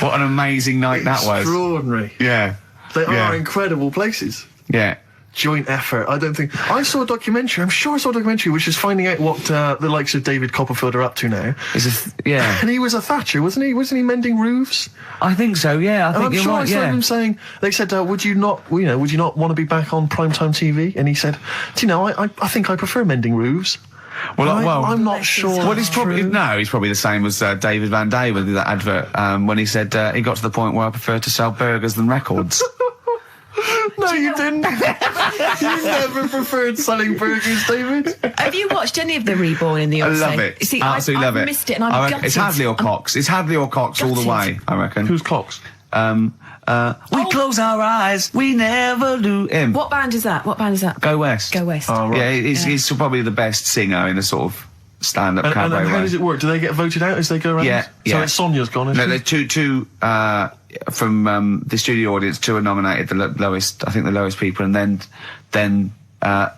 What an amazing night that was. Extraordinary. Yeah. They are incredible places. Yeah. Joint effort. I don't think... I saw a documentary, I'm sure I saw a documentary, which is finding out what the likes of David Copperfield are up to now. And he was a Thatcher, wasn't he? Wasn't he mending roofs? I think so, yeah. I think you're right, I saw him saying... They said, would you not want to be back on primetime TV? And he said, do you know, I think I prefer mending roofs. Well, I'm not sure. Well, he's probably the same as David Van Day with that advert when he said he got to the point where I prefer to sell burgers than records. No, you didn't. You never preferred selling burgers, David. Have you watched any of the Reborn in the USA? I love it. See, absolutely love it. I missed it, and I'm gutted. It's Hadley or Cox. It's Hadley or Cox all the way, I reckon. Who's Cox? We close our eyes, we never do him. What band is that? Go West. Go West. Oh, right. Yeah, he's probably the best singer in a sort of stand-up cabaret and how way. does it work? Do they get voted out as they go around? Yeah. So it's Sonia's gone, isn't No, there's two from the studio audience, two are nominated, the lowest people, and then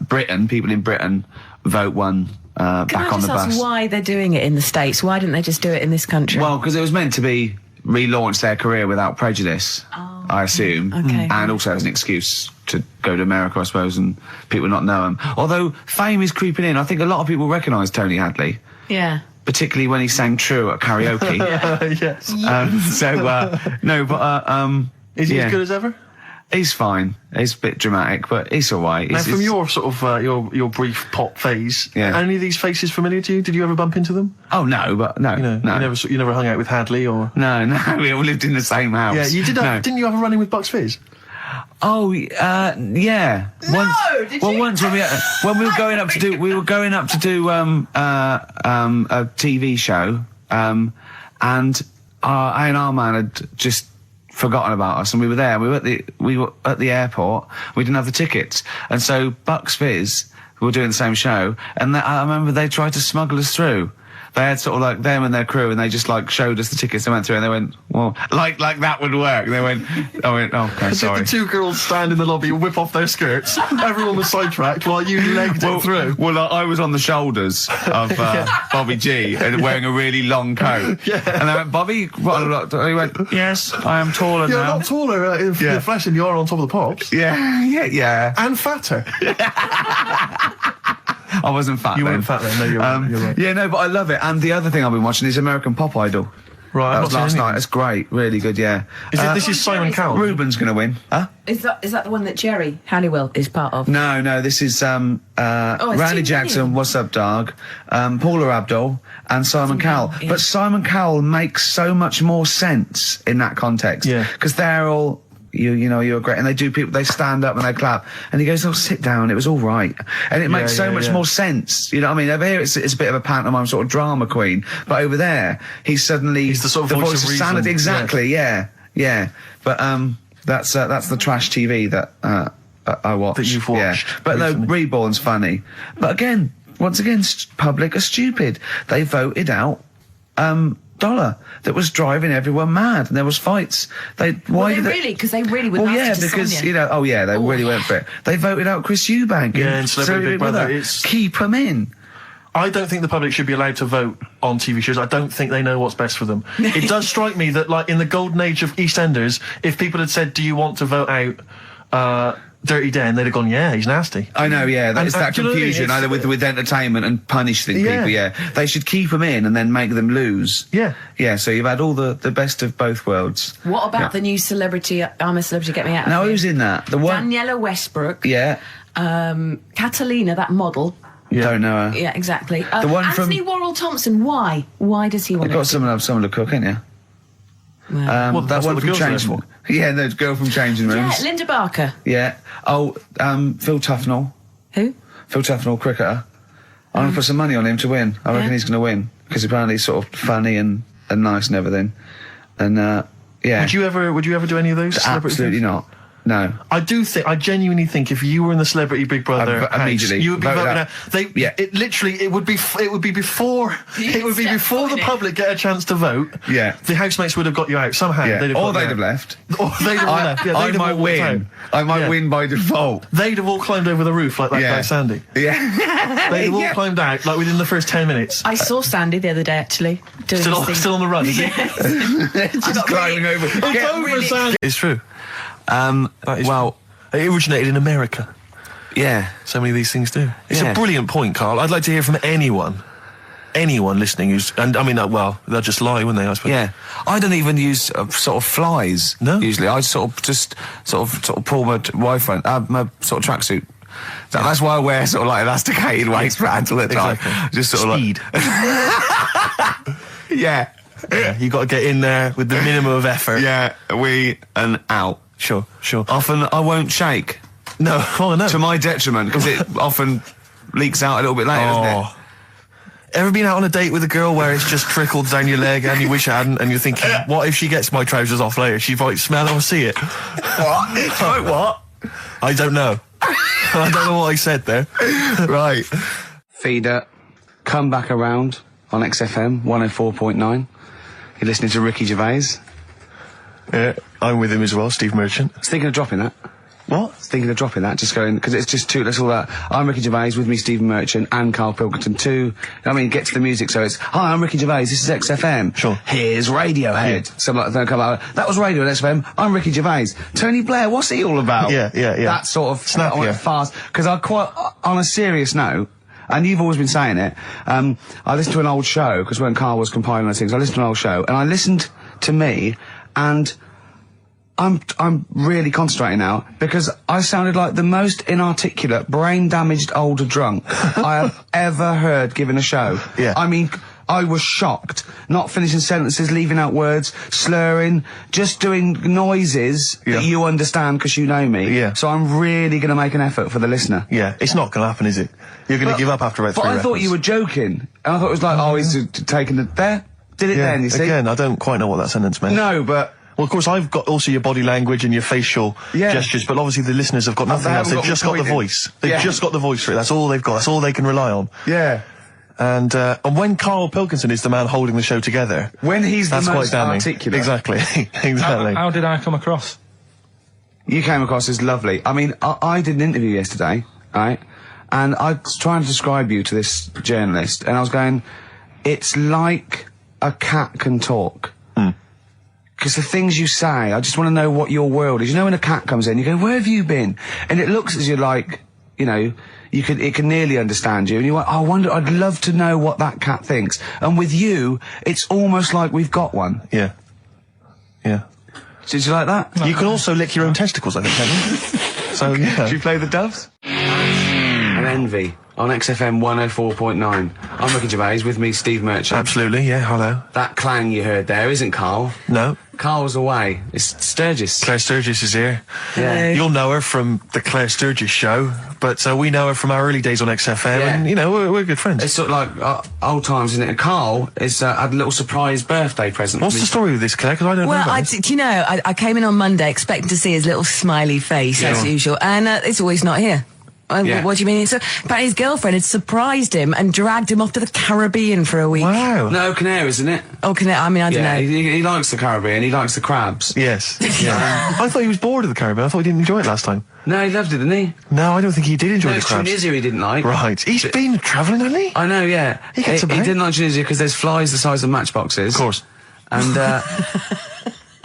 Britain, people in Britain vote one back on the bus. Can I just ask why they're doing it in the States? Why didn't they just do it in this country? Well, because it was meant to be relaunch their career without prejudice, I assume. Okay. And also as an excuse to go to America, I suppose, and people not know him. Although fame is creeping in. I think a lot of people recognise Tony Hadley. Yeah. Particularly when he sang True at karaoke. Yes. Is he as good as ever? He's fine. He's a bit dramatic, but he's all right. Now, from your sort of your brief pop phase, Yeah. are any of these faces familiar to you? Did you ever bump into them? Oh no, but no, no. You never hung out with Hadley or? No, we all lived in the same house. Yeah, you did. Didn't you have a run-in with Bucks Fizz? Oh, yeah. Did well, you? once when we were going up to do a TV show, and A&R man had just forgotten about us, and we were there. We were at the airport. We didn't have the tickets, and so Bucks Fizz were doing the same show, and I remember they tried to smuggle us through. They had sort of like them and their crew, and they just like showed us the tickets. They went through, and they went, "Well, like that would work." And I went, "Oh, okay, sorry." Did the two girls stand in the lobby, whip off their skirts, everyone was sidetracked while you legged it through? Well, I was on the shoulders of Bobby G and wearing a really long coat. Yeah. And I went, "Bobby," he went, "Yes, I am taller You're now." not taller in flesh than you are on top of the pops. Yeah. And fatter. I wasn't fat You then. weren't fat then, no, you're right. Yeah, no, but I love it. And the other thing I've been watching is American Pop Idol. Right, That was last night. It's great. Really good, yeah. This is Simon Cowell. Ruben's going to win. Huh? Is that the one that Jerry Halliwell is part of? No, this is Randy Jackson, What's Up Dog, Paula Abdul, and Simon Cowell. Yeah. But Simon Cowell makes so much more sense in that context. Yeah. Because they're all... you're great, and they stand up and they clap, and he goes, "Oh, sit down, it was all right," and it makes so much more sense. You know what I mean? Over here, it's a bit of a pantomime sort of drama queen, but over there, he's the sort of voice of sanity. Exactly, yeah. But that's the trash TV that I watch. That you've watched. Yeah. But no, Reborn's funny. But once again, public are stupid. They voted out Dollar that was driving everyone mad, and there was fights. Because they really were nasty to because Sonia. they really went for it. They voted out Chris Eubank. And Celebrity Big Brother. Keep him in. I don't think the public should be allowed to vote on TV shows. I don't think they know what's best for them. It does strike me that, like, in the golden age of EastEnders, if people had said, "Do you want to vote out Dirty Den?" they'd have gone, "Yeah, he's nasty." I know, yeah. It's that confusion either with entertainment and punishing people. Yeah, they should keep them in and then make them lose. Yeah. So you've had all the best of both worlds. What about the new Celebrity? I'm a Celebrity. Get me out. Now who's in that? The one. Daniela Westbrook. Yeah. Catalina, that model. Yeah. Don't know her. Yeah, exactly. The one Anthony Worrell Thompson. Why? Why does he want? Got someone to cook, ain't you? Well, that one from Changing. Yeah, the girl from Changing Rooms. Yeah, Linda Barker. Yeah. Oh, Phil Tufnell. Who? Phil Tufnell, cricketer. I'm going to put some money on him to win. I reckon he's going to win because apparently he's sort of funny and nice and everything. And yeah. Would you ever do any of those? Absolutely not. No. I genuinely think if you were in the Celebrity Big Brother house, immediately you would be voted voted out. out. It would be before the public get a chance to vote. Yeah. The housemates would have got you out somehow. Yeah. They'd have Or got you they'd have out. left. Or they'd have left. Yeah, I they'd have might all walked out. win. I might win by default. They'd have all climbed over the roof like that guy Sandy. Yeah. They'd have all climbed out like within the first 10 minutes. I saw Sandy the other day, actually. Doing Still on the run, is he? Just climbing over. It's over, Sandy. It's true. Well, it originated in America. yeah. So many of these things do. It's Yeah. a brilliant point, Karl. I'd like to hear from anyone listening they'll just lie, wouldn't they, I suppose? Yeah, I don't even use sort of flies. No? Usually, I sort of pull my wife on my sort of tracksuit. That's why I wear sort of like elasticated waistbands all the time. Exactly. Just sort Speed. of like, yeah, You got to get in there with the minimum of effort. yeah, and out. Sure. Often I won't shake. No, no. To my detriment, because it often leaks out a little bit later, doesn't it? Ever been out on a date with a girl where it's just trickled down your leg and you wish it hadn't, and you're thinking, what if she gets my trousers off later? She might smell or see it. What? What? I don't know. I don't know what I said there. Right. Feeder, come back around on XFM 104.9. You're listening to Ricky Gervais. Yeah, I'm with him as well, Steve Merchant. I was thinking of dropping that. What? Thinking of dropping that, just going, because it's just two, that's all that. I'm Ricky Gervais, with me Stephen Merchant and Karl Pilkington too. I mean, get to the music, so it's, hi, I'm Ricky Gervais, this is XFM. Sure. Here's Radiohead. Yeah. Something like that, come out, that was Radio at XFM, I'm Ricky Gervais. Tony Blair, what's he all about? Yeah. That sort of, Snap, I went fast, because I quite, on a serious note, and you've always been saying it, I listened to an old show, because when Karl was compiling those things, I listened to an old show, and I listened to me, and I'm really concentrating now because I sounded like the most inarticulate, brain-damaged older drunk I have ever heard given a show. Yeah. I mean, I was shocked. Not finishing sentences, leaving out words, slurring, just doing noises that you understand because you know me. Yeah. So I'm really going to make an effort for the listener. Yeah, it's not going to happen, is it? You're going to give up after about 3 But I thought records. you were joking. And I thought it was like, oh, he's taking it there. Did it then, you see? Again, I don't quite know what that sentence meant. No, but... Well, of course, I've got also your body language and your facial gestures, but obviously the listeners have got nothing else. They've just got the voice. They've just got the voice for it. That's all they've got. That's all they can rely on. Yeah. And when Karl Pilkington is the man holding the show together, When he's the that's quite most damning. articulate. Exactly. Exactly. How did I come across? You came across as lovely. I mean, I did an interview yesterday, right? And I was trying to describe you to this journalist, and I was going, it's like a cat can talk. Because the things you say, I just want to know what your world is. You know when a cat comes in, you go, where have you been? And it looks as you're like, you know, it can nearly understand you. And you're like, oh, I wonder, I'd love to know what that cat thinks. And with you, it's almost like we've got one. Yeah. Yeah. Did you like that? You can also lick your own testicles, I think, can't you? So, yeah. Did you play the Doves? And Envy on XFM 104.9. I'm Ricky Gervais, with me Steve Merchant. Absolutely, yeah, hello. That clang you heard there isn't Karl. No. Karl's away. It's Sturgis. Claire Sturgis is here. Yeah. You'll know her from the Claire Sturgis show, but we know her from our early days on XFM, Yeah. and, you know, we're good friends. It's sort of like old times, isn't it? And Karl is had a little surprise birthday present. What's the story with this, Claire? Because I don't know Well, about this. do you know, I came in on Monday expecting to see his little smiley face, as usual, and it's always not here. Yeah. What do you mean? So, but his girlfriend had surprised him and dragged him off to the Caribbean for a week. Wow. No, Canaries, isn't it? Oh, I mean, I don't Yeah, know. he likes the Caribbean. He likes the crabs. Yes. Yeah. I thought he was bored of the Caribbean. I thought he didn't enjoy it last time. No, he loved it, didn't he? No, I don't think he did enjoy No, the it's crabs. Tunisia he didn't like. Right. He's been travelling, hasn't he? I know, yeah. He gets he about. didn't like Tunisia because there's flies the size of matchboxes. Of course. And,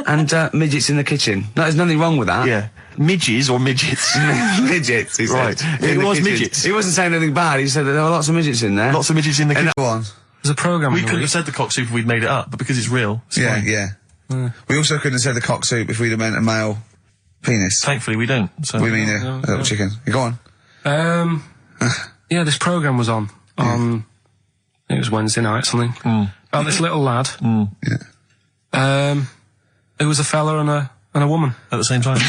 and midgets in the kitchen. No, there's nothing wrong with that. Yeah. Midges or midgets? Midgets, he said. Right. In It the was kitchen. midgets. He wasn't saying anything bad. He said that there were lots of midgets in there. Lots of midgets in the kitchen. Go on. There's a programme. We couldn't have said the cock soup if we'd made it up, but because it's real, it's fine. yeah. We also couldn't have said the cock soup if we'd have meant a male penis. Thankfully, we don't. So. We mean a little chicken. You go on. Yeah, this programme was on. It was Wednesday night, something. About this little lad. Yeah. It was a fella and a woman. At the same time.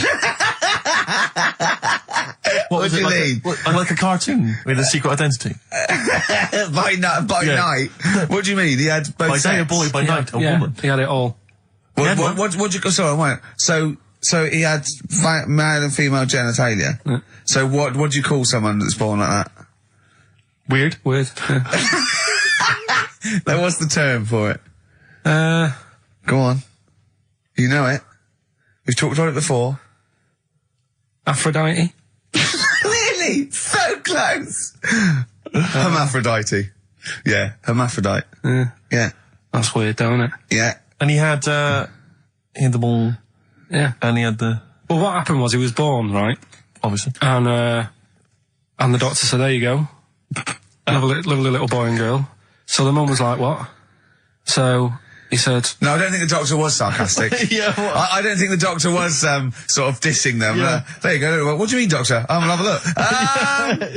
What was do it you like? mean? Like a cartoon with a secret identity. By night. What do you mean? He had both By day a sex? boy, by night a woman. He had it all. What you? Sorry, wait. So So he had male and female genitalia. Yeah. So what do you call someone that's born like that? Weird. Weird. Yeah. Now, what's the term for it? Go on. You know it. We've talked about it before. Aphrodite. Really? So close. Hermaphrodite. Yeah, hermaphrodite. Yeah. That's weird, don't it? Yeah. And he had the ball. Yeah. And he had the... Well, what happened was he was born, right? Obviously. And the doctor said, there you go. Lovely little boy and girl. So the mum was like, what? So he said... No, I don't think the doctor was sarcastic. Yeah, what? I don't think the doctor was sort of dissing them. Yeah. There you go. What do you mean, doctor? I'm gonna have a look.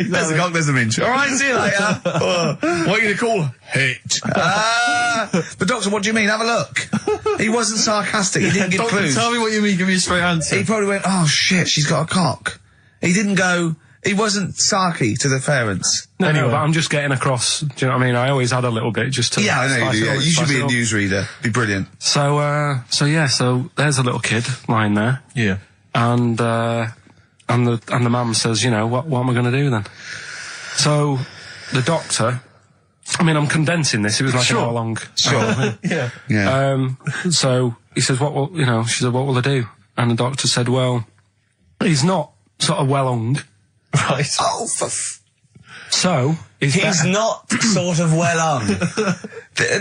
There's the cock, there's the minge. All right, see you later. What are you going to call it? But doctor, what do you mean? Have a look. He wasn't sarcastic. He didn't give Doctor, clues. tell me what you mean. Give me a straight answer. He probably went, oh shit, she's got a cock. He didn't go... He wasn't sarky to the parents. No, Anyway. no, but I'm just getting across. Do you know what I mean? I always had a little bit just to... Yeah, I know you spice do. it Yeah. up, You should spice be it a up. newsreader. Be brilliant. So there's a little kid lying there. Yeah. And the mum says, you know, what am I going to do then? So the doctor, I mean, I'm condensing this. It was like an hour long. Sure. Yeah. Yeah. So he says, she said, what will I do? And the doctor said, well, he's not sort of well hung. Right. Oh, So he's better. not sort of well on.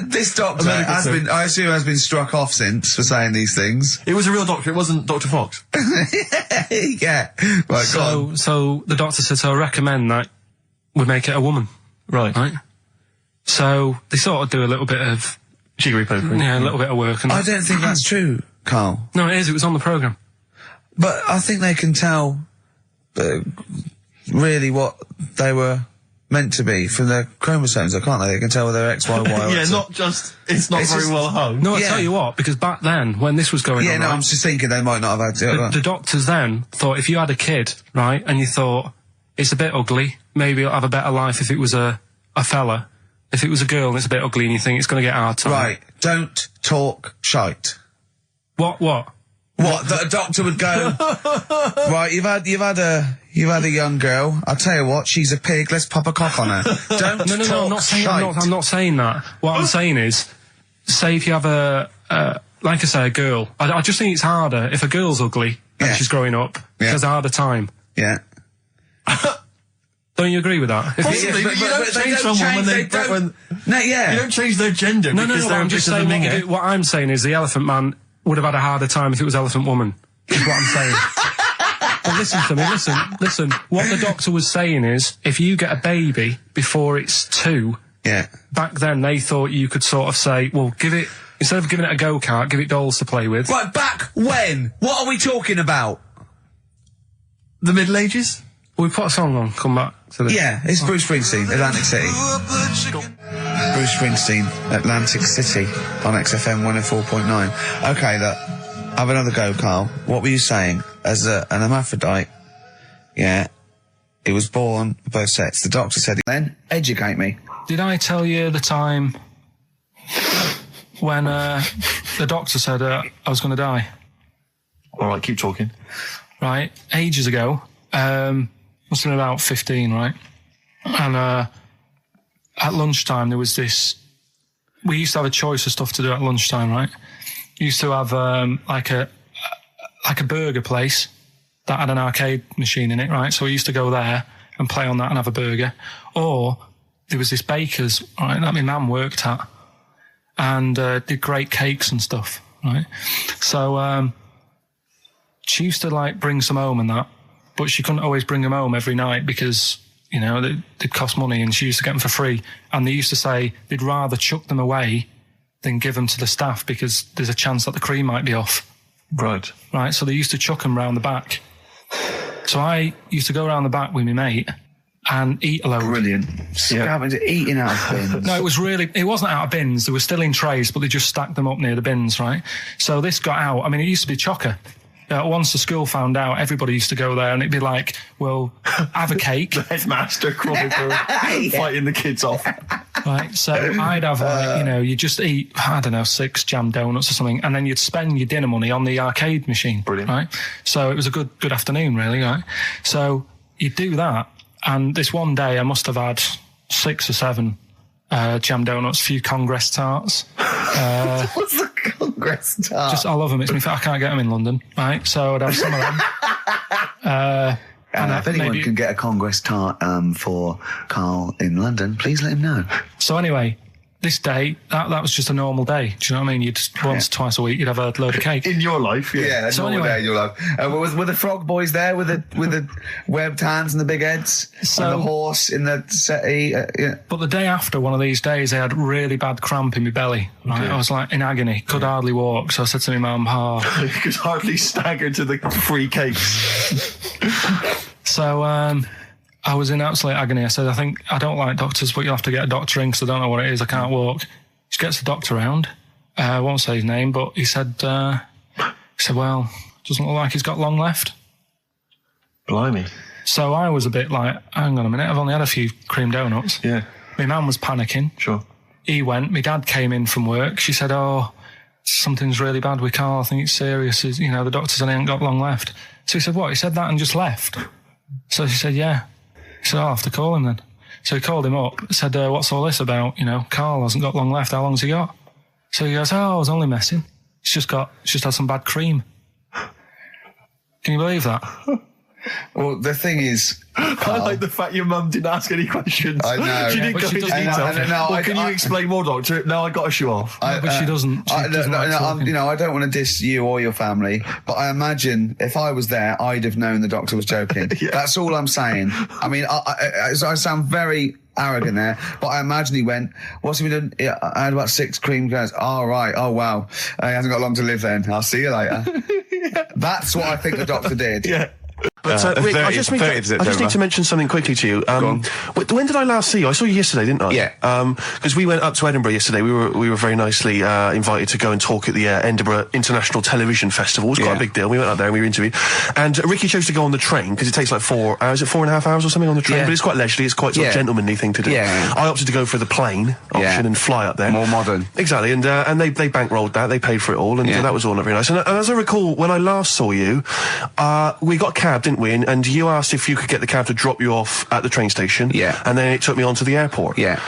This doctor has been, I assume, has been struck off since for saying these things. It was a real doctor. It wasn't Dr. Fox. Yeah. Right, go on. So the doctor said, so I recommend that we make it a woman. Right. Right? So they sort of do a little bit of, Jiggery pokery. a little bit of work. And I don't think that's true, Carl. No, it is. It was on the programme. But I think they can tell really what they were meant to be from their chromosomes, can't they? They can tell whether they're X, Y, Y, or Yeah, X. not just... It's not It's very just- well hung. No, I Yeah. tell you what, because back then, when this was going Yeah, on, no, right, I'm just thinking they might not have had the doctors then thought if you had a kid, right, and you thought, it's a bit ugly, maybe it'll have a better life if it was a fella. If it was a girl and it's a bit ugly and you think it's going to get hard time. Right, don't talk shite. What? What? That a doctor would go, right, you've had a young girl, I'll tell you what, she's a pig, let's pop a cock on her. Don't No, talk I'm not saying, shite. I'm not saying that. What I'm saying is, say if you have like I say, a girl, I just think it's harder if a girl's ugly and Yeah. she's growing up, Yeah. she has a harder time. Yeah. Don't you agree with that? If Possibly, but you don't change someone when No, yeah. you don't change their gender No, because they're I'm a just bit of a saying minger. what I'm saying is the Elephant Man would have had a harder time if it was Elephant Woman, is what I'm saying. But listen to me, listen. What the doctor was saying is, if you get a baby before it's 2, Yeah. back then they thought you could sort of say, well, instead of giving it a go-kart, give it dolls to play with. Right, back when? What are we talking about? The Middle Ages? We put a song on, come back to this. Yeah, it's Bruce Springsteen, Atlantic City. Bruce Springsteen, Atlantic City, on XFM 104.9. Okay, look, have another go, Carl. What were you saying? As an hermaphrodite, yeah, it was born of both sets. The doctor said, then, educate me. Did I tell you the time when the doctor said I was going to die? All right, keep talking. Right, ages ago, must have been about 15, right? And at lunchtime there was this, we used to have a choice of stuff to do at lunchtime, right? We used to have like a burger place that had an arcade machine in it, right? So we used to go there and play on that and have a burger. Or there was this baker's, right, that my mum worked at, and did great cakes and stuff, right? So she used to like bring some home and that, but she couldn't always bring them home every night because, you know, they'd cost money, and she used to get them for free. And they used to say they'd rather chuck them away than give them to the staff because there's a chance that the cream might be off. Right. Right, so they used to chuck them round the back. So I used to go round the back with my mate and eat a load. Brilliant. Eating out of bins. No, it wasn't out of bins. They were still in trays, but they just stacked them up near the bins, right? So this got out. I mean, it used to be chocker. once the school found out, everybody used to go there, and it'd be like, well, have a cake. The headmaster crawling through, fighting the kids off. Right, so I'd have, you just eat, I don't know, 6 jam donuts or something, and then you'd spend your dinner money on the arcade machine. Brilliant. Right? So it was a good afternoon, really, right? So you'd do that, and this one day I must have had 6 or 7 jam donuts, a few Congress tarts. What's the Congress tart? I love them. It's me. I can't get them in London, right? So I'd have some of them. And if anyone can get a Congress tart for Karl in London, please let him know. So anyway, this day, that was just a normal day. Do you know what I mean? You'd once, twice a week, you'd have a load of cake. In your life, Yeah, so normal anyway, day in your life. Were the frog boys there with the webbed hands and the big heads? And the horse in the settee? But the day after one of these days, I had really bad cramp in my belly. Right? Okay. I was like in agony, could hardly walk. So I said to my mum, You could hardly stagger to the free cakes. So I was in absolute agony. I said, I don't like doctors, but you'll have to get a doctor in because I don't know what it is. I can't walk. She gets the doctor round. I won't say his name, but he said, well, doesn't look like he's got long left. Blimey. So I was a bit like, hang on a minute, I've only had a few cream donuts. Yeah. My mum was panicking. Sure. He went. My dad came in from work. She said, something's really bad with Karl. I think it's serious. The doctor said he ain't got long left. So he said, what? He said that and just left. So she said, yeah. He said, I'll have to call him then. So he called him up, said, what's all this about? Karl hasn't got long left. How long's he got? So he goes, I was only messing. It's just had some bad cream. Can you believe that? Well, the thing is, I like the fact your mum didn't ask any questions. I know. She didn't But go she into doesn't. detail. Can you explain more, doctor? No, I got to show off. But she doesn't. I don't want to diss you or your family, but I imagine if I was there, I'd have known the doctor was joking. Yeah. That's all I'm saying. I mean, I sound very arrogant there, but I imagine he went, what's he been doing? I had about 6 cream cones. Oh, right. Oh, wow. He hasn't got long to live then. I'll see you later. That's what I think the doctor did. Yeah. But Rick, 30th I just need to mention something quickly to you. When did I last see you? I saw you yesterday, didn't I? Yeah. Because we went up to Edinburgh yesterday. We were very nicely invited to go and talk at the Edinburgh International Television Festival. It was quite a big deal. We went up there and we were interviewed. And Ricky chose to go on the train because it takes like 4 hours, 4.5 hours or something on the train. Yeah. But it's quite leisurely. It's quite sort of gentlemanly thing to do. Yeah. I opted to go for the plane option and fly up there. More modern. Exactly. And they bankrolled that. They paid for it all, and that was all very nice. And as I recall, when I last saw you, we got a cab, didn't we? And you asked if you could get the cab to drop you off at the train station. Yeah. And then it took me on to the airport. Yeah.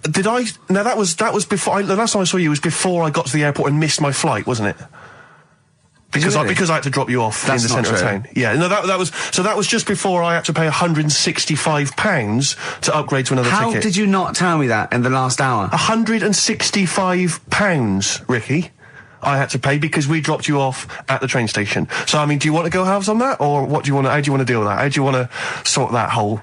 Did I? Now that was before. The last time I saw you was before I got to the airport and missed my flight, wasn't it? Because I had to drop you off in the centre of town. Yeah. No, that was just before I had to pay £165 to upgrade to another ticket. How did you not tell me that in the last hour? £165, Ricky. I had to pay because we dropped you off at the train station. So, I mean, do you want to go halves on that, or how do you want to deal with that? How do you want to sort that whole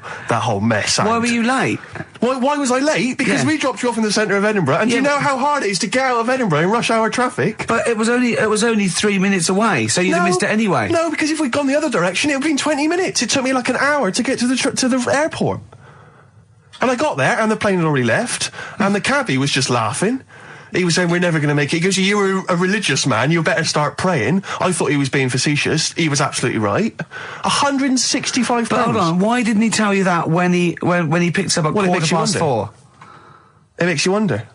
mess out? Why were you late? Why was I late? Because we dropped you off in the centre of Edinburgh, and do you know how hard it is to get out of Edinburgh in rush hour traffic? But it was only 3 minutes away, so you'd have missed it anyway. No, because if we'd gone the other direction, it would have been 20 minutes. It took me like an hour to get to the airport. And I got there, and the plane had already left, and the cabbie was just laughing. He was saying, we're never going to make it. He goes, you were a religious man, you better start praying. I thought he was being facetious. He was absolutely right. £165. But hold on, why didn't he tell you that when he picked up at 4:15? It makes you wonder.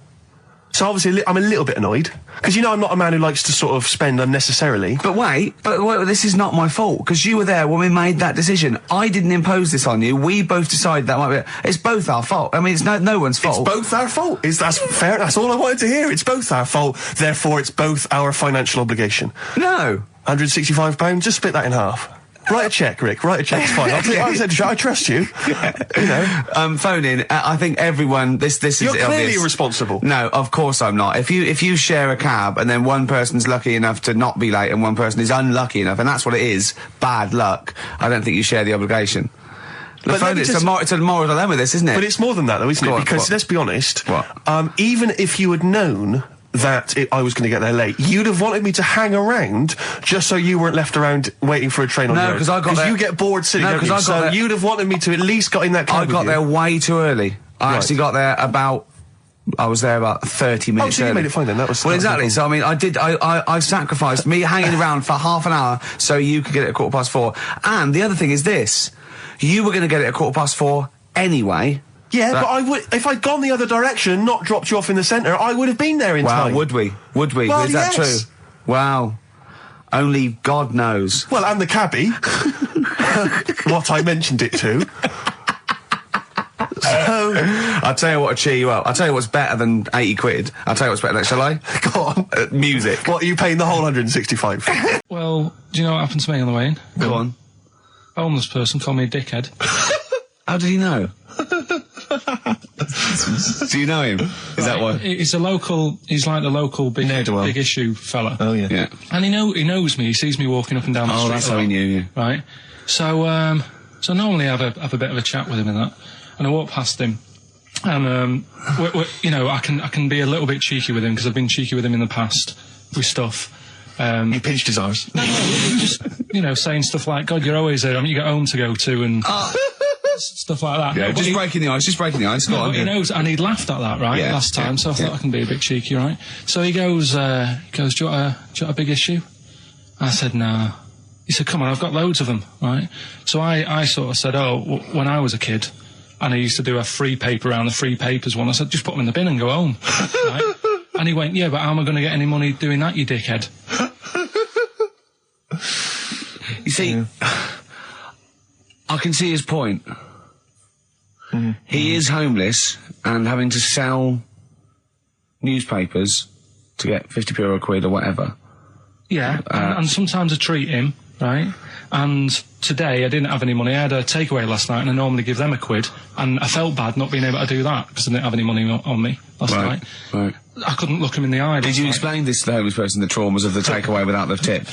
So obviously I'm a little bit annoyed, because I'm not a man who likes to sort of spend unnecessarily. But wait, this is not my fault, because you were there when we made that decision. I didn't impose this on you. We both decided that might be it. It's both our fault. I mean, it's no one's fault. It's both our fault. That's fair. That's all I wanted to hear. It's both our fault. Therefore, it's both our financial obligation. No. £165. Just split that in half. Write a cheque, Rick. Write a cheque. It's fine. I trust you. Phone in. I think everyone. This is. You're clearly obvious. irresponsible. No, of course I'm not. If you share a cab and then one person's lucky enough to not be late and one person is unlucky enough, and that's what it is, bad luck. I don't think you share the obligation. It's a moral dilemma, this, isn't it? But it's more than that, though, isn't it? Because let's be honest. Even if you had known that I was going to get there late, you'd have wanted me to hang around just so you weren't left around waiting for a train on the road. No, because I got there. Because you get bored sitting, don't you? So you'd have wanted me to at least got in that cab. I got there way too early. I actually got there about I was there about 30 minutes so you early. made it fine then, that was... Well, exactly. So, I mean, I sacrificed me hanging around for half an hour so you could get it at 4:15. And the other thing is this. You were going to get it at 4:15 anyway. Yeah, but I would, if I'd gone the other direction and not dropped you off in the centre, I would have been there in time. Wow, would we? Would we? Well, Is that yes. true? Wow. Only God knows. Well, and the cabbie. What I mentioned it to. So, I'll tell you what will cheer you up. I'll tell you what's better than 80 quid. I'll tell you what's better than that, shall I? go on. Music. What, are you paying the whole 165? Well, do you know what happened to me on the way in? Go on. A homeless person called me a dickhead. How did he know? Do you know him? Is that what? He's like the local big issue fella. Oh, yeah. Yeah. And he knows me. He sees me walking up and down the street. Oh, that's how he knew you. Right. So normally I have a bit of a chat with him and that. And I walk past him, and you know, I can be a little bit cheeky with him because I've been cheeky with him in the past with stuff. You pinched his arse. No, just saying stuff like, "God, you're always there. I mean, you got home to go to," and stuff like that. Yeah, No, just he- breaking the ice. Just breaking the ice. Go No, on. but he knows, and he laughed at that last time. So I thought I can be a bit cheeky, right? So he goes, "Do you want a big issue?" I said, "No." He said, "Come on, I've got loads of them, right?" So I sort of said, when I was a kid, and I used to do a free paper around the free papers one, I said, just put them in the bin and go home, right? And he went, "Yeah, but how am I going to get any money doing that, you dickhead?" You see, I can see his point. He is homeless and having to sell newspapers to get 50p or a quid or whatever. Yeah, and sometimes I treat him, right? And today I didn't have any money. I had a takeaway last night and I normally give them a quid. And I felt bad not being able to do that because I didn't have any money on me last night. Right. I couldn't look him in the eye. Did you explain this to the homeless person, the traumas of the takeaway without the tip?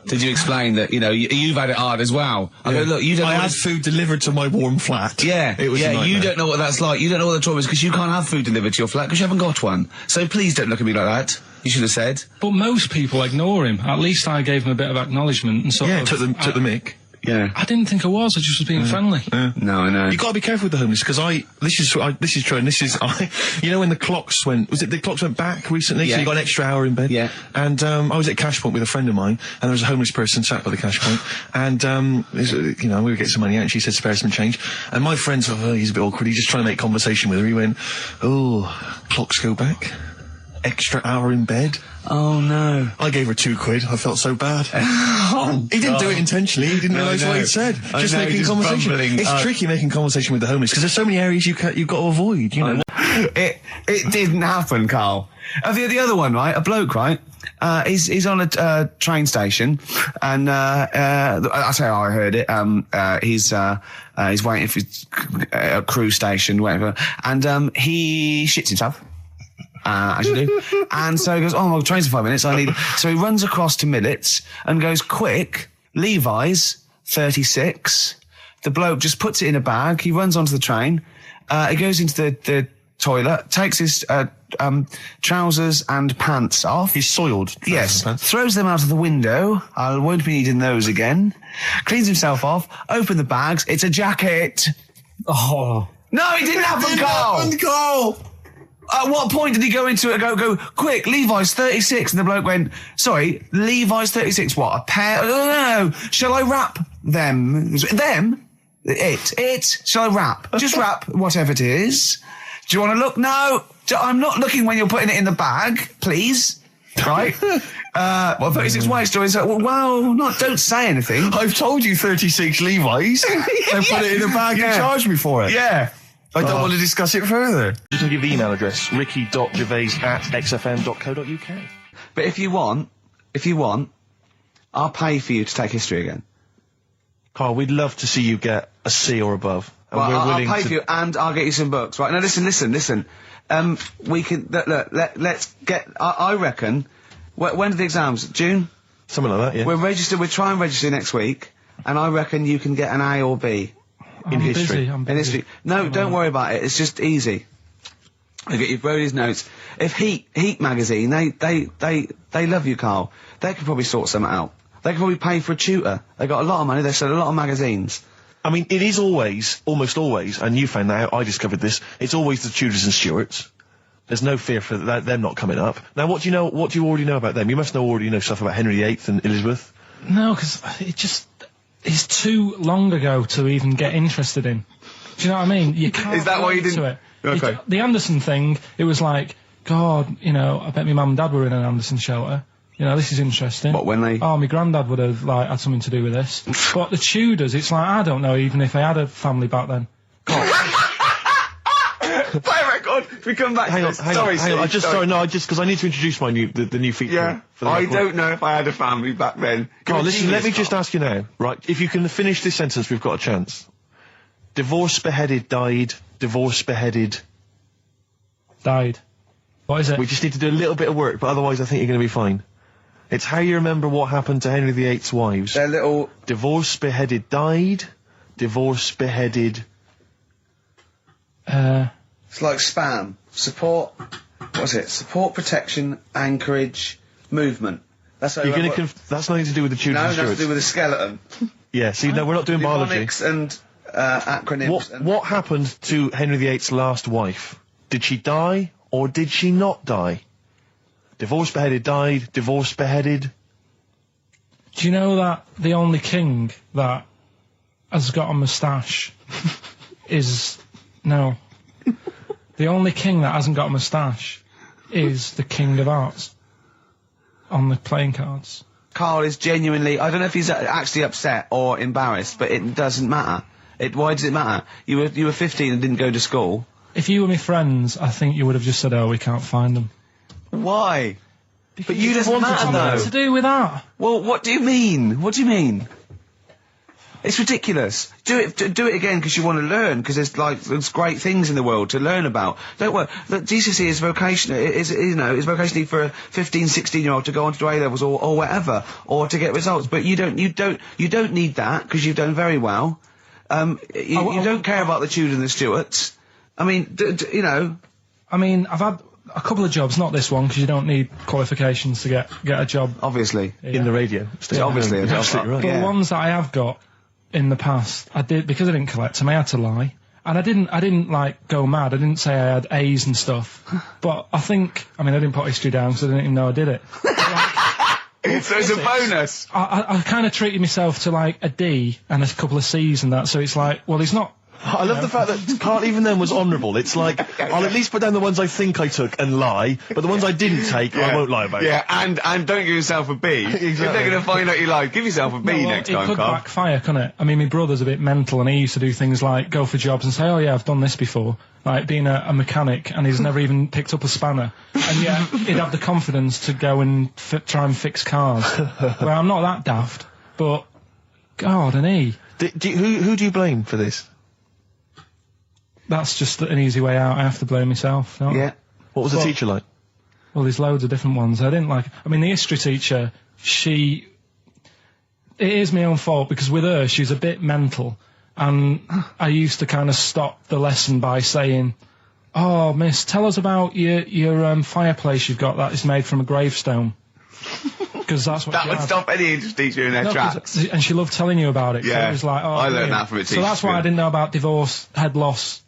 Did you explain that, you've had it hard as well? I go, look, you don't know I what had it's- food delivered to my warm flat. Yeah, It was a nightmare. you don't know what that's like. You don't know what the trauma is because you can't have food delivered to your flat because you haven't got one. So please don't look at me like that. You should have said. But most people ignore him. At least I gave him a bit of acknowledgement and sort of... took the mic. Yeah. I didn't think I was. I just was being friendly. No, I know. You got to be careful with the homeless because this is true, and this is when the clocks went back recently, so Yeah. you got an extra hour in bed. Yeah. And I was at Cash Point with a friend of mine, and there was a homeless person sat by the Cash Point, and we were getting some money out, and she said spare some change, and my friend sort of, he's a bit awkward, he's just trying to make conversation with her. He went, "Oh, clocks go back, extra hour in bed." Oh no. I gave her 2 quid. I felt so bad. He didn't do it intentionally. He didn't realise what he'd said. Just making conversation. bumbling. It's tricky making conversation with the homeless because there's so many areas you've got to avoid. You know. It didn't happen, Karl. The other one, right? A bloke, right? He's on a train station, and I'll tell you how I heard it. He's waiting for a cruise station, whatever, and he shits himself. As you do. And so he goes, "Oh, my train's in 5 minutes. So he runs across to Millets and goes, "Quick, Levi's 36. The bloke just puts it in a bag. He runs onto the train. He goes into the toilet, takes his trousers and pants off. He's soiled. Yes. Throws them out of the window. I won't be needing those again. Cleans himself off. Open the bags. It's a jacket. Oh. No, it didn't happen, Karl. At what point did he go into it and go, "Quick, Levi's 36, and the bloke went, "Sorry, Levi's 36, what, a pair? No, shall I wrap them? Them? It? Shall I wrap? Just wrap whatever it is. Do you want to look? No, I'm not looking when you're putting it in the bag, please." Right? 36 white stories. Don't say anything. I've told you 36 Levi's. And put it in a bag and charged me for it. Yeah. I don't want to discuss it further. Just to give the email address, ricky.gervais@xfm.co.uk. But if you want, I'll pay for you to take history again. Carl, we'd love to see you get a C or above. And Well, we're I'll willing pay to... for you, and I'll get you some books. Right, now listen. We can, let's get, I reckon, when are the exams? June? Something like that, yeah. We'll try and register next week, and I reckon you can get an A or B. I'm history. busy. I'm In busy. history. No, don't worry about it, it's just easy. I get you wrote his notes. If Heat magazine, they love you, Karl. They could probably sort something out. They could probably pay for a tutor. They got a lot of money, they sell a lot of magazines. I mean, it is almost always, and you found that out, I discovered this, it's always the Tudors and Stuarts. There's no fear for them not coming up. Now, what do you already know about them? You must already know stuff about Henry VIII and Elizabeth. No, because it's too long ago to even get interested in. Do you know what I mean? You can't. Is that why you relate didn't? to it. Okay. The Anderson thing, it was like, God, you know, I bet my mum and dad were in an Anderson shelter. You know, this is interesting. What, when they... Oh, my granddad would have, like, had something to do with this. But the Tudors, it's like, I don't know even if they had a family back then. Play record. We come back. Hang on. Sorry. Because I need to introduce the new feature. Yeah. For the I record. don't know if I had a family back then. Carl, listen. Let me just ask you now, right? If you can finish this sentence, we've got a chance. Divorce, beheaded, died. Divorce, beheaded. Died. What is it? We just need to do a little bit of work, but otherwise I think you're going to be fine. It's how you remember what happened to Henry VIII's wives. They're little... Divorce, beheaded, died. Divorce, beheaded. It's like spam. Support... What's it? Support, protection, anchorage, movement. That's how You're going to... That's nothing to do with the Tudors No, and nothing to Stuarts. do with the skeleton. Yeah, see, no, we're not doing biology. Mnemonics and acronyms. What happened to Henry VIII's last wife? Did she die, or did she not die? Divorce, beheaded, died. Divorce, beheaded. Do you know that the only king that has got a moustache is... No. The only king that hasn't got a moustache is the King of Hearts on the playing cards. Karl is genuinely... I don't know if he's actually upset or embarrassed, but it doesn't matter. Why does it matter? You were 15 and didn't go to school. If you were my friends, I think you would have just said, oh, we can't find them. Why? But you just matter, What's though. to do with that? Well, what do you mean? What do you mean? It's ridiculous. Do it again because you want to learn, because there's great things in the world to learn about. Don't worry. The GCSE is vocational. Is vocationally for a 15, 16-year-old to go on to do A-levels or whatever, or to get results. But you don't need that because you've done very well. You don't care about the Tudors and the Stuarts. I mean, you know. I mean, I've had a couple of jobs, not this one, because you don't need qualifications to get a job. Obviously. Yeah. In the radio. Obviously. You're absolutely right. But Yeah. the ones that I have got in the past, I did, because I didn't collect them, I had to lie. And I didn't like go mad. I didn't say I had A's and stuff. But I didn't put history down because I didn't even know I did it. So it's a bonus. I kind of treated myself to like a D and a couple of C's and that, so it's like, well, he's not... I love the fact that Karl even then was honourable. It's like, I'll at least put down the ones I think I took and lie, but the ones I didn't take, I won't lie about. Yeah, and don't give yourself a B. If they're going to find out you lied, give yourself a B next time, It could Karl. backfire, couldn't it? I mean, my brother's a bit mental and he used to do things like go for jobs and say, oh yeah, I've done this before. Like being a mechanic, and he's never even picked up a spanner. And yet, he'd have the confidence to go and try and fix cars. Well, I'm not that daft, but... God, and he... Who do you blame for this? That's just an easy way out. I have to blame myself. Don't I? Yeah. What was the teacher like? Well, there's loads of different ones. I didn't like... I mean, the history teacher, it is my own fault, because with her, she's a bit mental. And I used to kind of stop the lesson by saying, oh, miss, tell us about your fireplace you've got that is made from a gravestone. Because that's what That she would had. stop any English teacher in their tracks. And she loved telling you about it. Yeah. It was like, oh, I learned brilliant. that from a teacher. So that's why I didn't know about divorce, head loss,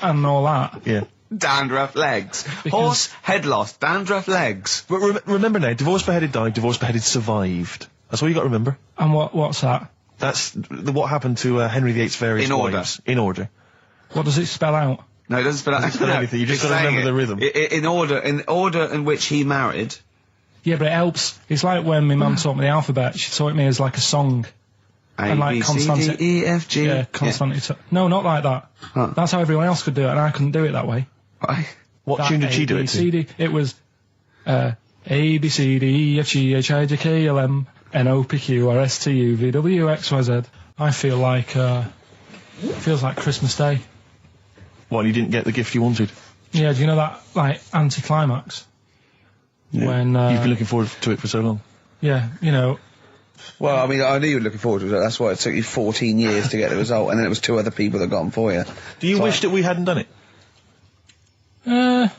and all that. Yeah. Dandruff legs. Horse, head loss, dandruff legs. But remember now, divorce, beheaded, died. Divorce, beheaded, survived. That's all you got to remember. And what's that? That's what happened to Henry VIII's various In order. wives. In order. What does it spell out? No, it doesn't spell out spell anything, you just it's gotta remember saying the rhythm. In order in which he married. Yeah, but it helps. It's like when my mum taught me the alphabet. She taught me as like a song. A, And like B, C, constant- D, E, F, G. Yeah, constantly. No, not like that. Huh. That's how everyone else could do it, and I couldn't do it that way. Right. What That tune did she A, do B, it C, to? D. It was A, B, C, D, E, F, G, H, I, J, K, L, M, N, O, P, Q, R, S, T, U, V, W, X, Y, Z. I feel like, feels like Christmas Day. Well, you didn't get the gift you wanted. Yeah, do you know that, like, anticlimax? Yeah. When, You've been looking forward to it for so long. yeah, you know, Well, I mean, I knew you were looking forward to it. That's why it took you 14 years to get the result, and then it was 2 other people that got them for you. Do you wish that we hadn't done it? no.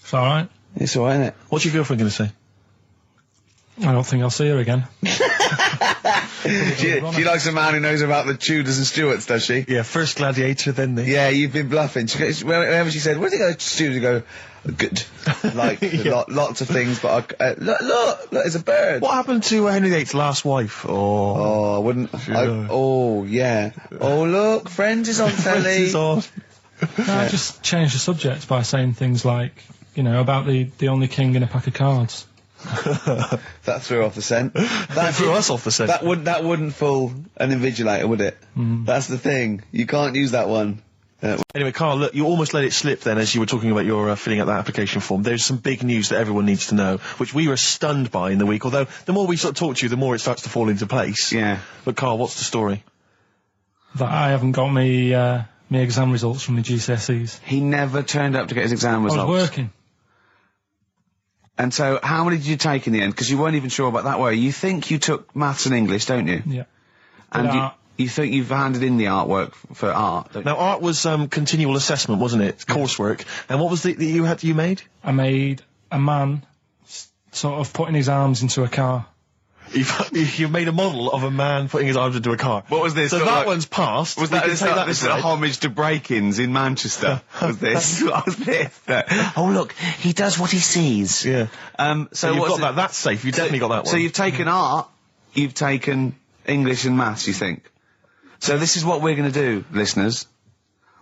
It's alright. It's alright, isn't it? What's your girlfriend going to say? I don't think I'll see her again. She likes a man who knows about the Tudors and Stuarts, does she? Yeah, first gladiator, then the... Yeah, you've been bluffing. Whenever she said, "Where did you go to Stuarts?" You go, "Good." Like, lots of things, but look, it's a bird. What happened to Henry VIII's last wife? Oh, I wouldn't... oh, yeah. Oh, look, Friends is on telly. Friends is on. No, I just changed the subject by saying things like, about the only king in a pack of cards. That threw off the scent. That threw us off the scent. That wouldn't fool an invigilator, would it? That's the thing. You can't use that one. Anyway, Karl, look, you almost let it slip then as you were talking about your filling out that application form. There's some big news that everyone needs to know, which we were stunned by in the week, although the more we sort of talk to you, the more it starts to fall into place. Yeah. But Karl, what's the story? That I haven't got me exam results from the GCSEs. He never turned up to get his exam results. I was working. And so, how many did you take in the end? Because you weren't even sure about that, were you? You think you took maths and English, don't you? Yeah. And you think you've handed in the artwork for art, don't you? Now, art was continual assessment, wasn't it? Coursework. And what was that you made? I made a man sort of putting his arms into a car. You made a model of a man putting his arms into a car. What was this? So that one's passed. Was that this is a homage to break-ins in Manchester? Was this? What was this? Oh look, he does what he sees. Yeah. So you've got that. That's safe. You've definitely got that one. So you've taken art, you've taken English and maths, you think? So this is what we're going to do, listeners.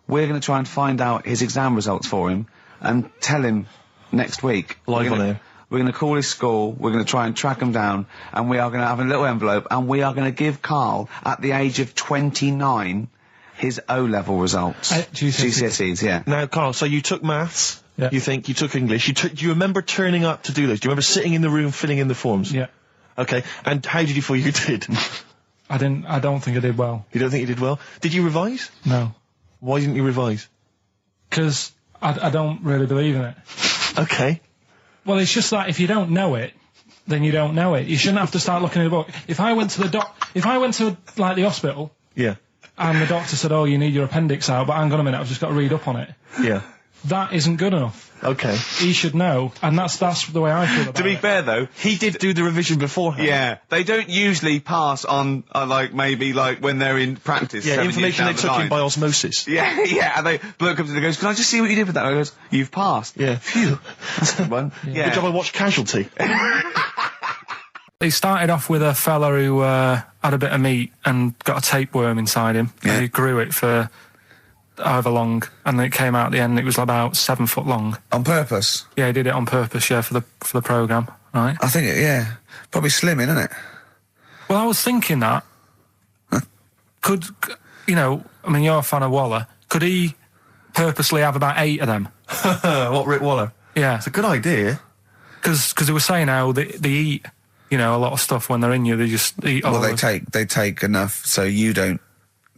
We're going to try and find out his exam results for him and tell him next week. Live on air. We're going to call his school, we're going to try and track him down, and we are going to have a little envelope, and we are going to give Karl, at the age of 29, his O-level results. GCSEs, yeah. Now, Karl, so you took maths, Yeah. you think, you took English, do you remember turning up to do those? Do you remember sitting in the room filling in the forms? Yeah. Okay, and how did you feel you did? I don't think I did well. You don't think you did well? Did you revise? No. Why didn't you revise? Because I don't really believe in it. Okay. Well, it's just that if you don't know it, then you don't know it. You shouldn't have to start looking at a book. If I went to the hospital, Yeah. and the doctor said, "Oh, you need your appendix out," but hang on a minute, I've just got to read up on it. Yeah. That isn't good enough. Okay. He should know, and that's the way I feel about it. To be fair, though, He did do the revision beforehand. yeah, they don't usually pass on, maybe, when they're in practice. Yeah, 7 information they years took down in the by line. osmosis. Yeah, yeah, and the bloke comes in and goes, "Can I just see what you did with that?" And I goes, "You've passed." Yeah. Phew. That's a good one. Yeah. Good job I watched Casualty. It started off with a fella who had a bit of meat and got a tapeworm inside him. Yeah. And he grew it for however long, and then it came out at the end, it was about 7 foot long. On purpose? Yeah, he did it on purpose, yeah, for the programme, right? I think yeah. Probably slimming, isn't it? Well, I was thinking that, you're a fan of Waller, could he purposely have about 8 of them? What, Rick Waller? Yeah. It's a good idea. Because they were saying how they eat, a lot of stuff when they're in you, they just eat all Well, of it. they take enough so you don't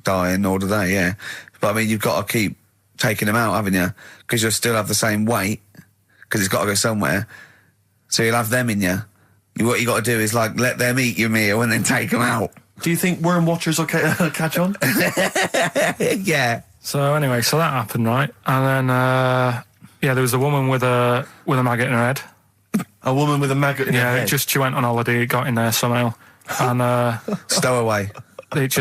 die, and nor do they, yeah. But I mean, you've got to keep taking them out, haven't you? Because you'll still have the same weight, because it's got to go somewhere. So you'll have them in you. What you got to do is, let them eat your meal and then take them out. Do you think worm watchers will catch on? Yeah. So anyway, that happened, right? And then, there was a woman with a maggot in her head. A woman with a maggot in her head? Yeah, she went on holiday, it got in there somehow. And, Stowaway. it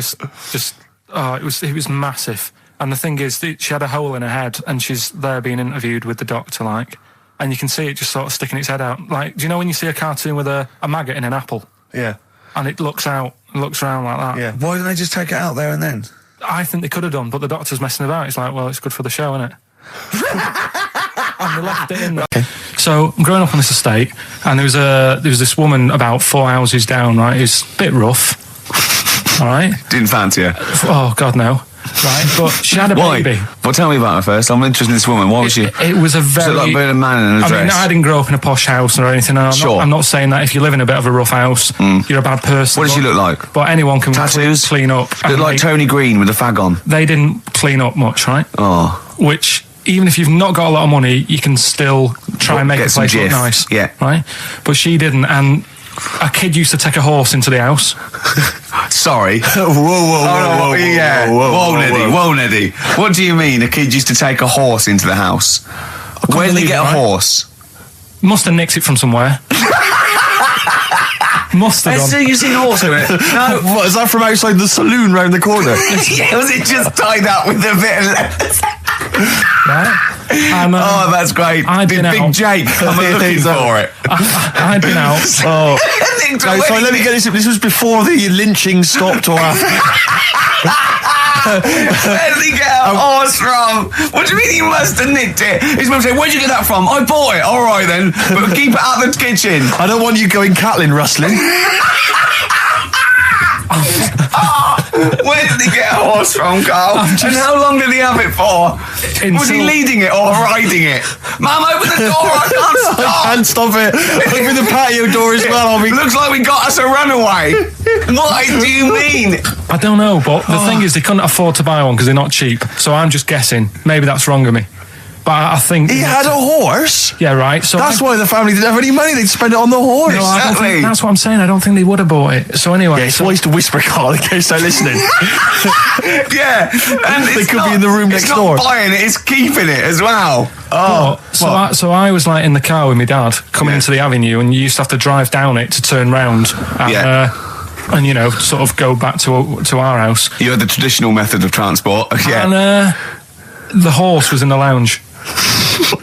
it was massive. And the thing is, she had a hole in her head, and she's there being interviewed with the doctor, and you can see it just sort of sticking its head out. Do you know when you see a cartoon with a maggot in an apple? Yeah. And it looks around like that? Yeah. Why didn't they just take it out there and then? I think they could have done, but the doctor's messing about. It's well, it's good for the show, isn't it? And they left it in there. Okay. So I'm growing up on this estate, and there was this woman about 4 houses down, right? It's a bit rough. All right. Didn't fancy her. Oh God, no. Right, but she had a baby. Well, tell me about her first. I'm interested in this woman. What was she? It was a very... Was it like a man in a dress? I didn't grow up in a posh house or anything. I'm not saying that if you live in a bit of a rough house, you're a bad person. What did she look like? But anyone can Tattoos? clean up. Looked like Tony Green with a fag on. They didn't clean up much, right? Oh. Which, even if you've not got a lot of money, you can still try and make the place look nice. Yeah. Right? But she didn't, and a kid used to take a horse into the house. Sorry. Whoa, Neddy. What do you mean a kid used to take a horse into the house? Where did they get a horse? Must have nicked it from somewhere. Mustard on. You've seen horse in it? No. What, is that from outside the saloon round the corner? Yeah, was it just tied up with a bit of lettuce? Right? And, Oh, that's great. I'd Did been Big out. Jake come looking for it? I'd been out. Oh. So let me get this. This was before the lynching stopped or after. Where did he get a horse from? What do you mean he must have nicked it? His mum said, where'd you get that from? I bought it. All right then, but keep it out of the kitchen. I don't want you going cattling rustling. Where did he get a horse from, Carl? And how long did he have it for? Was he leading it or riding it? Mum, open the door, I can't I stop. can't stop it. Open the patio door as well. I'll be... Looks like we got us a runaway. What do you mean? I don't know, but the thing is, they couldn't afford to buy one because they're not cheap. So I'm just guessing. Maybe that's wrong of me. But I think... He had a horse? Yeah, right. So That's why the family didn't have any money. They'd spend it on the horse. No, I don't Exactly. think, that's what I'm saying. I don't think they would have bought it. So anyway... Yeah, it's wise to whisper, Carl, in case they're listening. Yeah. And They it's could be not- in the room next It's door. not buying it, it's keeping it as well. Oh. So I was like in the car with my dad coming into the avenue, and you used to have to drive down it to turn round and you know, sort of go back to our house. You had the traditional method of transport. Yeah. And the horse was in the lounge,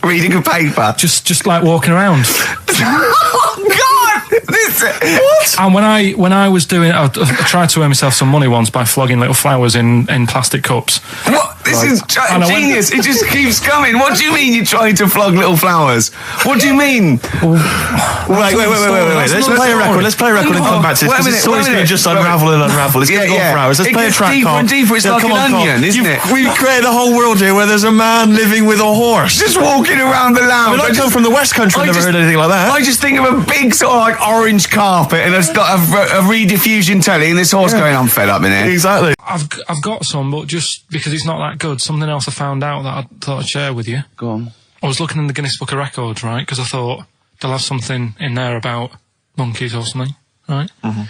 Reading a paper. just like walking around. Oh, God! This... What? And when I was doing, I tried to earn myself some money once by flogging little flowers in plastic cups. What? This is And I went- genius. It just keeps coming. What do you mean you're trying to flog little flowers? What do you mean? Wait. Let's play a record. Let's play a record and come back to this. Wait a Because minute, it's always wait a going to minute. just unravel and unravel. It's going to go on for hours. Let's It play a gets track, deeper Carl. and deeper. It's like come an on, Carl. onion, isn't it? We've created a whole world here where there's a man living with a horse. Just walking around the I lounge. mean, I come from the West Country. I've never heard anything like that. I just think of a big sort of like orange carpet and it's got a rediffusion telly and this horse going, I'm fed up in here. Exactly. I've got some, but just because it's not that good, something else I found out that I thought I'd share with you. Go on. I was looking in the Guinness Book of Records, right? Because I thought they'll have something in there about monkeys or something, right? Mm-hmm.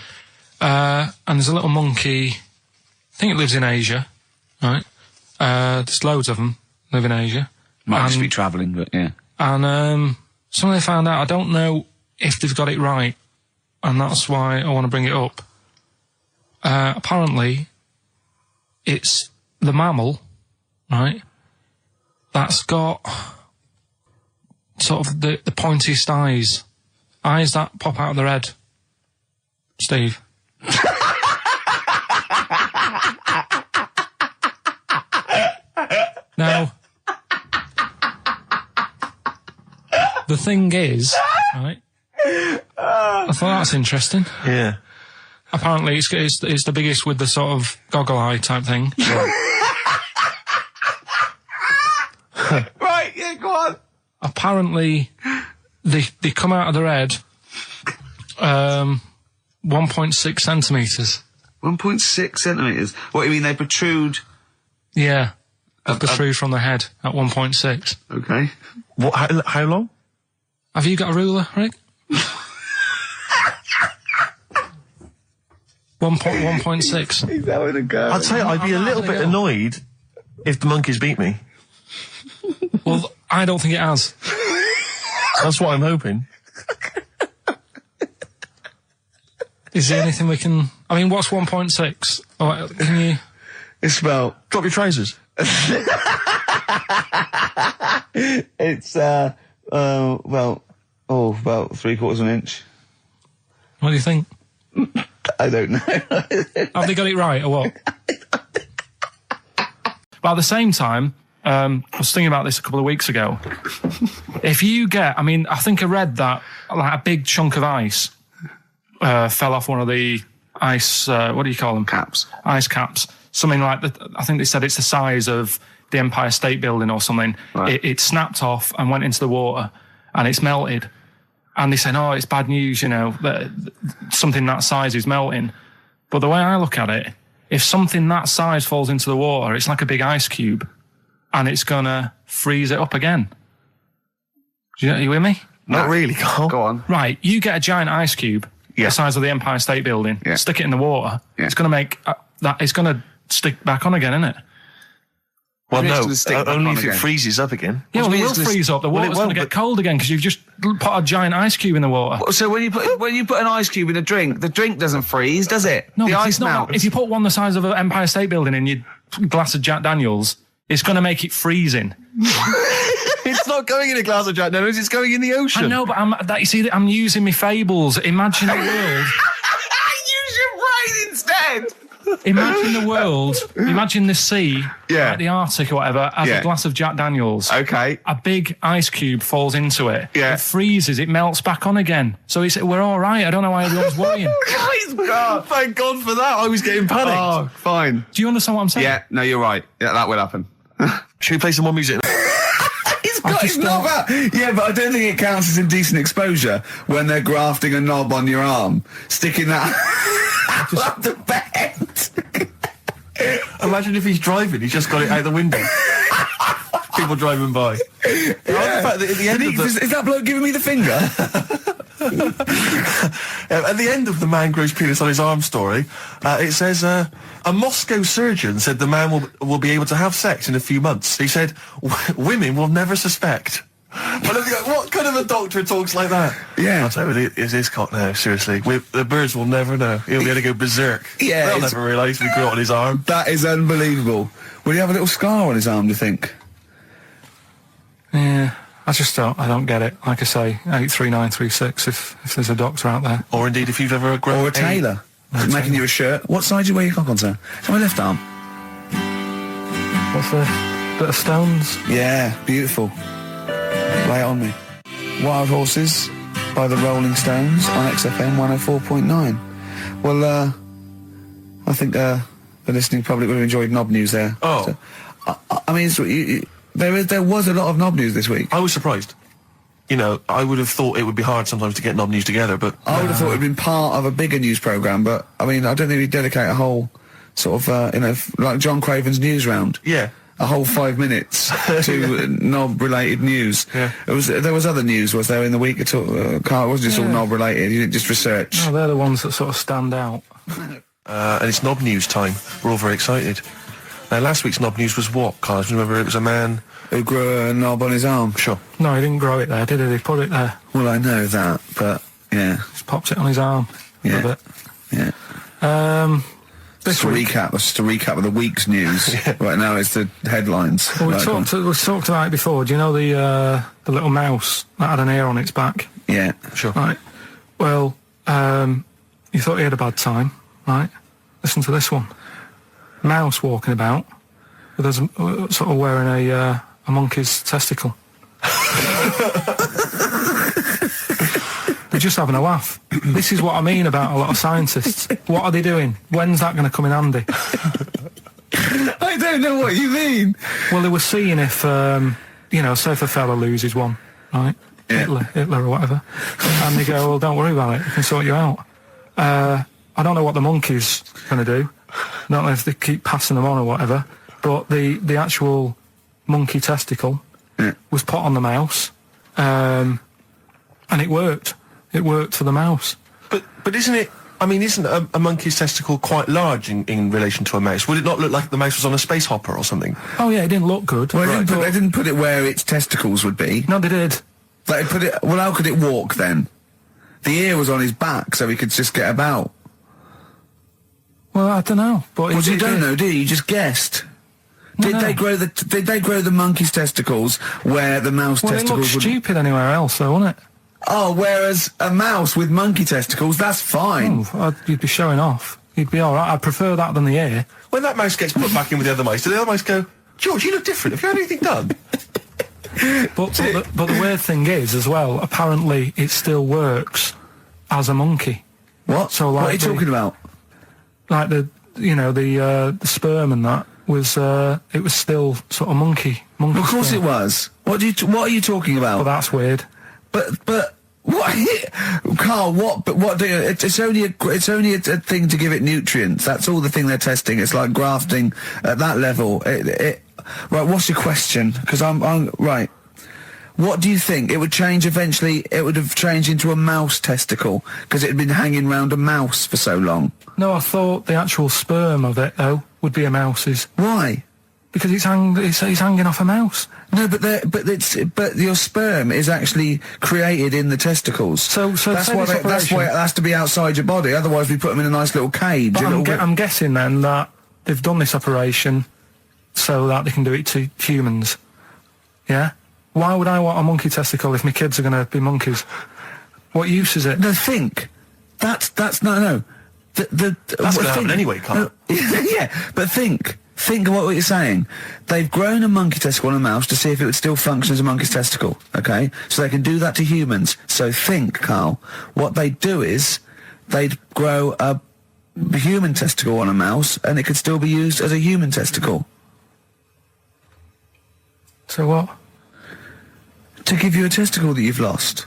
And there's a little monkey, I think it lives in Asia, right? There's loads of them live in Asia. Might just And- be travelling, but yeah. And something they found out, I don't know if they've got it right, and that's why I want to bring it up. Apparently, it's the mammal, right, that's got sort of the pointiest eyes that pop out of their head. Steve. Now, the thing is, right, I thought that's interesting. Yeah. Apparently, it's the biggest with the sort of goggle eye type thing. Right, yeah, go on. Apparently, they come out of their head 1.6 centimetres. 1.6 centimetres. What, you mean they protrude? Yeah, they protrude from the head at 1.6. Okay. What? How long? Have you got a ruler, Rick? 1.6. He's having a go. I'd say I'd be a little bit annoyed if the monkeys beat me. Well, I don't think it has. That's what I'm hoping. Is there anything we can... I mean, what's 1.6? Oh, can you... It's about... Drop your trousers. It's, about 3/4 of an inch. What do you think? I don't know. Have they got it right, or what? But at the same time, I was thinking about this a couple of weeks ago. If you get... I mean, I think I read that like a big chunk of ice fell off one of the ice... what do you call them? Caps. Ice caps. Something like that. I think they said it's the size of the Empire State Building or something. Right. It snapped off and went into the water, and it's melted. And they said, oh, it's bad news, you know, that something that size is melting. But the way I look at it, if something that size falls into the water, it's like a big ice cube, and it's gonna freeze it up again. Are you with me? Not really, Carl. Go on. Right, you get a giant ice cube, the size of the Empire State Building, Yeah. stick it in the water, Yeah. it's gonna make it's gonna stick back on again, isn't it? Well, Maybe it's no, gonna stick back only on if it again. freezes up again. Yeah, well, it will it's gonna- freeze up. The well, it water's going to won't, get cold again because you've just put a giant ice cube in the water. So when you put an ice cube in a drink, the drink doesn't freeze, does it? No, the because ice it's not. melts. If you put one the size of an Empire State Building in your glass of Jack Daniels, it's going to make it freezing. It's not going in a glass of Jack Daniels, it's going in the ocean. I know, but I'm using my fables. Imagine a world. Use your brain instead. Imagine the world. Imagine the sea, Yeah. like the Arctic or whatever, as Yeah. a glass of Jack Daniels. Okay. A big ice cube falls into it. Yeah. It freezes. It melts back on again. So we're all right. I don't know why everyone's worrying. Thank God for that. I was getting panicked. Oh, fine. Do you understand what I'm saying? Yeah, no, you're right. Yeah, that will happen. Should we play some more music? It's not that. Yeah, but I don't think it counts as indecent exposure when they're grafting a knob on your arm, sticking that up the bed. Imagine if he's driving, he's just got it out the window. People driving by. Yeah. The fact that at the end of the... Is that bloke giving me the finger? At the end of the man grows penis on his arm story, it says, a Moscow surgeon said the man will be able to have sex in a few months. He said, women will never suspect. What kind of a doctor talks like that? Yeah. I'll tell you, it's his cock now, seriously. The birds will never know. He'll be able to go berserk. Yeah, They'll never realise we grew it on his arm. That is unbelievable. Will he have a little scar on his arm, do you think? Yeah. I don't get it. Like I say, 83936 if there's a doctor out there. Or indeed, if you've ever grown Or a tailor. Making you a shirt. What side do you wear your cock on, sir? It's my left arm. What's the bit of stones? Yeah, beautiful. Lay it on me. Wild Horses by the Rolling Stones on XFM 104.9. Well, I think the listening public would have enjoyed knob news there. Oh. So, I mean, there was a lot of knob news this week. I was surprised. You know, I would have thought it would be hard sometimes to get knob news together, but... I would have thought it would have been part of a bigger news programme, but, I mean, I don't think we'd dedicate a whole sort of, like John Craven's news round. Yeah. A whole 5 minutes to knob-related news. Yeah. There was other news, was there, in the week at all? Karl, it wasn't just all knob-related, you didn't just research. No, they're the ones that sort of stand out. And it's knob news time. We're all very excited. Now, last week's knob news was what, Karl? Do you remember it was a man... Who grew a knob on his arm? Sure. No, he didn't grow it there, did he? He put it there. Well, I know that, but, yeah. Just popped it on his arm. Yeah. A bit. Yeah. This Just a week, recap. That's just a recap of the week's news. Right now, it's the headlines. well, we Right, talked about it before. Do you know the little mouse that had an ear on its back? Yeah. Sure. Right. Well, you thought he had a bad time, right? Listen to this one. Mouse walking about with us sort of wearing a monkey's testicle. They're just having a laugh. This is what I mean about a lot of scientists. What are they doing? When's that going to come in handy? I don't know what you mean. Well, they were seeing if, say if a fella loses one, right? Yeah. Hitler or whatever. And they go, well, don't worry about it. We can sort you out. I don't know what the monkey's going to do. I don't know if they keep passing them on or whatever. But the actual monkey testicle was put on the mouse. And it worked. It worked for the mouse. But isn't it... I mean, isn't a monkey's testicle quite large in relation to a mouse? Would it not look like the mouse was on a space hopper or something? Oh, yeah, it didn't look good. Well, they didn't put it where its testicles would be. No, they did. They put it... Well, how could it walk, then? The ear was on his back, so he could just get about. Well, I don't know. But Well, you don't know, do you? You just guessed. Did they grow the monkey's testicles where the mouse Well, it testicles looked would... stupid anywhere else, though, wouldn't it? Oh, whereas a mouse with monkey testicles, that's fine. Oh, you'd be showing off. You'd be all right. I'd prefer that than the ear. When that mouse gets put back in with the other mice, do the other mice go, George, you look different. Have you had anything done? But the weird thing is, as well, apparently it still works as a monkey. What? So, like, what are you talking about? Like the sperm and that was it was still sort of monkey. Of course sperm. it was. What are you talking about? Well, that's weird. But what, Karl? What do you? It's only a thing to give it nutrients. That's all the thing they're testing. It's like grafting at that level. Right. What's your question? Because I'm right. What do you think? It would change eventually. It would have changed into a mouse testicle because it had been hanging around a mouse for so long. No, I thought the actual sperm of it though would be a mouse's. Why? Because it's hanging off a mouse. No, but your sperm is actually created in the testicles. So that's why it has to be outside your body. Otherwise, we put them in a nice little cage. But I'm guessing then that they've done this operation so that they can do it to humans. Yeah. Why would I want a monkey testicle if my kids are going to be monkeys? What use is it? No, think. That's no. That's going to happen anyway, Karl. Yeah, but think. Think of what you're saying. They've grown a monkey testicle on a mouse to see if it would still function as a monkey's testicle, okay? So they can do that to humans. So think, Karl, what they'd do is they'd grow a human testicle on a mouse and it could still be used as a human testicle. So what? To give you a testicle that you've lost.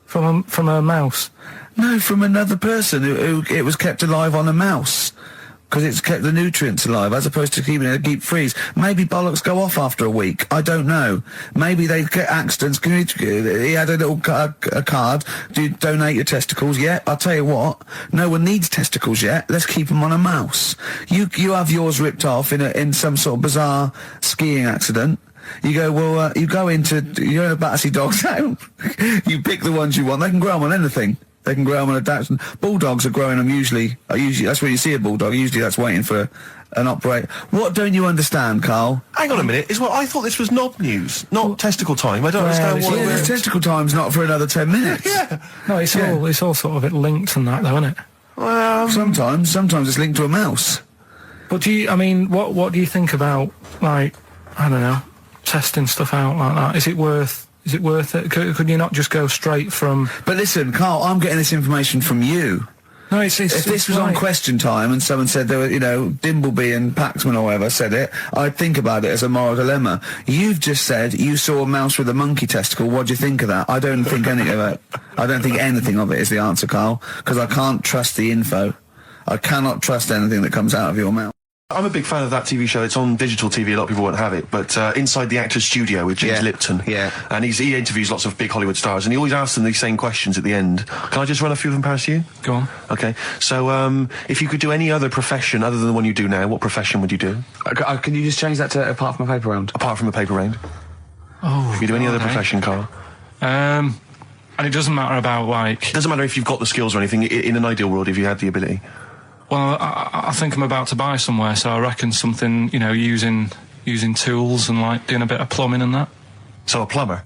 From a mouse? No, from another person who it was kept alive on a mouse. Because it's kept the nutrients alive, as opposed to keeping it deep freeze. Maybe bollocks go off after a week. I don't know. Maybe they get accidents. He had a little a card. Do you donate your testicles? Yeah, I'll tell you what. No one needs testicles yet. Let's keep them on a mouse. You have yours ripped off in some sort of bizarre skiing accident. You go, well, you're in a Battersea Dog Town. You pick the ones you want. They can grow them on anything. They can grow them on a Dachshund. Bulldogs are growing them usually, that's where you see a bulldog. Usually that's waiting for an operator. What don't you understand, Karl? Hang on a minute. I thought this was knob news, not testicle time. I don't understand why. Yeah, testicle time's not for another 10 minutes. Yeah. No, it's all sort of linked and that, though, isn't it? Well, sometimes it's linked to a mouse. But what do you think about, like, I don't know, testing stuff out like that? Is it worth it? Could you not just go straight from... But listen, Karl, I'm getting this information from you. No, if this was on Question Time and someone said there were, Dimbleby and Paxman or whatever said it, I'd think about it as a moral dilemma. You've just said you saw a mouse with a monkey testicle. What do you think of that? I don't think anything of it. I don't think anything of it is the answer, Karl, because I can't trust the info. I cannot trust anything that comes out of your mouth. I'm a big fan of that TV show. It's on digital TV. A lot of people won't have it. But Inside the Actor's Studio with James Lipton. Yeah. And he interviews lots of big Hollywood stars, and he always asks them these same questions at the end. Can I just run a few of them past you? Go on. Okay. So, if you could do any other profession other than the one you do now, what profession would you do? Can you just change that to apart from a paper round? Apart from a paper round. Oh. If you do any other profession, Karl. And it doesn't matter about, like... It doesn't matter if you've got the skills or anything. In an ideal world, if you had the ability. Well, I think I'm about to buy somewhere, so I reckon something, using tools and, like, doing a bit of plumbing and that. So a plumber?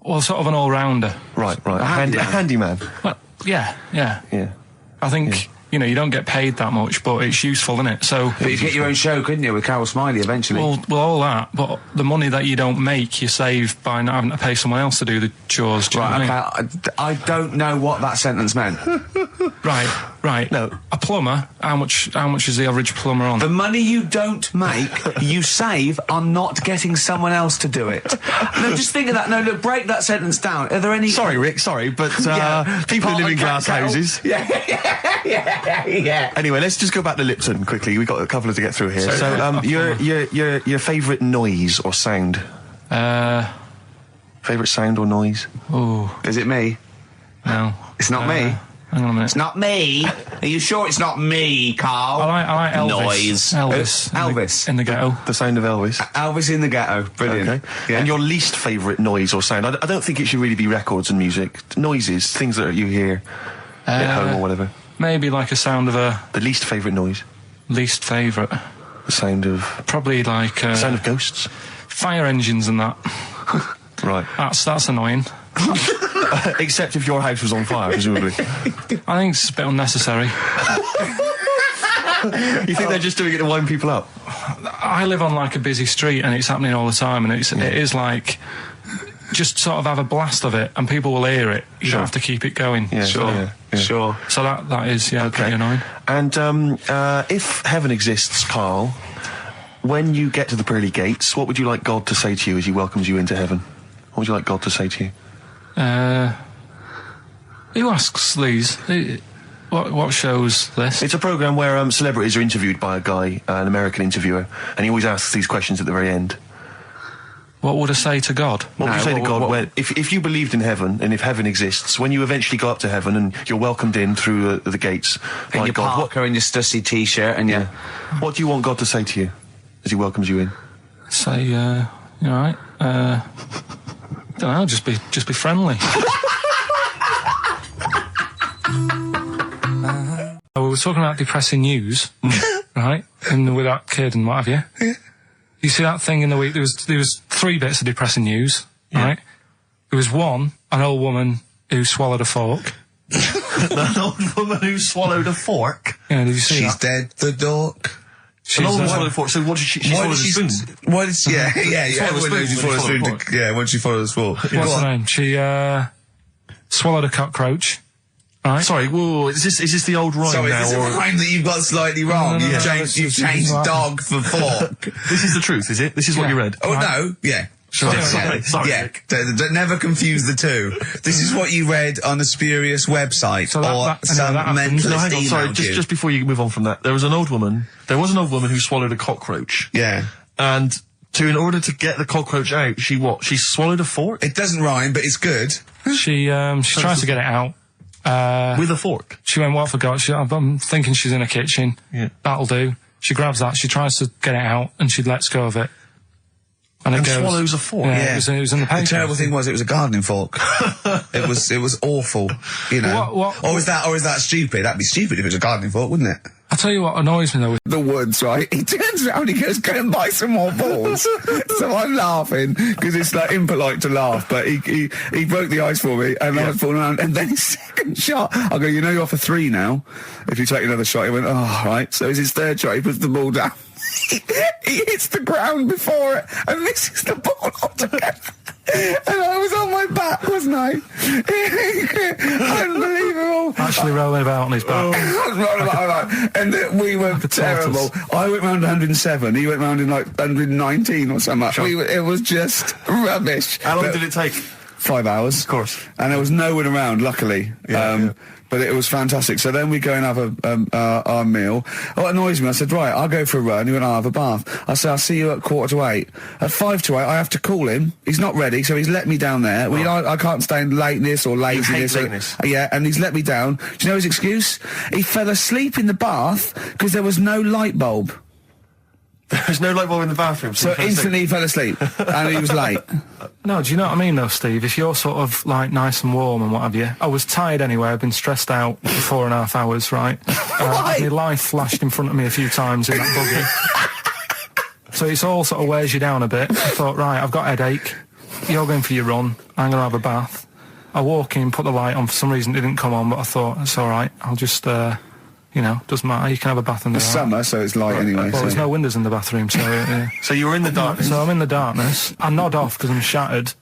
Well, sort of an all-rounder. Right. A handyman? Well, yeah. Yeah. I think, you don't get paid that much, but it's useful, isn't it? So... But you get your own show, couldn't you, with Carol Smiley eventually? Well, all that, but the money that you don't make, you save by not having to pay someone else to do the chores. Do you know what I mean? I don't know what that sentence meant. Right. No. A plumber, how much is the average plumber on? The money you don't make, you save on not getting someone else to do it. No, just think of that. No, look, break that sentence down. Are there any... Sorry, Rick, but people who live in glass houses... Yeah. Anyway, let's just go back to Lipton quickly. We've got a couple to get through here. So, your favourite noise or sound? Favourite sound or noise? Oh. Is it me? No. It's not me. Hang on a minute. It's not me. Are you sure it's not me, Karl? I like Elvis. Noise. Elvis. In the ghetto. The sound of Elvis. Elvis in the ghetto. Brilliant. Okay. Yeah. And your least favourite noise or sound? I don't think it should really be records and music. Noises, things that you hear at home or whatever. Maybe like a sound of a... The least favourite noise? Least favourite? The sound of... Probably like... the sound of ghosts? Fire engines and that. Right. That's annoying. Except if your house was on fire, presumably. I think it's a bit unnecessary. You think they're just doing it to wind people up? I live on like a busy street and it's happening all the time, and it is like... Just sort of have a blast of it, and people will hear it. You don't have to keep it going. Yeah, sure. So that is pretty annoying. And if heaven exists, Karl, when you get to the pearly gates, what would you like God to say to you as He welcomes you into heaven? What would you like God to say to you? Who asks these? What show's this? It's a programme where celebrities are interviewed by a guy, an American interviewer, and he always asks these questions at the very end. What would I say to God? What would you say to God if you believed in heaven, and if heaven exists, when you eventually go up to heaven and you're welcomed in through the gates by God? Parker in your stussy T-shirt and what do you want God to say to you as He welcomes you in? say, you all right? Don't know, just be friendly. We were talking about depressing news, right? And with that kid and what have you. Yeah. You see that thing in the week? There was 3 bits of depressing news, right? There was one, an old woman who swallowed a fork. An old woman who swallowed a fork. Yeah, did you see She's that? dead, the dork. An old woman swallowed a fork. So what did she swallowed a spoon? Why did she? Yeah. Swallowed a spoon when she swallowed a fork. Yeah, when she followed the spoon. What's her name? She swallowed a cockroach. Right. Sorry, whoa, is this the old rhyme Sorry, now? is this a rhyme that you've got slightly wrong? No, You've no, changed dog for fork. This is the truth, is it? This is what you read? Oh, no, yeah. Sorry. Yeah, never confuse the two. This is what you read on a spurious website So some mentalist No, hang on, sorry, emailed you. just before you move on from that, there was an old woman who swallowed a cockroach. Yeah. And in order to get the cockroach out, she swallowed a fork? It doesn't rhyme, but it's good. She tries to get it out. With a fork? She went, well, I forgot. I'm thinking she's in a kitchen. Yeah. That'll do. She grabs that, she tries to get it out, and she lets go of it. And it goes, swallows a fork? Yeah, It was in the paper. The terrible thing was it was a gardening fork. it was awful, you know. Or is that stupid? That'd be stupid if it was a gardening fork, wouldn't it? I'll tell you what annoys me, though. The woods, right? He turns around, he goes, go and buy some more balls. So I'm laughing, because it's like impolite to laugh, but he broke the ice for me, and I was falling around, and then his second shot, I go, you know you're off for 3 now. If you take another shot, he went, oh, right. So it's his third shot, he puts the ball down. He hits the ground before it and misses the ball altogether. And I was on my back, wasn't I? Unbelievable. Actually rolling about on his back. I was rolling about, and we were terrible. I went round 107, he went round in like 119 or something. Sure. It was just rubbish. How long did it take? 5 hours. Of course. And there was no one around, luckily. But it was fantastic. So then we go and have our meal. What annoys me, I said, right, I'll go for a run. He went, I'll have a bath. I said, I'll see you at 7:45. At 7:55, I have to call him. He's not ready, so he's let me down there. I can't stand lateness or laziness. lateness. Yeah, and he's let me down. Do you know his excuse? He fell asleep in the bath because there was no light bulb. There's no light bulb in the bathroom. So instantly he fell asleep, and he was late. No, do you know what I mean, though, Steve? If you're sort of, like, nice and warm and what have you. I was tired anyway. I've been stressed out for 4.5 hours, right? My life flashed in front of me a few times in that buggy. So it's all sort of wears you down a bit. I thought, right, I've got a headache. You're going for your run. I'm going to have a bath. I walk in, put the light on. For some reason, it didn't come on, but I thought, it's all right. I'll just... you know, doesn't matter. You can have a bath in the It's summer, so it's light anyway. Well, there's no windows in the bathroom, so... So you were in the darkness? So I'm in the darkness. I nod off because I'm shattered.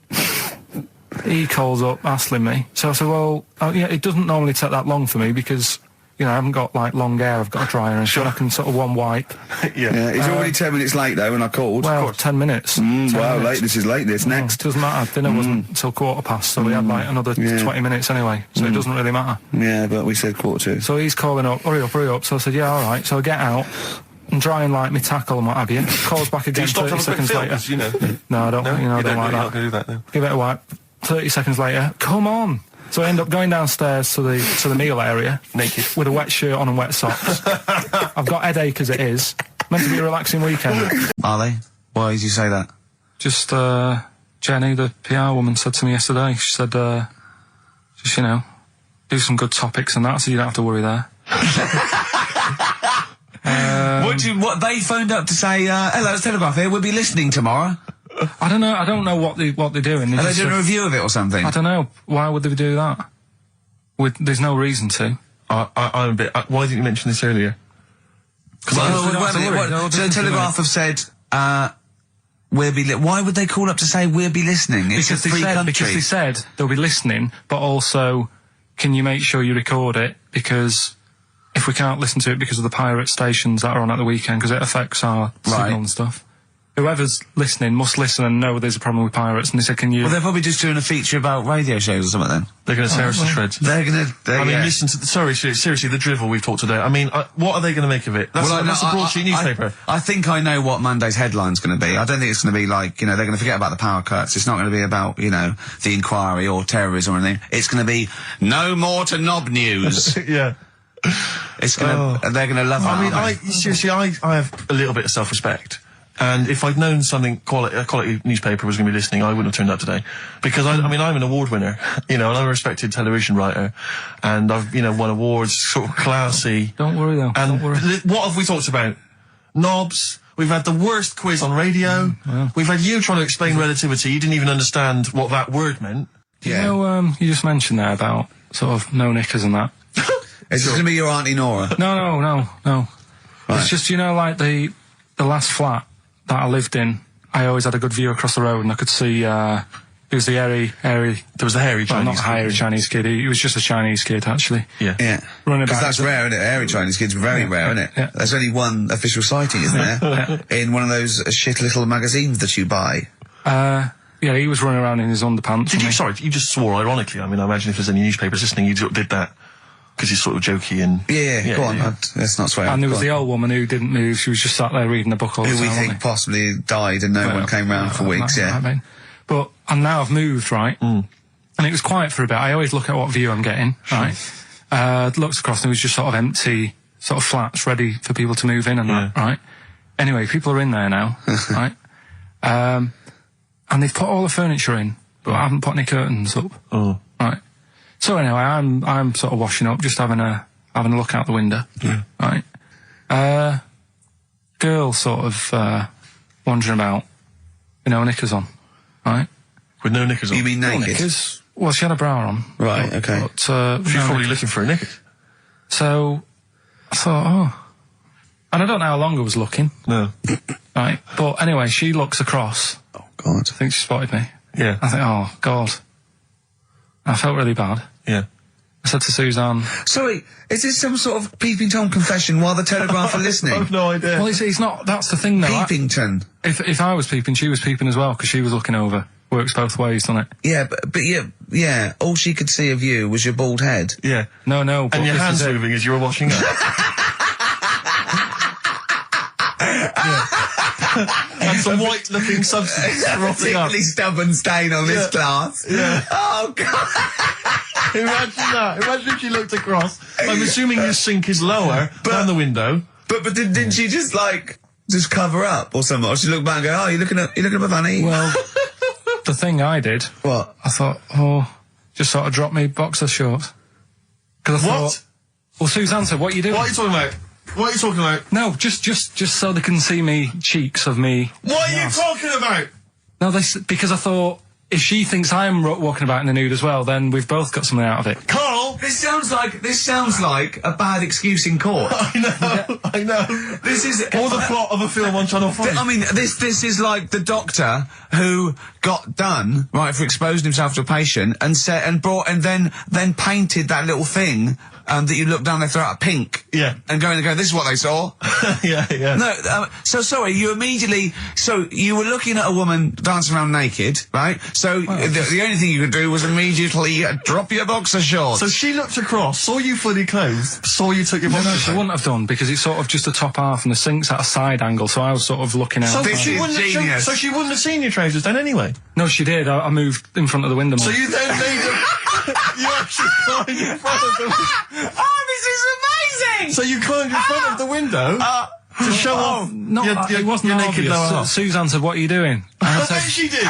He calls up, hassling me. So I said, well, yeah, it doesn't normally take that long for me because, you know, I haven't got, like, long hair. I've got a dryer and so I can sort of one wipe. Yeah, he's already 10 minutes late, though, when I called. Well, 10 minutes. 10 wow, minutes. late. This is late. This next. Doesn't matter. Dinner wasn't until 7:15, so we had, like, another 20 minutes anyway. So it doesn't really matter. Yeah, but we said 7:45. So he's calling up, hurry up. So I said, yeah, all right. So I get out and dry and like my tackle and what have you. Calls back again 30 seconds later. You know. No, I don't. No, you know, I you don't like You're that. not going to do that, no. Give it a wipe. 30 seconds later, come on. So I end up going downstairs to the meal area. Naked. With a wet shirt on and wet socks. I've got headache as it is. Meant to be a relaxing weekend. Are they? Why did you say that? Just, Jenny, the PR woman, said to me yesterday, she said, just, you know, do some good topics and that, so you don't have to worry there. What they phoned up to say, hello, it's Telegraph here, we'll be listening tomorrow. I don't know what they're doing. Are they doing a review of it or something? I don't know. Why would they do that? There's no reason to. I'm a bit... why didn't you mention this earlier? So Telegraph have said, why would they call up to say we'll be listening? It's a free country. Because they said they'll be listening, but also, can you make sure you record it? Because if we can't listen to it because of the pirate stations that are on at the weekend, because it affects our signal and stuff. Whoever's listening must listen and know there's a problem with pirates, and they said, can you... Well, they're probably just doing a feature about radio shows or something then. They're going to tear us to shreds. They're going to... I mean, listen to... seriously, the drivel we've talked today. I mean, what are they going to make of it? That's a broadsheet newspaper. I think I know what Monday's headline's going to be. I don't think it's going to be like, you know, they're going to forget about the power cuts. It's not going to be about, you know, the inquiry or terrorism or anything. It's going to be, no more to knob news. Yeah. It's going to... They're going to love that. I mean, seriously, I have a little bit of self-respect. And if I'd known a quality newspaper was going to be listening, I wouldn't have turned up today. Because I mean, I'm an award winner, and I'm a respected television writer, and I've, won awards, sort of classy. Don't worry though. And Don't worry. what have we talked about? Knobs. We've had the worst quiz on radio. We've had you trying to explain relativity. You didn't even understand what that word meant. Yeah. You just mentioned there about sort of no knickers and that. Is this going to be your Auntie Nora? No. Right. It's just, like the last flat that I lived in, I always had a good view across the road and I could see, it was the hairy... There was the hairy well, Chinese not hairy Chinese kid, he was just a Chinese kid, actually. Yeah. Running Because about. that's rare, isn't it? Hairy Chinese kids are very rare, isn't it? Yeah. There's only one official sighting, isn't there? In one of those shit little magazines that you buy. Yeah, he was running around in his underpants. You just swore ironically. I mean, I imagine if there's any newspapers listening, you did that. Because he's sort of jokey and... Yeah, go on, let's not swear. And there was the old woman who didn't move, she was just sat there reading a book all the time. Who we think possibly died and no one came round for weeks, I mean. And now I've moved, right? And it was quiet for a bit. I always look at what view I'm getting, right? Looked across and it was just sort of empty, sort of flats ready for people to move in and that, right? Anyway, people are in there now, right? And they've put all the furniture in, but I haven't put any curtains up. Oh. Right. So anyway, I'm sort of washing up, just having a look out the window. Yeah. Right. Girl sort of wandering about, knickers on. Right. With no knickers on. You mean naked? No knickers. Well, she had a bra on. Right, okay. But, She's no probably knickers. looking for a knickers. So I thought, and I don't know how long I was looking. No. Right. But anyway, she looks across. Oh, God. I think she spotted me. Yeah. I think, oh, God. I felt really bad. Yeah. I said to Suzanne... Sorry, is this some sort of Peeping Tom confession while the Telegraph are listening? I've no idea. Well, it's not... That's the thing, though. Peepington. If I was peeping, she was peeping as well, because she was looking over. Works both ways, doesn't it? Yeah, but yeah, all she could see of you was your bald head. Yeah. No, but And your this hands is it. moving as you were washing up. And some white-looking substance rotting up. Particularly stubborn stain on this glass. Yeah. Oh, God. Imagine that. Imagine if she looked across. I'm assuming your sink is lower than the window. But didn't she just cover up or something? Or she looked back and go, oh, you looking at my funny? Well, the thing I did... What? I thought, just sort of drop me boxer shorts. Because I thought... Well, Suzanne said, what are you doing? What are you talking about? What are you talking about? No, just so they can see me cheeks of me. What are you talking about? No, because I thought, if she thinks I'm walking about in the nude as well, then we've both got something out of it. Karl! This sounds like a bad excuse in court. I know. This is Or the plot of a film on Channel 5. I mean, this is like the doctor who got done, right, for exposing himself to a patient and then painted that little thing that you look down their throat pink. Yeah. And go, this is what they saw. yeah. No, so sorry, you were looking at a woman dancing around naked, right? So the only thing you could do was immediately drop your boxer shorts. So she looked across, saw you fully clothed, saw you took your boxer No, she wouldn't have done, because it's sort of just the top half and the sink's at a side angle, so I was sort of looking out. So This she is wouldn't genius. so she wouldn't have seen your trousers then anyway? No, she did. I moved in front of the window more. So you then made you actually climbed in front of the Oh, this is amazing! So you climbed in front of the window to show off it wasn't your naked obvious. lower half. Suzanne said, what are you doing? And I I bet said, she did.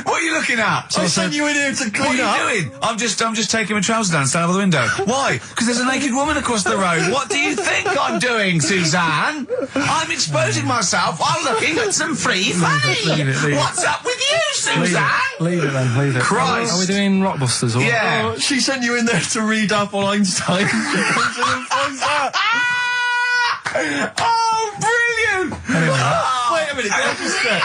What are you looking at? I sent you in here to What clean up. are you doing? I'm just taking my trousers down and standing over the window. Why? Because there's a naked woman across the road. What do you think I'm doing, Suzanne? I'm exposing myself while looking at some free funny. Leave it. What's up with you, Suzanne? leave it then, leave it. Christ. Are we doing Rockbusters or what? Yeah. Oh, she sent you in there to read up on Einstein. She comes in and finds that. Oh, brilliant! Wait a minute, can I just say?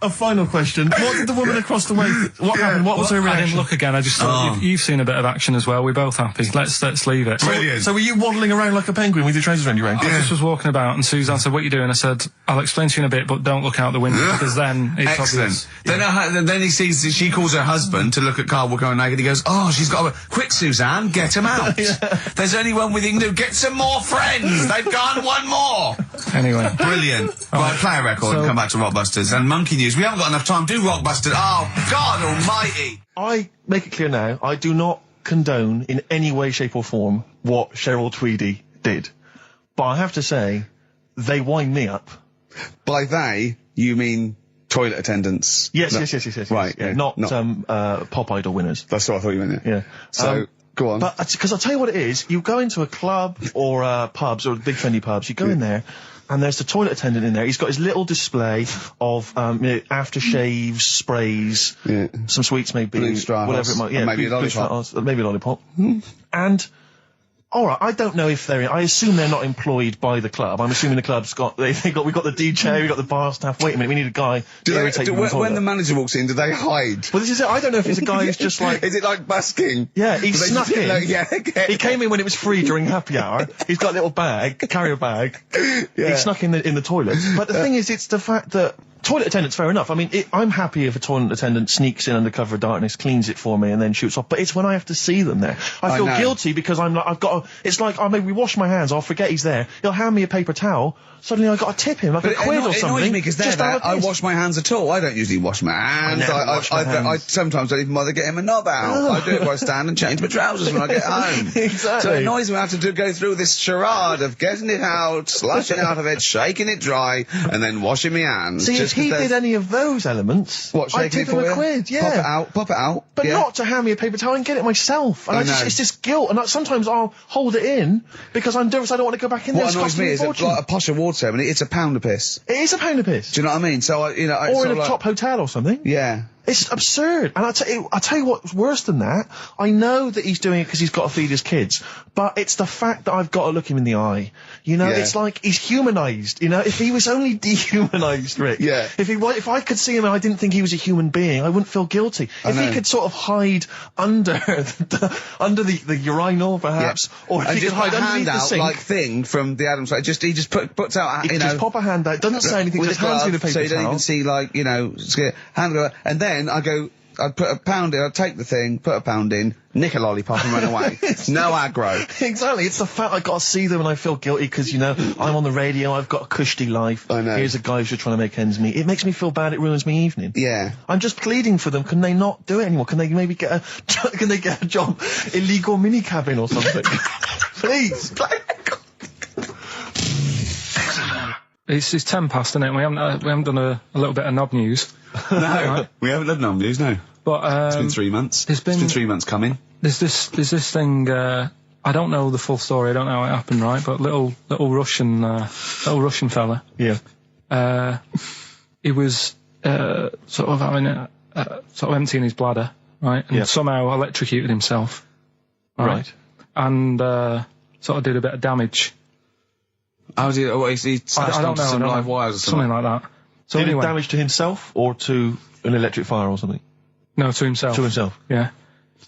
A final question. What did the woman across the way... What happened? What was her I reaction? didn't look again. I just thought, you've seen a bit of action as well. We're both happy. Let's leave it. Brilliant. So were you waddling around like a penguin with your trousers around your ankles? I just was walking about and Suzanne said, what are you doing? I said, I'll explain to you in a bit, but don't look out the window because then it's Excellent. obvious. Then he sees, she calls her husband to look at Karl walking around naked. He goes, oh, she's got a... Quick, Suzanne, get him out. There's only one with him to get some more friends. They've gone one more. Anyway. Brilliant. Right, play a record and come back to Rockbusters. And Monkey News. We haven't got enough time. Do Rockbusters. Oh, God almighty. I make it clear now, I do not condone in any way, shape or form what Cheryl Tweedy did. But I have to say, they wind me up. By they, you mean toilet attendants? Yes. Right, Yeah, yeah, not Pop Idol winners. That's what I thought you meant. Yeah. So, go on. But, because I'll tell you what it is, you go into a club or pubs or big trendy pubs, you go in there, and there's the toilet attendant in there. He's got his little display of aftershaves, sprays, some sweets maybe, Blue straw whatever it might. Yeah, maybe a lollipop. Maybe a lollipop. And all right, I don't know if I assume they're not employed by the club. I'm assuming the club's got we've got the DJ, we've got the bar staff. Wait a minute, we need a guy to irritate them. When the manager walks in, do they hide? Well, this is it. I don't know if it's a guy who's just like. Is it like busking? Yeah, he snuck in. He came in when it was free during happy hour. He's got a little carrier bag. He snuck in the toilet. But the thing is, it's the fact that toilet attendants, fair enough. I mean, I'm happy if a toilet attendant sneaks in under cover of darkness, cleans it for me, and then shoots off. But it's when I have to see them there. I feel guilty because it's like, I maybe wash my hands, I'll forget he's there. He'll hand me a paper towel. Suddenly I got to tip him like a quid or something. It annoys me because I wash my hands at all. I don't usually wash my hands. I sometimes don't even bother getting my knob out. I do it where I stand and change my trousers when I get home. Exactly. So it annoys me I have to go through this charade of getting it out, slushing out of it, shaking it dry, and then washing my hands. See, if he did any of those elements, I'd tip him a quid, yeah. Pop it out. But not to hand me a paper towel and get it myself. And it's this guilt, and sometimes I'll hold it in because I'm nervous I don't want to go back in there. What annoys me is like a posh award ceremony, it's a pound a piss. It is a pound a piss. Do you know what I mean? So or in a top hotel or something. Yeah. It's absurd. And I'll tell you what's worse than that. I know that he's doing it because he's got to feed his kids, but it's the fact that I've got to look him in the eye. You know, it's like he's humanised. You know, if he was only dehumanised, Rick. Yeah. If I could see him and I didn't think he was a human being, I wouldn't feel guilty. If he could sort of hide under the urinal, perhaps, or if he could hide underneath the sink. Like thing from the Adams side. He just puts out, He just pop a hand out, doesn't say anything, just hands me the paper towel. So you don't even see, like, hand over, and then I'd put a pound in, I'd take the thing, put a pound in, nick a lollipop and run away. No aggro. Exactly. It's the fact I got to see them and I feel guilty because, I'm on the radio, I've got a cushy life. I know. Here's a guy who's just trying to make ends meet. It makes me feel bad, it ruins my evening. Yeah. I'm just pleading for them. Can they not do it anymore? Can they maybe get a job? Illegal mini cabin or something? Please. It's 10 past, isn't it? We haven't done a little bit of knob news. No, right? We haven't done knob news, no. But it's been 3 months. It's been 3 months coming. There's this thing. I don't know the full story. I don't know how it happened, right? But little Russian fella. Yeah. He was sort of having sort of emptying his bladder, right? And somehow electrocuted himself. Right. And sort of did a bit of damage. How did he smashed onto some live wires or something? Something like that. So did it damage to himself or to an electric fire or something? No, to himself. To himself. Yeah.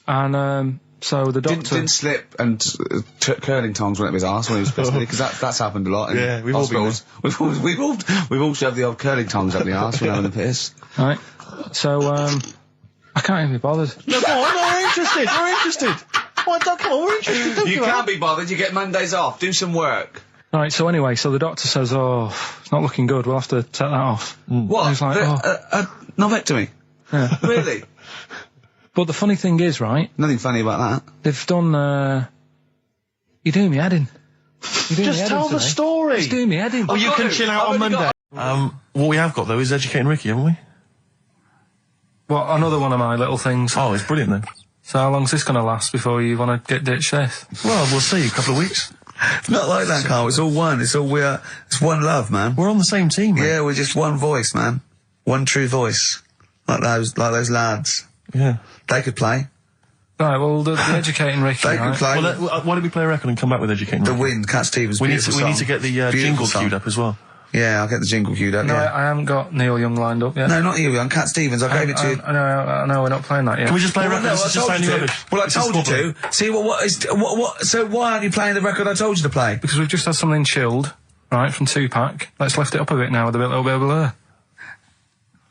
And so the doctor didn't slip and took curling tongs went up his arse when he was pissing, because that's happened a lot. In we've all been we've all shoved the old curling tongs up the arse when having a piss. Right. So I can't even be bothered. No, go on, we're interested. We're interested. Come on, we're interested. You can't be bothered. You get Mondays off. Do some work. Right, so anyway, the doctor says, it's not looking good, we'll have to take that off. What? He's like, Novectomy? Yeah. Really? But the funny thing is, right? Nothing funny about that. They've done, you're doing me head in. Just tell the story. He's doing me head in. Well, you can chill out on Monday. What we have got, though, is Educating Ricky, haven't we? Well, another one of my little things. Oh, it's brilliant, then. So how long's this going to last before you want to get ditched this? Well, we'll see, a couple of weeks. Not like that, Karl. It's all one. It's one love, man. We're on the same team, man. Yeah, we're just one voice, man. One true voice. Like those lads. Yeah. They could play. Right, well, the Educating Ricky, They could play. Well, why don't we play a record and come back with Educating Ricky? The Wind, Cat Stevens, we need to get the jingle queued up as well. Yeah, I'll get the jingle queued up, No, I haven't got Neil Young lined up yet. No, not Neil Young, Cat Stevens. I gave it to you. I know, we're not playing that yet. Can we just play a record? Well, I told you to. See, so why aren't you playing the record I told you to play? Because we've just had something chilled, right, from Tupac. Let's lift it up a bit now with a little bit of blur.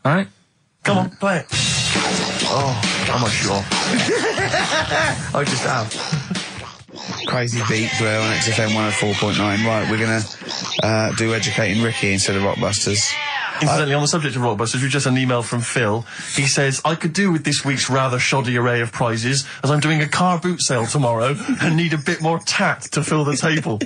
Right? Come on, play it. Oh, I'm not sure. I just have. Crazy beat blur on XFM 104.9. Right, we're gonna do Educating Ricky instead of Rockbusters. Incidentally, on the subject of Rockbusters, we've just had an email from Phil. He says, I could do with this week's rather shoddy array of prizes, as I'm doing a car boot sale tomorrow and need a bit more tat to fill the table.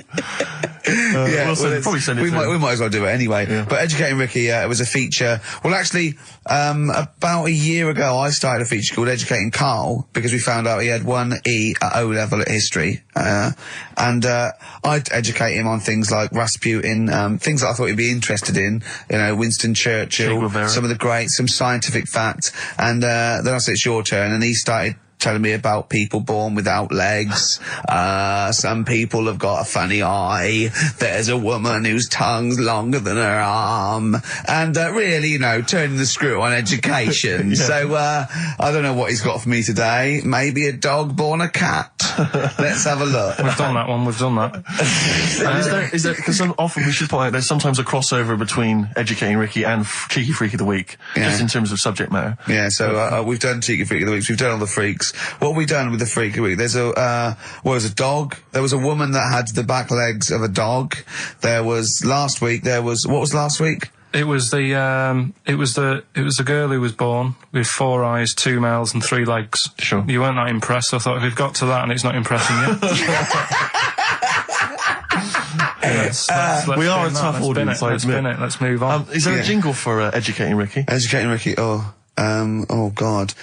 We'll probably send it we through. might as well do it anyway. Yeah. But Educating Ricky, it was a feature. Well, actually, about a year ago, I started a feature called Educating Karl because we found out he had 1 E at O level at history. And I'd educate him on things like Rasputin, things that I thought he'd be interested in, Winston Churchill, some of the greats, some scientific facts. And then I said, it's your turn. And he started telling me about people born without legs. Some people have got a funny eye. There's a woman whose tongue's longer than her arm. And really, turning the screw on education. So I don't know what he's got for me today. Maybe a dog born a cat. Let's have a look. We've done that one. We've done that. Is there, because often we should point out there's sometimes a crossover between Educating Ricky and Cheeky Freak of the Week, just in terms of subject matter. Yeah, so we've done Cheeky Freak of the Week. We've done all the freaks. What have we done with the Freak of the Week? There's a dog. There was a woman that had the back legs of a dog. What was last week? It was the girl who was born with 4 eyes, 2 mouths, and 3 legs. Sure. You weren't that impressed. I thought if we've got to that and it's not impressing you. We are a tough audience. Let's spin it. Let's move on. Is there a jingle for Educating Ricky? Educating Ricky. Oh God.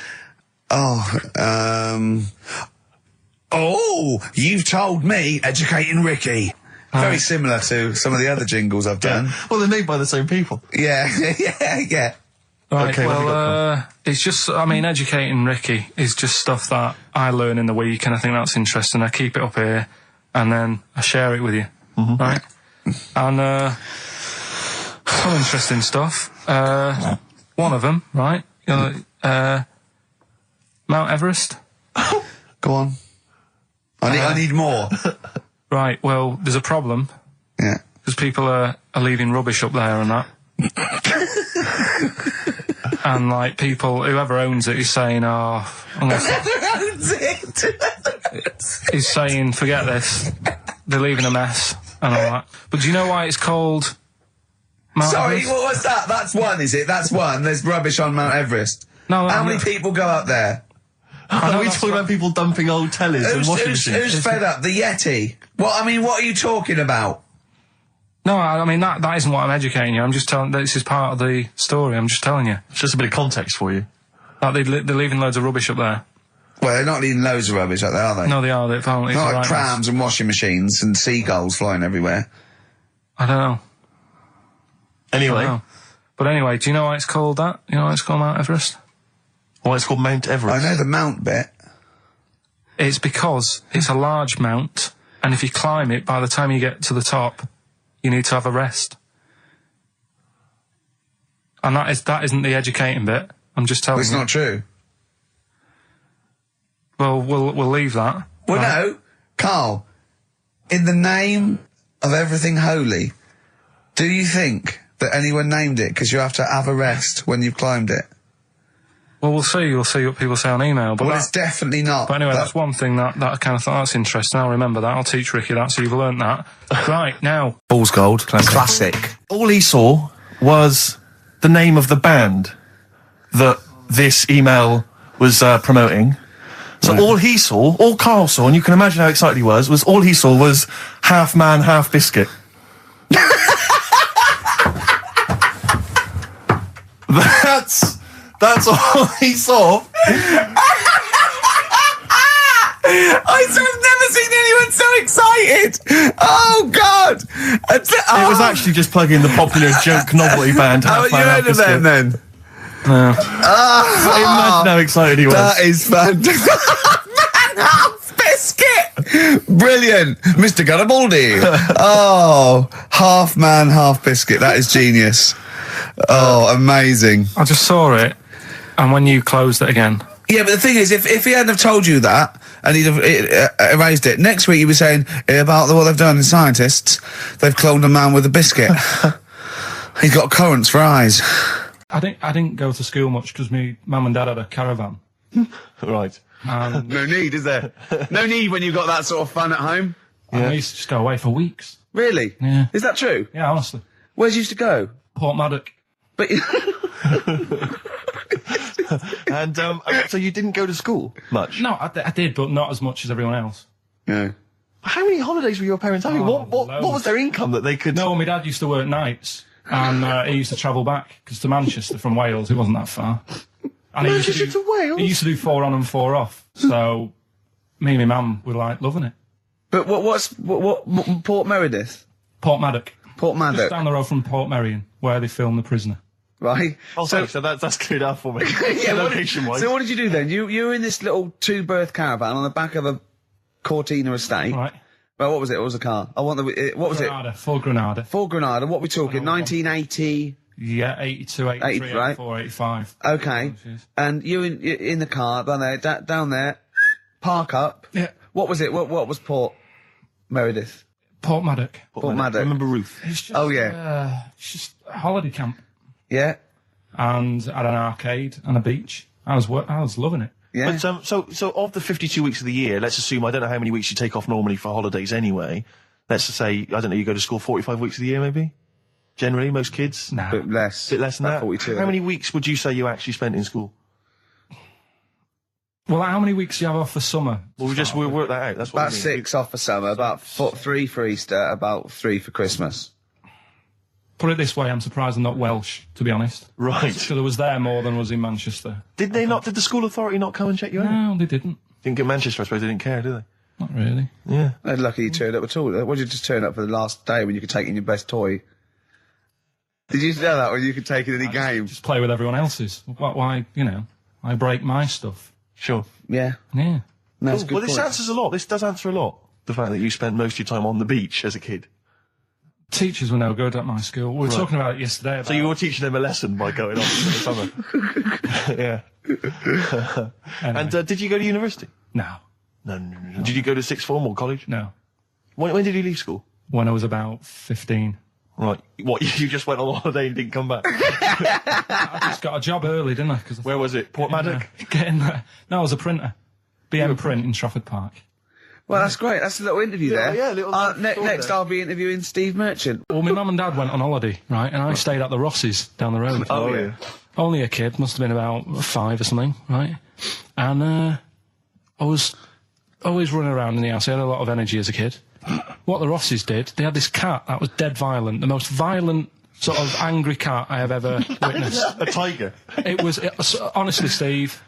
You've told me Educating Ricky. Very similar to some of the other jingles I've done. Well, they're made by the same people. Yeah. Right, Okay, it's just, Educating Ricky is just stuff that I learn in the week, and I think that's interesting. I keep it up here, and then I share it with you, right? And some interesting stuff. One of them, right? Mount Everest. Go on. I need more. Right, well, there's a problem. Yeah. Because people are leaving rubbish up there and that. And, whoever owns it is saying, he's saying, forget this. They're leaving a mess and all that. But do you know why it's called Mount Everest? What was that? That's one, is it? That's one. There's rubbish on Mount Everest. No, How many people go up there? Are we talking about people dumping old tellies and washing machines? Who's fed up? The Yeti? What are you talking about? No, that isn't what I'm educating you. I'm just telling, this is part of the story. I'm just telling you. It's just a bit of context for you. They're leaving loads of rubbish up there. Well, they're not leaving loads of rubbish up there, are they? No, they are. They're apparently not like prams and washing machines and seagulls flying everywhere. I don't know. Anyway. But anyway, do you know why it's called that? You know why it's called Mount Everest? Why it's called Mount Everest? I know the mount bit. It's because it's a large mount, and if you climb it, by the time you get to the top, you need to have a rest. And that isn't the educating bit. I'm just telling you. It's not true. Well, we'll leave that. Well, no, Karl. In the name of everything holy, do you think that anyone named it because you have to have a rest when you've climbed it? Well, we'll see. You'll see what people say on email. But it's definitely not. But anyway, that's one thing that I kind of thought, that's interesting. I'll remember that. I'll teach Ricky that, so you've learnt that. Right, now. Fool's Gold. Classic. All he saw was the name of the band that this email was promoting. So all Karl saw, and you can imagine how excited he was all he saw was half man, half biscuit. That's all he saw. I've never seen anyone so excited. Oh, God. It was actually just plugging the popular joke novelty band. Haven't you heard of them, then? No. Imagine how excited he was. That is fantastic. Man, half biscuit. Brilliant. Mr. Garibaldi. Oh, half man, half biscuit. That is genius. Oh, amazing. I just saw it, and when you closed it again. Yeah, but the thing is, if he hadn't have told you that, and he'd have erased it, next week he'd be saying about what they've done in scientists, they've cloned a man with a biscuit. He's got currants for eyes. I didn't go to school much because my mum and dad had a caravan. Right. No need, is there? No need when you've got that sort of fun at home. Yeah. I used to just go away for weeks. Really? Yeah. Is that true? Yeah, honestly. Where'd you used to go? Port Maddock. But And so you didn't go to school much? No, I did, but not as much as everyone else. No. How many holidays were your parents having? What was their income that they could... No, my dad used to work nights, and he used to travel back, because to Manchester from Wales, it wasn't that far. And Manchester to Wales? He used to do 4 on and 4 off, so me and my mum were, like, loving it. But what Port Meredith? Port Maddock. Port Maddock. Just down the road from Port Merion, where they filmed The Prisoner. Right. Oh, so that's cleared up for me. Yeah, location-wise. So what did you do then? You were in this little 2-berth caravan on the back of a Cortina estate. Right. Well, what was it? What was the car? What was Granada, Ford Granada. Ford Granada. What are we talking? 1980? Yeah, 82, 83, 80, right? 84, 85. Okay. And you in the car down there, park up. Yeah. What was it? What was Port Meredith? Port Maddock. Port Maddock. I remember Ruth. It's just, Oh, yeah. it's just a holiday camp. Yeah. And had an arcade and a beach. I was loving it. Yeah. But, so of the 52 weeks of the year, let's assume, I don't know how many weeks you take off normally for holidays anyway. Let's just say, I don't know, you go to school 45 weeks of the year maybe? Generally, most kids? Nah. Bit less. Bit less than About that? 42. How many weeks would you say you actually spent in school? Well, how many weeks do you have off for summer? Well, we'll work that out. That's what About I mean. 6 off for summer, about 3 for Easter, about 3 for Christmas. Put it this way, I'm surprised I'm not Welsh, to be honest. Right. So I was there more than was in Manchester. Did the school authority not come and check you out? No, they didn't. Didn't get Manchester, I suppose they didn't care, do they? Not really. Yeah. They're lucky you turned up at all. Why did you just turn up for the last day when you could take in your best toy? Did you know that when you could take in any game? Just play with everyone else's. Why, I break my stuff. Sure. Yeah. Yeah. No, that's a good Well, this point. answers a lot. This does answer a lot. The fact that you spent most of your time on the beach as a kid. Teachers were no good at my school. We were talking about it yesterday. About So you were teaching them a lesson by going off for the summer. Yeah. Anyway. And did you go to university? No. No. Did you go to sixth form or college? No. When did you leave school? When I was about 15. Right. What, you just went on holiday and didn't come back? I just got a job early, didn't I? Where was it? Port Maddock? Getting there. No, I was a printer. BM Print in Trafford Park. Well, that's great. That's a little interview there. Yeah, little next, I'll be interviewing Steve Merchant. Well, my mum and dad went on holiday, right? And I stayed at the Rosses down the road. Oh, yeah. Only a kid, must have been about 5 or something, right? And I was always running around in the house. I had a lot of energy as a kid. What the Rosses did, they had this cat that was dead violent, the most violent sort of angry cat I have ever witnessed. A tiger? It was honestly, Steve,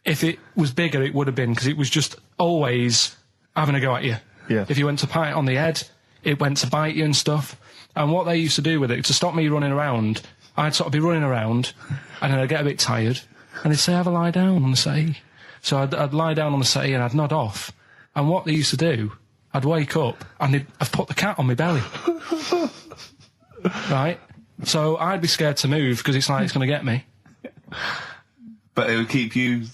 if it was bigger, it would have been, because it was just always having a go at you. Yeah. If you went to pat it on the head, it went to bite you and stuff. And what they used to do with it, to stop me running around, I'd sort of be running around, and then I'd get a bit tired, and they'd say, have a lie down on the settee. So I'd lie down on the settee and I'd nod off. And what they used to do, I'd wake up and I'd put the cat on my belly. Right? So I'd be scared to move because it's like it's going to get me. But it would keep you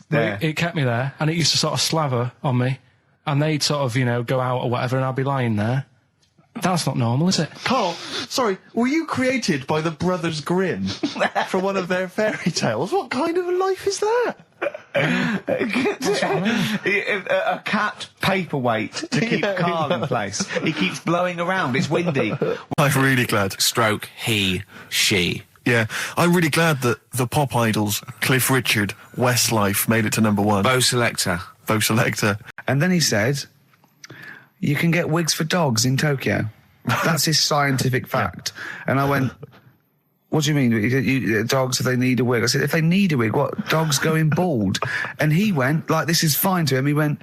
there. It kept me there, and it used to sort of slaver on me, and they'd sort of, go out or whatever, and I'd be lying there. That's not normal, is it? Carl, sorry, were you created by the Brothers Grimm for one of their fairy tales? What kind of a life is that? A cat paperweight to keep Karl in place. He keeps blowing around. It's windy. I'm really glad. Stroke he, she. Yeah, I'm really glad that the pop idols, Cliff Richard, Westlife, made it to number 1. Bo Selector. Bo Selector. And then he said, you can get wigs for dogs in Tokyo. That's his scientific fact. And I went, what do you mean? Dogs, if they need a wig? I said, if they need a wig, what? Dogs going bald? And he went, like, this is fine to him. He went,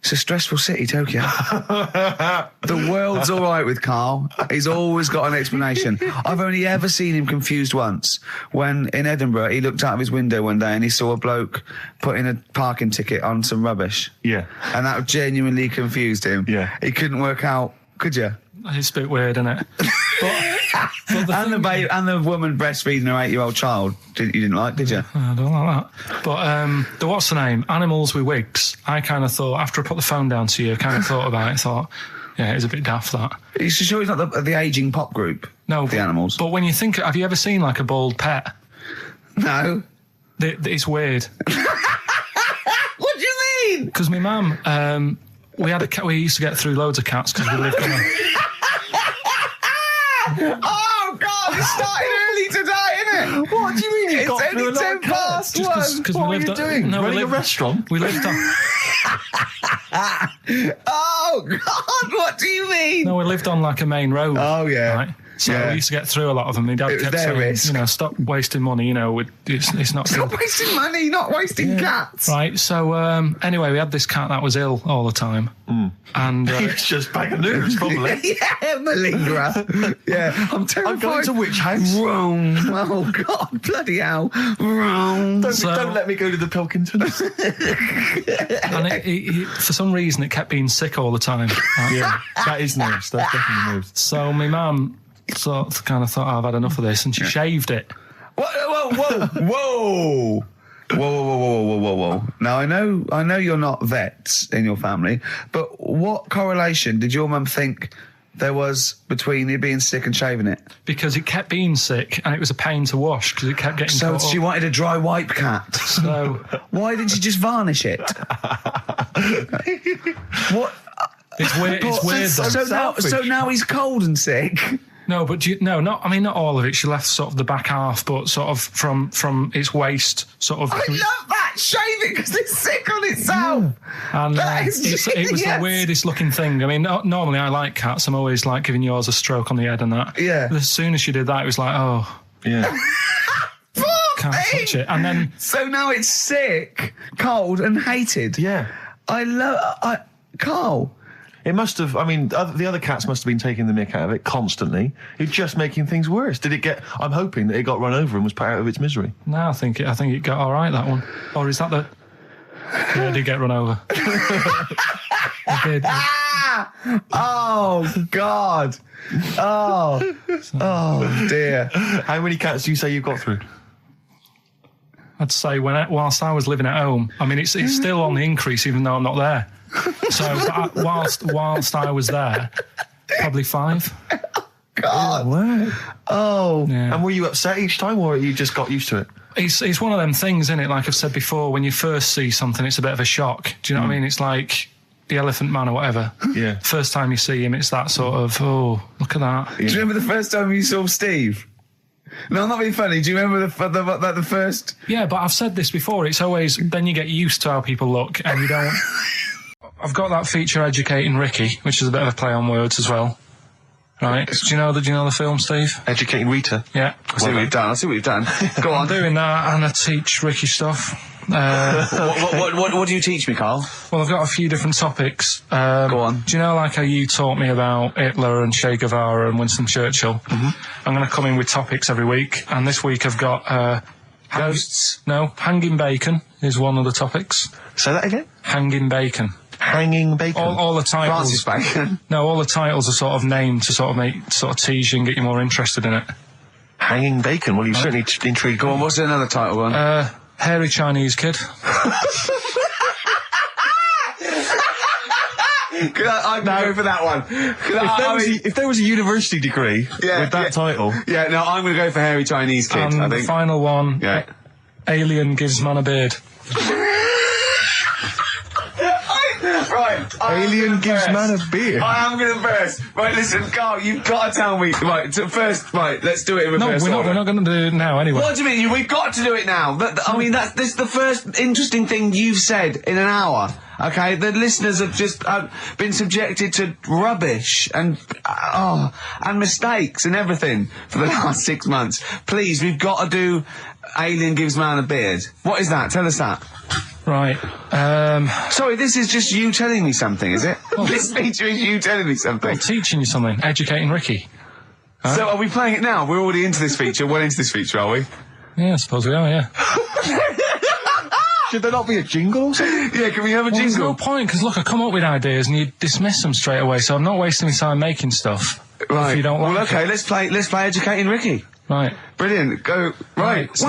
it's a stressful city, Tokyo. The world's all right with Karl. He's always got an explanation. I've only ever seen him confused once. When in Edinburgh, he looked out of his window one day and he saw a bloke putting a parking ticket on some rubbish. Yeah. And that genuinely confused him. Yeah. He couldn't work out, could you? It's a bit weird, isn't it? And the woman breastfeeding her 8-year-old child, you didn't like, did you? I don't like that. But the what's the name? Animals with wigs. I kind of thought, after I put the phone down to you, I kind of thought about it, thought, yeah, it was a bit daft, that. You sure he's not the ageing pop group? No. The Animals? But when you think, have you ever seen, like, a bald pet? No. It's weird. What do you mean? Because my mum, we had a cat, we used to get through loads of cats because we lived on a... Oh, God, it started early today, innit? What do you mean you got through a lot of cats? Because What were you doing? No, Running a restaurant? We lived on... Oh, Oh, God, what do you mean? No, we lived on like a main road. Oh, yeah. Right? So Yeah. we used to get through a lot of them. My dad It was kept their saying, risk. you know, stop wasting money, you know, it's not Stop good. wasting money, not wasting cats. Right, so anyway, we had this cat that was ill all the time. And It's just bag of nerves, probably. Yeah, malingerer. Yeah, I'm terrified. I'm going to which house? Rome. Oh, God, bloody hell. Rome. Don't let me go to the Pilkingtons. and it, for some reason, it kept being sick all the time. Right? Yeah, that is nerves. That's definitely nerves. So my mum kind of thought, I've had enough of this, and she shaved it. Whoa, whoa, whoa. Whoa. Now, I know you're not vets in your family, but what correlation did your mum think there was between you being sick and shaving it? Because it kept being sick, and it was a pain to wash, because it kept getting So caught she up. wanted a dry wipe cat. So Why didn't she just varnish it? What? it's weird. It's weird. Though. So now he's cold and sick. No, but not all of it. She left sort of the back half, but sort of from its waist, sort of. I love that. Shave it because it's sick on itself. And That is it was the genius. weirdest looking thing. I mean, normally I like cats. I'm always like giving yours a stroke on the head and that. Yeah. But as soon as she did that, it was like, oh, Yeah. Poor can't thing. touch it. And then So now it's sick, cold, and hated. Yeah. Carl. It must have, I mean, the other cats must have been taking the mick out of it constantly. It's just making things worse. Did it get, I'm hoping that it got run over and was put out of its misery. now I think it got all right, that one. Or is that the? Yeah, it did get run over. It did. Oh, God. Oh, dear. How many cats do you say you've got through? I'd say whilst I was living at home, I mean, it's still on the increase, even though I'm not there. So whilst I was there, probably 5. God. Wow. Oh. Yeah. And were you upset each time, or you just got used to it? It's one of them things, isn't it? Like I've said before, when you first see something, it's a bit of a shock. Do you know what I mean? It's like the Elephant Man or whatever. Yeah. First time you see him, it's that sort of, oh, look at that. Do you remember the first time you saw Steve? No, I'm not being funny. Do you remember the first? Yeah, but I've said this before. It's always, then you get used to how people look and you don't... I've got that feature Educating Ricky, which is a bit of a play on words as well. Right? Do you know the film, Steve? Educating Rita. Yeah. I see what you've done. Go I'm on. doing that and I teach Ricky stuff. What do you teach me, Carl? Well, I've got a few different topics. Go on. Do you know, like how you taught me about Hitler and Che Guevara and Winston Churchill? Mm-hmm. I'm going to come in with topics every week, and this week I've got Ghosts. hanging bacon is one of the topics. Say that again? Hanging bacon. Hanging bacon. All the titles. Francis Bacon. No, all the titles are sort of named to sort of tease you and get you more interested in it. Hanging bacon. Well, you've certainly intrigued. Go on. What's another title one? Hairy Chinese kid. I'm going to go for that one. If there was a university degree with that title, Yeah, no, I'm going to go for Hairy Chinese Kid, And I the think. final one, Yeah. Alien gives man a beard. Right. Alien gives man a beard. I am going to burst. Right, listen, Carl, you've got to tell me. Right, so first, right, let's do it in No, reverse order. we're not going to do it now anyway. What do you mean? We've got to do it now. I mean, this is the first interesting thing you've said in an hour. Okay, the listeners have just been subjected to rubbish and mistakes and everything for the last 6 months. Please, we've got to do Alien Gives Man a Beard. What is that? Tell us that. Right. Sorry, this is just you telling me something, is it? This feature is you telling me something. I'm teaching you something. Educating Ricky. So are we playing it now? We're already into this feature. Well into this feature, are we? Yeah, I suppose we are, yeah. should there not be a jingle or something? Yeah, can we have a Well, there's no jingle? point, because look, I come up with ideas and you dismiss them straight away, so I'm not wasting my time making stuff. Right. If you don't like well, okay, it. let's play Educating Ricky. Right. Brilliant. Go. Right. Right, so-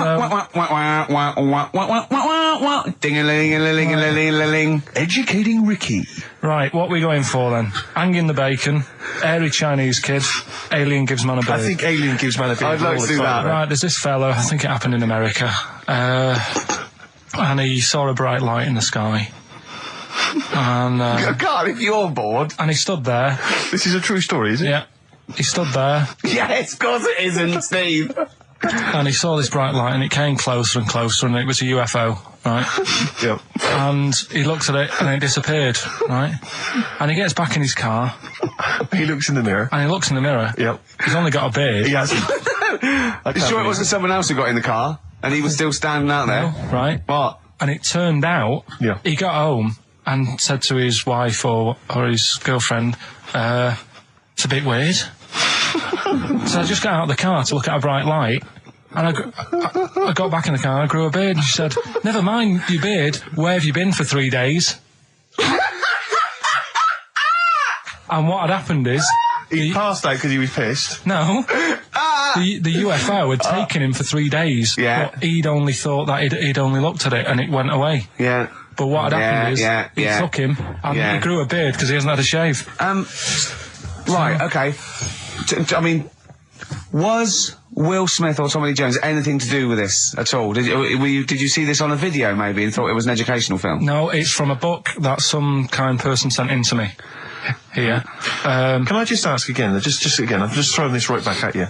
Ding-a-ling-a-ling-a-ling-a-ling. Educating Ricky. Right, what are we going for then? Hanging the bacon, Hairy Chinese kid, Alien gives man a beard. I think Alien gives man a beard. I'd like to do that. Right, there's this fella, I think it happened in America, and he saw a bright light in the sky. And God, if you're bored. he stood there. This is a true story, is it? Yeah. He stood there. Yes, of course it isn't, Steve. And he saw this bright light, and it came closer and closer, and it was a UFO, right? Yep. And he looked at it, and it disappeared, right? And he gets back in his car, He looks in the mirror. and he looks in the mirror. Yep. He's only got a beard, He hasn't. You sure it wasn't someone else who got in the car and he was still standing out there? right? What? And it turned out, Yeah. he got home and said to his wife or his girlfriend, it's a bit weird. So I just got out of the car to look at a bright light, and I got back in the car and I grew a beard, and she said, never mind your beard, where have you been for 3 days? And what had happened is... He passed out because he was pissed. No. The UFO had taken him for 3 days. Yeah. But he'd only thought that he'd only looked at it and it went away. Yeah. But what had happened is, he took him and he grew a beard because he hasn't had a shave. Right, okay. I mean, was Will Smith or Tommy Lee Jones anything to do with this at all? Did you see this on a video maybe and thought it was an educational film? No, it's from a book that some kind person sent in to me. Here. Can I just ask again, just again, I'm just throwing this right back at you.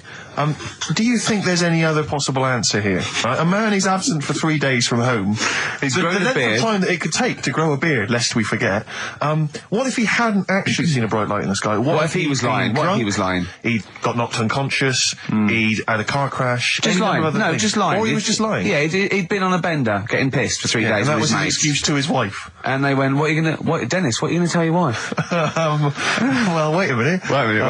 Do you think there's any other possible answer here? Right? A man is absent for 3 days from home. He's the grown a length beard. of time that it could take to grow a beard, lest we forget. What if he hadn't actually seen a bright light in the sky? What if he was lying? What if drunk? he was lying? He'd got knocked unconscious. He'd had a car crash. Just any number lying. of other No, things. just lying. Or he was just lying. Yeah, he'd been on a bender, getting pissed for 3 Yeah, days and that with was his his mates. excuse to his wife. And they went, Dennis, what are you gonna tell your wife? Well, wait a minute. Wait a minute.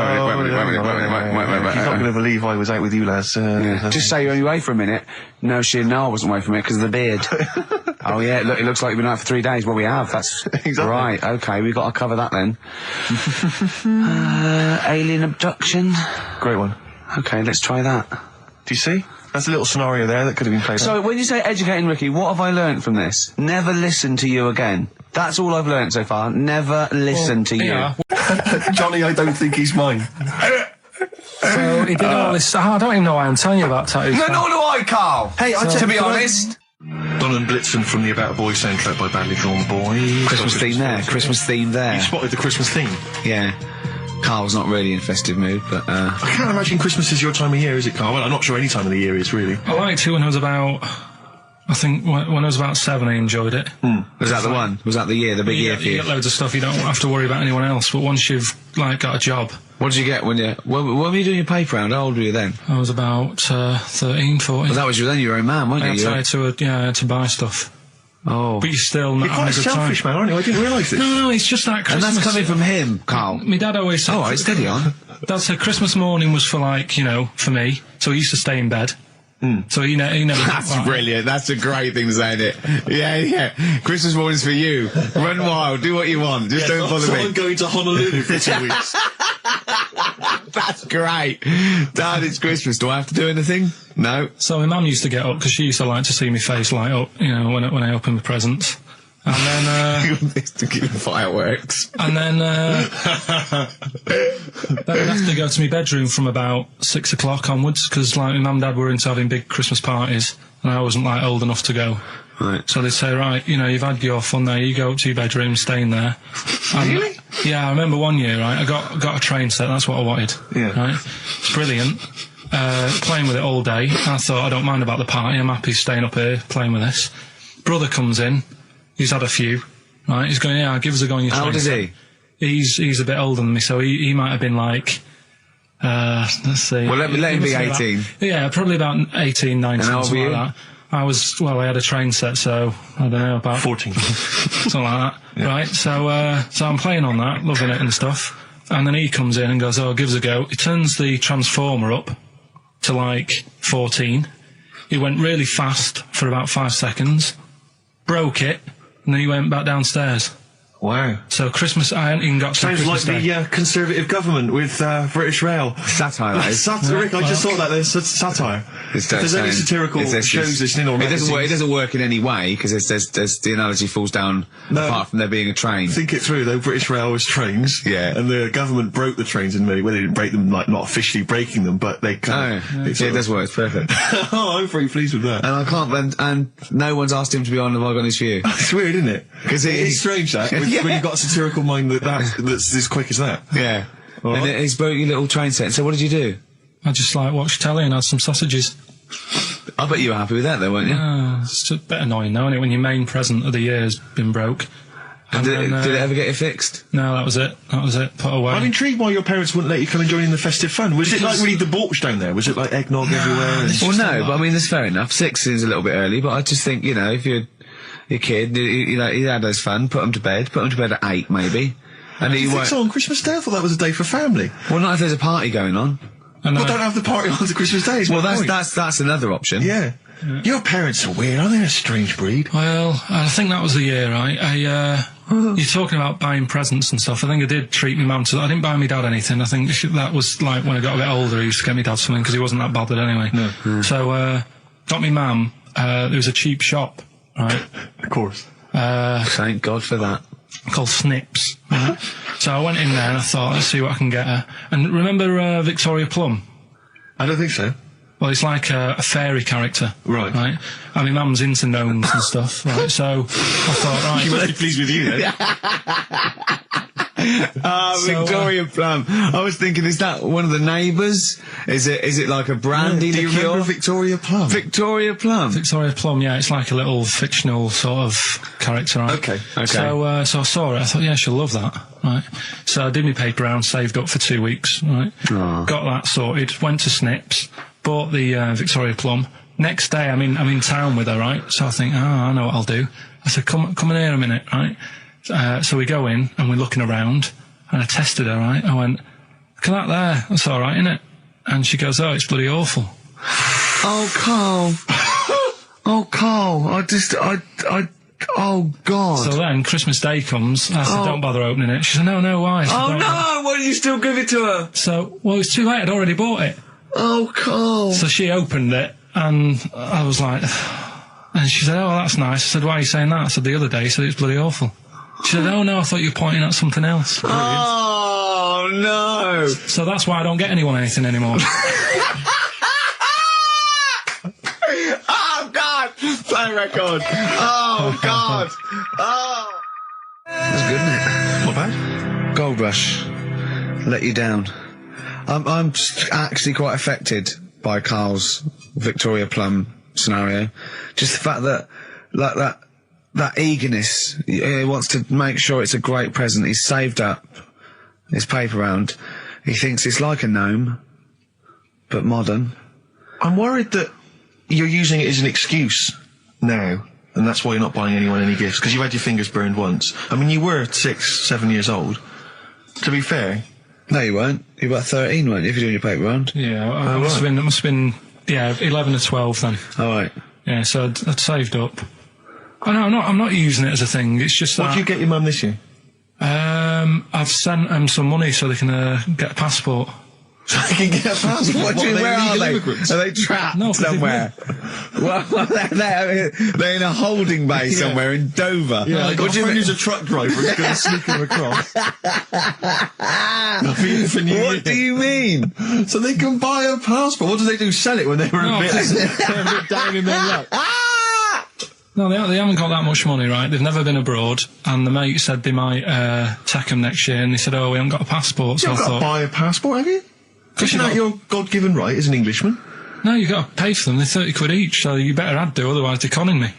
He's not going to believe I was out with you, lads. Just say you're only away for a minute. No, I wasn't away from it because of the beard. Oh yeah, look, it looks like you've been out for 3 days. Well, we have. That's Exactly. right. Okay, we've got to cover that then. Alien abduction. Great one. Okay, let's try that. Do you see? That's a little scenario there that could have been played out. So, when you say educating Ricky, what have I learnt from this? Never listen to you again. That's all I've learnt so far. Never listen to you. Yeah. Johnny, I don't think he's mine. So he did all this. I don't even know why I'm telling you about tattoos. No, nor do I, Carl. Hey, to be honest. Don and Blitzen from the About a Boy soundtrack by Badly Drawn Boys. Christmas theme there. Christmas theme there. You spotted the Christmas theme. Yeah. Carl's not really in festive mood, but I can't imagine Christmas is your time of year, is it, Carl? Well, I'm not sure any time of the year is, really. I liked it when I was about... I think when I was about 7, I enjoyed it. was that the one? Was that the year, the big year for You you? get loads of stuff, you don't have to worry about anyone else, but once you've, got a job... What did you get when were you doing your paper round? How old were you then? I was about 13, 14. Well, that was then you were your own man, weren't I you? had to buy stuff. Oh. But you're still not You're quite a having a good selfish time. man, aren't you? I didn't realise this. No, it's just that And Christmas... that's coming from him, Carl. My dad always said... All right, steady on. Dad said Christmas morning was for, for me, so he used to stay in bed. So he never... That's brilliant. That's a great thing to say, isn't it? Yeah. Christmas morning's for you. Run wild. Do what you want. Just don't bother me. I'm going to Honolulu for 2 weeks. That's great. Dad, it's Christmas. Do I have to do anything? No. So my mum used to get up, because she used to like to see my face light up, when I opened the presents. And then, to keep fireworks. and then I'd have to go to my bedroom from about 6 o'clock onwards, because my mum and dad were into having big Christmas parties, and I wasn't old enough to go. Right. So they'd say, right, you've had your fun there, you go up to your bedroom, stay in there. And, Really? Yeah, I remember one year, right, I got a train set, that's what I wanted. Yeah. Right? It's brilliant. Playing with it all day. I thought, I don't mind about the party, I'm happy staying up here, playing with this. Brother comes in, he's had a few, right, he's going, yeah, give us a go on your train. How old is set. he? He's a bit older than me, so he might have been let's see. Well, let him be must 18. Yeah, probably about 18, 19, And how old something were like that. I had a train set, so, I don't know, about 14. something like that. Yeah. Right, so I'm playing on that, loving it and stuff. And then he comes in and goes, oh, give us a go. He turns the transformer up to 14. He went really fast for about 5 seconds, broke it, and then he went back downstairs. Wow. So Christmas, I hadn't even got to Sounds Christmas like Day. the Conservative government with British Rail. Satire, that is. Satire, Rick, I just thought that there's satire. If there's any satirical shows listening or it doesn't magazines, work in any way, because there's the analogy falls down apart from there being a train. think it through though. British Rail was trains, Yeah. and the government broke the trains in many. Well, they didn't break them, not officially breaking them, but they kind of. It does work. It's perfect. Oh, I'm very pleased with that. And I can't. And no one's asked him to be on Have I Got News For You? It's weird, isn't it? 'Cause it's strange that when you've got a satirical mind that's as quick as that. Yeah. All And right. he's broke your little train set. So what did you do? I just watched telly and had some sausages. I bet you were happy with that, though, weren't you? It's a bit annoying, though, isn't it, when your main present of the year has been broke. And did it ever get it fixed? No, that was it. Put away. I'm intrigued why your parents wouldn't let you come and join in the festive fun. Was it like really debauched down there? Was it like eggnog everywhere? Well, no, but I mean, that's fair enough. 6 seems a little bit early, but I just think, you know, if you're your kid, you know, he had his fun, put him to bed at 8, maybe. And you think so on Christmas Day? I thought that was a day for family. Well, not if there's a party going on. Well, don't have the party on Christmas Day. Well, that's another option. Yeah. Your parents are weird, aren't they? A strange breed. Well, I think that was the year, right? You're talking about buying presents and stuff. I think I did treat my mum to. I didn't buy my dad anything. I think that was like when I got a bit older, he used to get me dad something because he wasn't that bothered anyway. No. So, got me mum. There was a cheap shop, right? Of course. Thank God for that. Called Snips. Right? So I went in there and I thought, let's see what I can get her. And remember Victoria Plum? I don't think so. Well, it's like a fairy character. Right. Right? And my mum's into gnomes and stuff, right? So I thought, right. She must be pleased with you then. Victoria Plum. I was thinking, is that one of the neighbours? Is it like a brandy Do you liqueur? remember Victoria Plum? Victoria Plum. Victoria Plum, yeah, it's like a little fictional sort of character, right? Okay. So I saw it, I thought, yeah, she'll love that, right? So I did my paper round, saved up for 2 weeks, right? Oh. Got that sorted, went to Snips, bought the Victoria Plum. Next day, I'm in town with her, right? So I think, I know what I'll do. I said, come in here a minute, right? So we go in and we're looking around and I tested her, right? I went, look at that there, that's alright, isn't it? And she goes, oh, it's bloody awful. Oh, Karl. Oh, Karl. Oh, God. So then Christmas Day comes, I said, don't bother opening it. She said, no, why? I said, Oh, "Don't." no, why didn't you still give it to her? So, well, it's too late, I'd already bought it. Oh, Karl. So she opened it and I was like, and she said, oh, that's nice. I said, why are you saying that? I said, the other day you said it's bloody awful. She said, oh no, I thought you were pointing at something else. Oh, no. So that's why I don't get anyone anything anymore. Oh, God. Play record. Oh, God. Oh. That's good, isn't it? Not bad. Gold Rush. Let you down. I'm actually quite affected by Karl's Victoria Plum scenario. Just the fact that, like that eagerness, he wants to make sure it's a great present. He's saved up his paper round. He thinks it's like a gnome, but modern. I'm worried that you're using it as an excuse now, and that's why you're not buying anyone any gifts, because you've had your fingers burned once. I mean, you were 6, 7 years old. To be fair. No, you weren't. You were about 13, weren't you, if you're doing your paper round? Yeah, it must have been, 11 or 12 then. All right. Yeah, so I'd saved up. Oh no, I'm not using it as a thing, it's just that... What did you get your mum this year? I've sent them some money so they can get a passport. So they can get a passport? What do you, where are they? Immigrants? Are they trapped No, somewhere? Well, they're in a holding bay somewhere in Dover. Yeah, What do you mean? who's a truck driver who's going to sneak them across. What do you mean? So they can buy a passport. What do they do? Sell it when they were a bit down in their luck? No, they haven't got that much money, right? They've never been abroad, and the mate said they might take them next year, and they said, oh, we haven't got a passport, so You've I got thought... to buy a passport, have you? Isn't that your God-given right as an Englishman? No, you've got to pay for them, they're 30 quid each, so you better add to, otherwise they're conning me.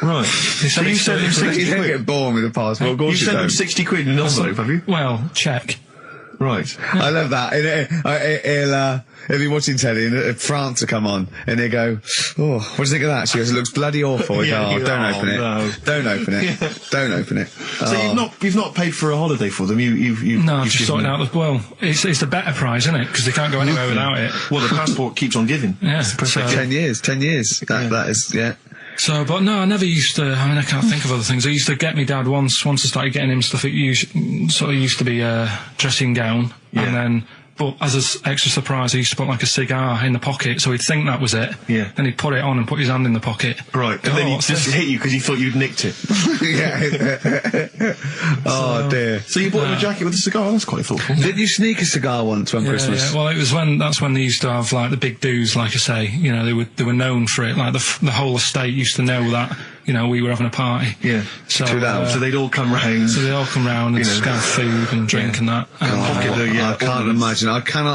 Right. So you sent them 60 You don't quid? get born with a passport, of course You you sent them don't. 60 quid in an envelope, have you? Well, check. Right. I love that. He'll be watching telly and France will come on and he'll go, oh, what do you think of that? She goes, it looks bloody awful. I go, don't open it. No. Don't open it. Don't open it. So you've not paid for a holiday for them. You've No, I've just given sorted them- out well, it's the better prize, isn't it? Because they can't go anywhere without it. Well, the passport keeps on giving. Yeah. It's the perfect So- 10 years. That is, yeah. So, but no, I never used to. I mean, I can't think of other things. I used to get me dad once I started getting him stuff. It used to be a dressing gown, Yeah. and then. But as an extra surprise, I used to put like a cigar in the pocket, so he'd think that was it. Yeah. Then he'd put it on and put his hand in the pocket. Right. And then he what's just this? hit you because he thought you'd nicked it. Yeah. Oh dear. So you bought him a jacket with a cigar? That's quite thoughtful. Did you sneak a cigar once one Christmas? Yeah. Well, that's when they used to have like the big do's, like I say. You know, they were known for it. Like the whole estate used to know that we were having a party. Yeah. So, So they'd all come round. So they all come round and just have food and drink and that. And, I cannot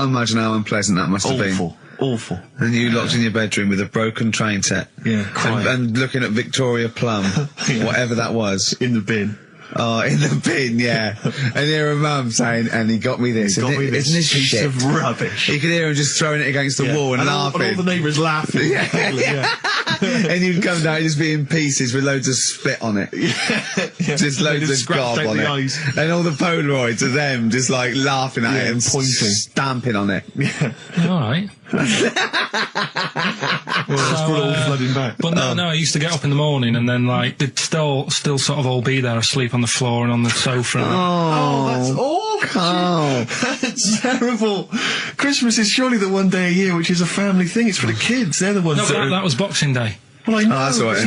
imagine how unpleasant that must have been. Awful. And you locked in your bedroom with a broken train set. Yeah, crying. And looking at Victoria Plum, whatever that was. In the bin. Oh, in the bin, yeah. And hear a mum saying, and he got me this. Isn't this piece shit? of rubbish. You could hear him just throwing it against the wall and laughing. And all the neighbours laughing. And you'd come down, just be in pieces with loads of spit on it. Just loads of gob on it. Eyes. And all the Polaroids of them just like laughing at it and pointing. Stamping on it. all right. all flooding back. But no, I used to get up in the morning and then like they'd still sort of all be there asleep on the floor and on the sofa. Oh, that's awful. Oh, that's terrible. Christmas is surely the one day a year which is a family thing. It's for the kids. They're the ones No, but that was Boxing Day. Well, I know. oh, that's all right.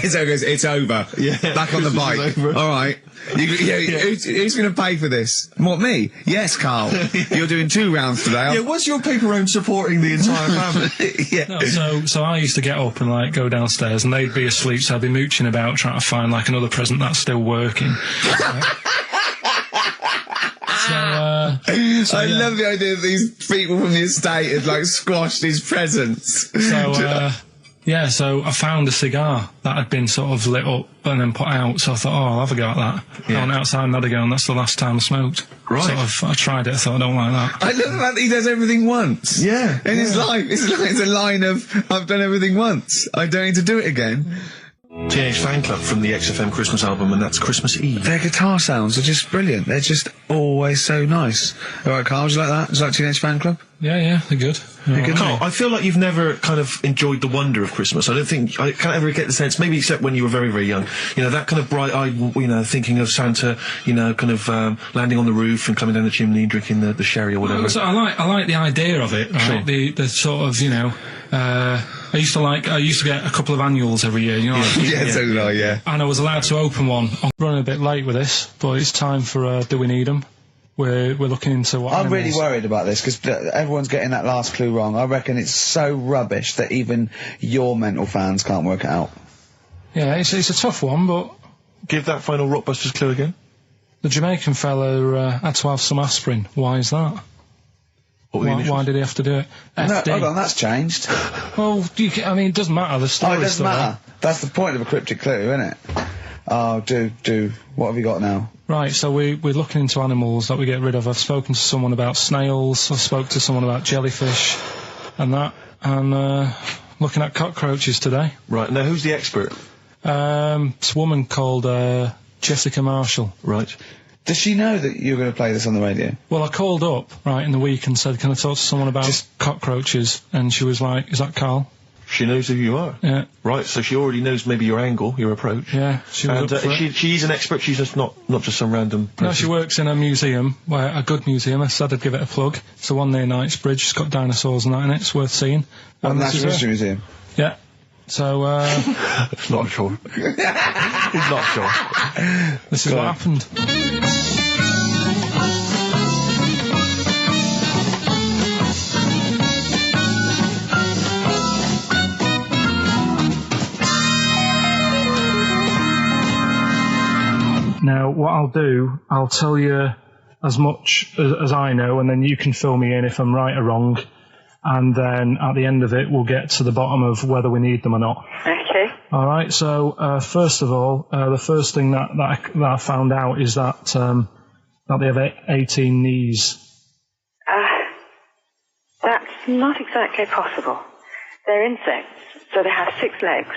It's over. Yeah. Back on the Christmas bike. is over. All right. Who's going to pay for this? What, me? Yes, Karl. You're doing 2 rounds today. Yeah, what's your paper round supporting the entire family? Yeah. No, so I used to get up and like go downstairs and they'd be asleep, so I'd be mooching about trying to find like another present that's still working. I love the idea that these people from the estate had like squashed his presents. So I found a cigar that had been sort of lit up and then put out, so I thought, I'll have a go at that. I went outside and had a go, and that's the last time I smoked. Right. I tried it, I thought, I don't like that. I love the fact that he does everything once. Yeah. In his life, it's a line of, I've done everything once. I don't need to do it again. Teenage Fan Club from the XFM Christmas album, and that's Christmas Eve. Their guitar sounds are just brilliant. They're just always so nice. All right, Karl, would you like that? Is that Teenage Fan Club? Yeah, they're good. Karl, I feel like you've never kind of enjoyed the wonder of Christmas. I can't ever get the sense, maybe except when you were very, very young, that kind of bright-eyed, thinking of Santa, kind of landing on the roof and coming down the chimney and drinking the sherry or whatever. So I like the idea of it, right? Sure. The sort of, I used to get a couple of annuals every year, So do I, yeah. And I was allowed to open one. I'm running a bit late with this, but it's time for Do We Need 'Em? We're looking into what I'm animals. really worried about this because everyone's getting that last clue wrong. I reckon it's so rubbish that even your mental fans can't work it out. Yeah, it's a tough one, but Give that final Rockbusters clue again. the Jamaican fella had to have some aspirin. Why is that? Why did he have to do it? No, FD. hold on, that's changed. Well, it doesn't matter. The story. It doesn't matter. That's the point of a cryptic clue, isn't it? Oh, do. What have you got now? Right, so we're looking into animals that we get rid of. I've spoken to someone about snails. I spoke to someone about jellyfish, and that. And looking at cockroaches today. Right, now who's the expert? It's a woman called Jessica Marshall. Right. Does she know that you're going to play this on the radio? Well, I called up, right, in the week and said, can I talk to someone about cockroaches? And she was like, is that Karl? She knows who you are. Yeah. Right, so she already knows maybe your angle, your approach. Yeah, she was And up for it. she's an expert, she's just not just some random person. No, she works in a museum, a good museum. I said I'd give it a plug. It's the one near Knightsbridge. It's got dinosaurs and that in it. It's worth seeing. On the this is Natural her. History Museum. Yeah. So, Not sure. He's not sure. this is what happened. Now, what I'll do, I'll tell you as much as I know, and then you can fill me in if I'm right or wrong. And then at the end of it, we'll get to the bottom of whether we need them or not. Okay. All right. So first of all, the first thing that I found out is that they have 18 knees. That's not exactly possible. They're insects, so they have 6 legs.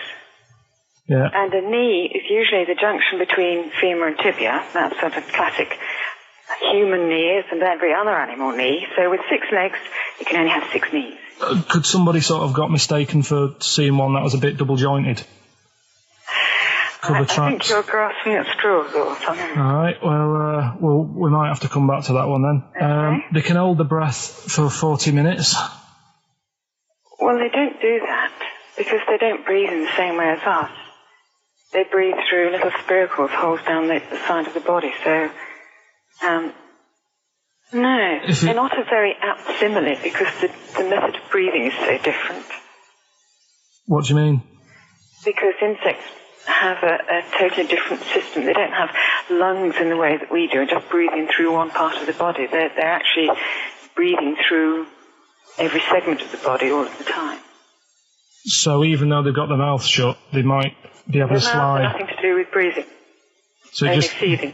Yeah. And a knee is usually the junction between femur and tibia. That's sort of classic human knees and every other animal knee. So with 6 legs, you can only have 6 knees. Could somebody sort of got mistaken for seeing one that was a bit double jointed? I think you're grasping at straws or something. All right. Well, we might have to come back to that one then. Okay. They can hold the breath for 40 minutes. Well, they don't do that because they don't breathe in the same way as us. They breathe through little spiracles, holes down the side of the body. So, no, they're not a very apt simile because the method of breathing is so different. What do you mean? Because insects have a totally different system. They don't have lungs in the way that we do, just breathing through one part of the body. They're actually breathing through every segment of the body all of the time. So even though they've got their mouth shut, they might be able to Their mouth has slide. nothing to do with breathing. So Only just feeding.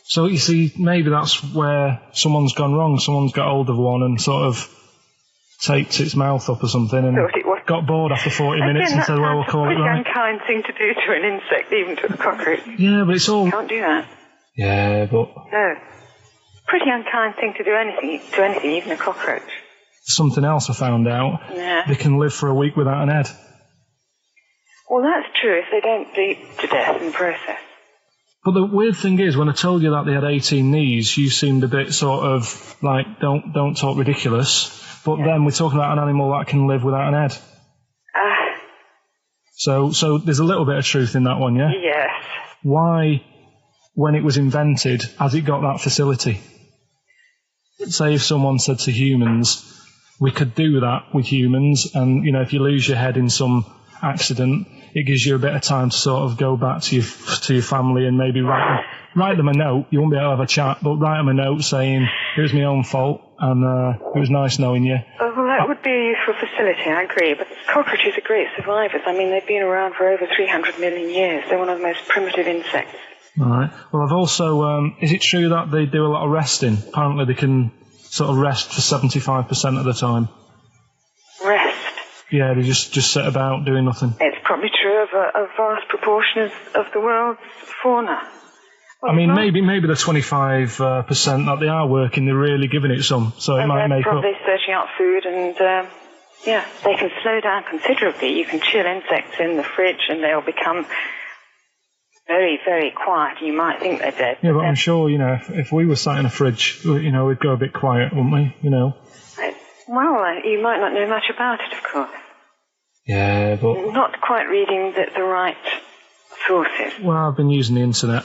So you see, maybe that's where someone's gone wrong. Someone's got hold of one and sort of taped its mouth up or something and Thought it was. got bored after 40 minutes Again, and said, well, we'll call it that's a right. pretty unkind thing to do to an insect, even to a cockroach. Yeah, but it's all... Can't do that. Yeah, but No. Pretty unkind thing to do anything, even a cockroach. something else I found out. Yeah. They can live for a week without an head. Well, that's true if they don't bleed to death in the process. But the weird thing is, when I told you that they had 18 knees, you seemed a bit sort of like, don't talk ridiculous. But then we're talking about an animal that can live without an head. So there's a little bit of truth in that one, yeah? Yes. Why, when it was invented, has it got that facility? Say if someone said to humans, we could do that with humans, and, you know, if you lose your head in some accident, it gives you a bit of time to sort of go back to your family and maybe write them a note. You won't be able to have a chat, but write them a note saying, it was my own fault, and it was nice knowing you. Oh, well, that would be a useful facility, I agree. But cockroaches are great survivors. I mean, they've been around for over 300 million years. They're one of the most primitive insects. All right. Well, I've also... is it true that they do a lot of resting? Apparently they can sort of rest for 75% of the time. Rest. Yeah, they just sit about doing nothing. It's probably true of a vast proportion of the world's fauna. Well, I mean, maybe the 25% that they are working, they're really giving it some, so it might they're make up. probably searching out food and, yeah, they can slow down considerably. You can chill insects in the fridge and they'll become very, very quiet. You might think they're dead. Yeah, but I'm sure, you know, if we were sat in a fridge, you know, we'd go a bit quiet, wouldn't we? You know. Well, you might not know much about it, of course. Yeah, but... Not quite reading the right sources. Well, I've been using the internet.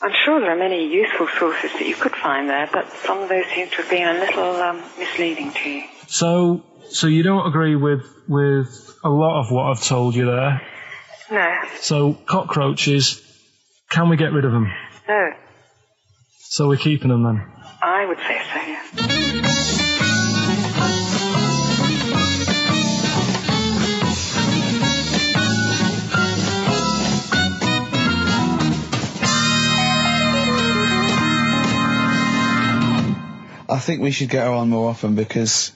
I'm sure there are many useful sources that you could find there, but some of those seem to have been a little misleading to you. So you don't agree with a lot of what I've told you there? No. So cockroaches, can we get rid of them? No. So we're keeping them then? I would say so, yes. I think we should get her on more often because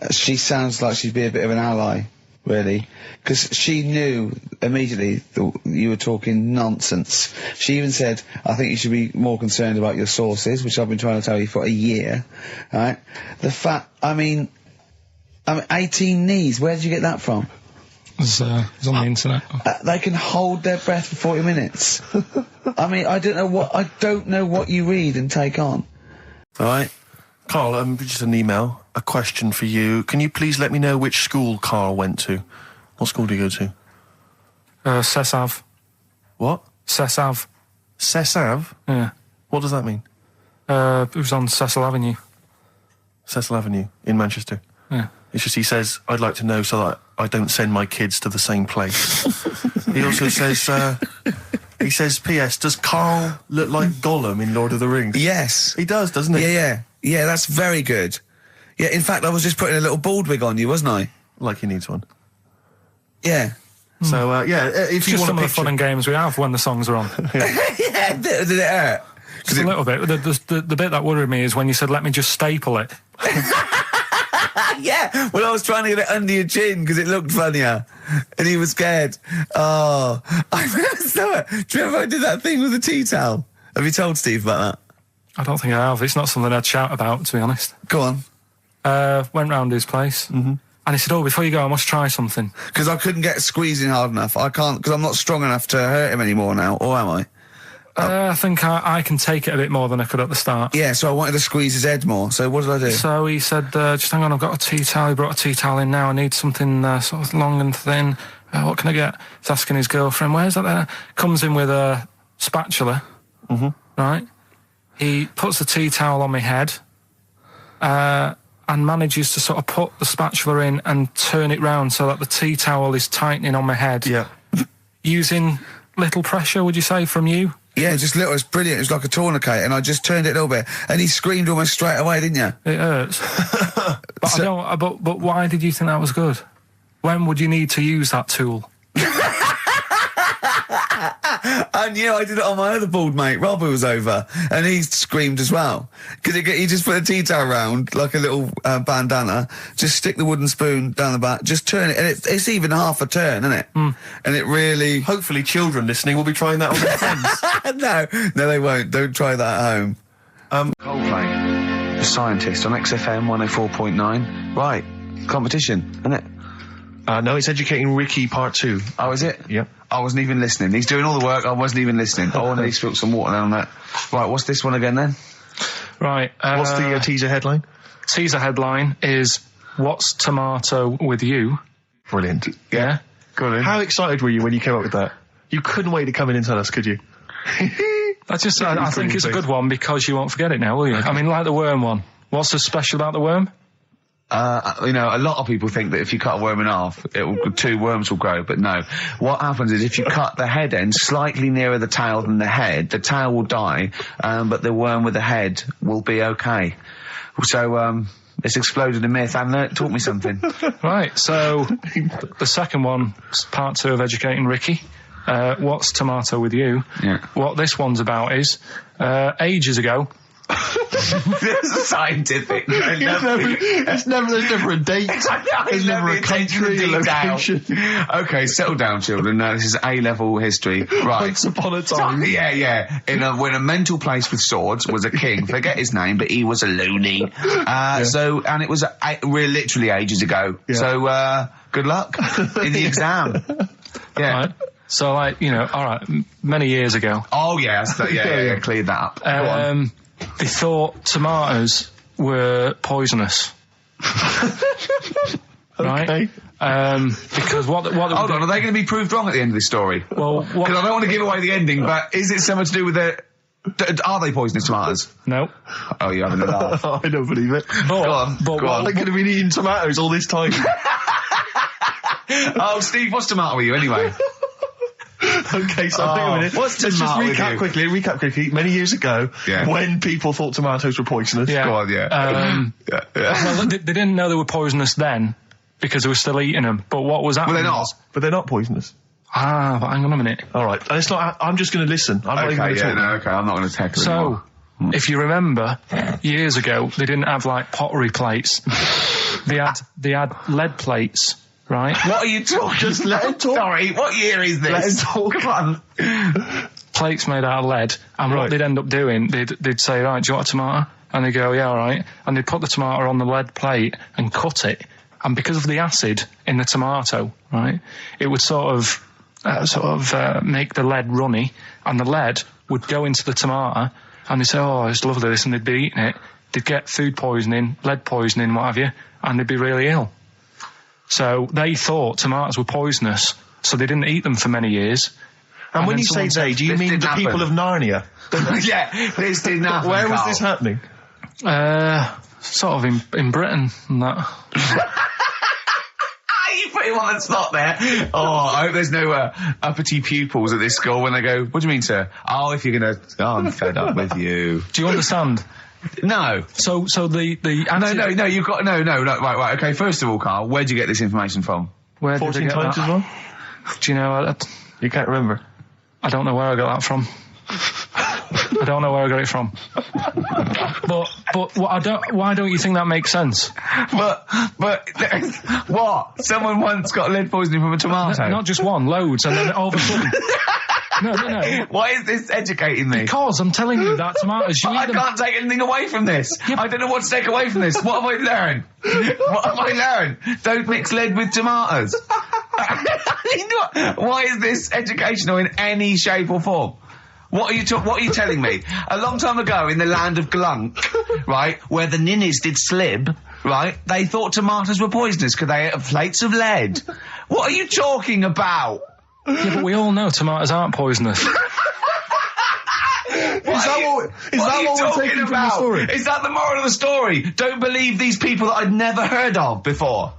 she sounds like she'd be a bit of an ally, really. Because she knew immediately that you were talking nonsense. She even said, I think you should be more concerned about your sources, which I've been trying to tell you for a year, right? The fact, I mean 18 knees, where did you get that from? It's on the internet. They can hold their breath for 40 minutes. I mean, I don't know what you read and take on. All right? Karl, just an email, a question for you. Can you please let me know which school Karl went to? What school do you go to? Cessav. What? Cessav. Cessav? Yeah. What does that mean? It was on Cecil Avenue. Cecil Avenue in Manchester? Yeah. It's just he says, I'd like to know so that I don't send my kids to the same place. He also says, he says, P.S., does Karl look like Gollum in Lord of the Rings? Yes. He does, doesn't he? Yeah, that's very good. Yeah, in fact, I was just putting a little bald wig on you, wasn't I? Like he needs one. Yeah. So, if you Just want some a of the fun and games we have when the songs are on. Yeah, did it hurt? Just a little bit. The bit that worried me is when you said, let me just staple it. Yeah, well, I was trying to get it under your chin because it looked funnier. And he was scared. Oh, I remember. Do you remember I did that thing with the tea towel? Have you told Steve about that? I don't think I have. It's not something I'd shout about, to be honest. Go on. Went round his place, and he said, before you go, I must try something. Because I couldn't get squeezing hard enough. I can't, because I'm not strong enough to hurt him anymore now, or am I? I think I can take it a bit more than I could at the start. Yeah, so I wanted to squeeze his head more, so what did I do? So he said, just hang on, I've got a tea towel. He brought a tea towel in now. I need something sort of long and thin. What can I get? He's asking his girlfriend, where's that there? Comes in with a spatula, right? He puts the tea towel on my head and manages to sort of put the spatula in and turn it round so that the tea towel is tightening on my head. Yeah. Using little pressure, would you say, from you? Yeah, just little. It's brilliant. It was like a tourniquet, and I just turned it a little bit, and he screamed almost straight away, didn't you? It hurts. But why did you think that was good? When would you need to use that tool? I knew. I did it on my other bald mate, Rob, who was over, and he screamed as well. Because he just put a tea towel round, like a little bandana, just stick the wooden spoon down the back, just turn it, and it's even half a turn, isn't it? And it really... Hopefully children listening will be trying that on their friends. No, they won't. Don't try that at home. Coldplay, The Scientist on XFM 104.9. Right, competition, isn't it? No, it's Educating Ricky Part 2. Oh, is it? Yep. I wasn't even listening. He's doing all the work, I wasn't even listening. Oh, and he spilled some water down that. Right, what's this one again then? Right. What's the teaser headline? Teaser headline is, what's tomato with you? Brilliant. Yeah? Go on in. How excited were you when you came up with that? You couldn't wait to come in and tell us, could you? I think it's a good one because you won't forget it now, will you? I mean, like the worm one. What's so special about the worm? A lot of people think that if you cut a worm in half, two worms will grow, but no. What happens is if you cut the head end slightly nearer the tail than the head, the tail will die, but the worm with the head will be okay. So, it's exploded a myth, and it taught me something. Right, so the second one, part 2 of Educating Ricky. What's tomato with you? Yeah. What this one's about is, ages ago... It's scientific. There's never a date. There's never a country, a location. Okay, settle down, children. This is A-level history. Right. Once upon a time. Yeah. When a mental place with swords was a king. Forget his name, but he was a loony. And it was literally ages ago. Yeah. So, good luck in the exam. Yeah. Right. So, alright, many years ago. Oh, yeah, cleared that up. Go on. They thought tomatoes were poisonous. Right? Because what hold on, are they going to be proved wrong at the end of this story? Well, because I don't want to give away the ending, but is it something to do with are they poisonous tomatoes? No. Oh, you're having a laugh. I don't believe it. Go on. They could have been eating tomatoes all this time. Oh, Steve, what's tomato with you anyway? Okay, so hang on a minute. Let's just recap quickly. Many years ago, when people thought tomatoes were poisonous. Yeah. Go on, Well, they didn't know they were poisonous then because they were still eating them. But what was happening? Well, they're not. But they're not poisonous. But hang on a minute. All right, and it's not. I'm just going to listen. I'm not even going to talk. Okay, I'm not going to tackle it. So, if you remember, years ago they didn't have like pottery plates. They had lead plates. Right? What are you talking? Just let him talk. Sorry, what year is this? Let him talk. Come on. Plates made out of lead, and what they'd end up doing, they'd say, right, do you want a tomato? And they'd go, yeah, all right. And they'd put the tomato on the lead plate and cut it. And because of the acid in the tomato, right, it would sort of make the lead runny, and the lead would go into the tomato, and they'd say, oh, it's lovely this, and they'd be eating it. They'd get food poisoning, lead poisoning, what have you, and they'd be really ill. So they thought tomatoes were poisonous, so they didn't eat them for many years. And when you say they, do you mean the people of Narnia? Yeah, this didn't happen. Where was this happening? Sort of in Britain and that. You put him on the spot there. Oh, I hope there's no uppity pupils at this school when they go, what do you mean, sir? Oh, if you're going to... Oh, I'm fed up with you. Do you understand? No. So the No, you've got... No, right, okay, first of all, Karl, where'd you get this information from? Where 14 did I get times that? as well? Do you know... You can't remember? I don't know where I got that from. I don't know where I got it from. But why don't you think that makes sense? But what? Someone once got lead poisoning from a tomato? Not just one, loads, and then all of a sudden... No. Why is this educating me? Because I'm telling you that tomatoes... I can't take anything away from this. Yeah, I don't know what to take away from this. What have I learned? Don't mix lead with tomatoes. Why is this educational in any shape or form? What are you telling me? A long time ago in the land of Glunk, right, where the ninnies did slib, right, they thought tomatoes were poisonous because they ate plates of lead. What are you talking about? Yeah, but we all know tomatoes aren't poisonous. Is that what we're taking from the story? Is that the moral of the story? Don't believe these people that I'd never heard of before.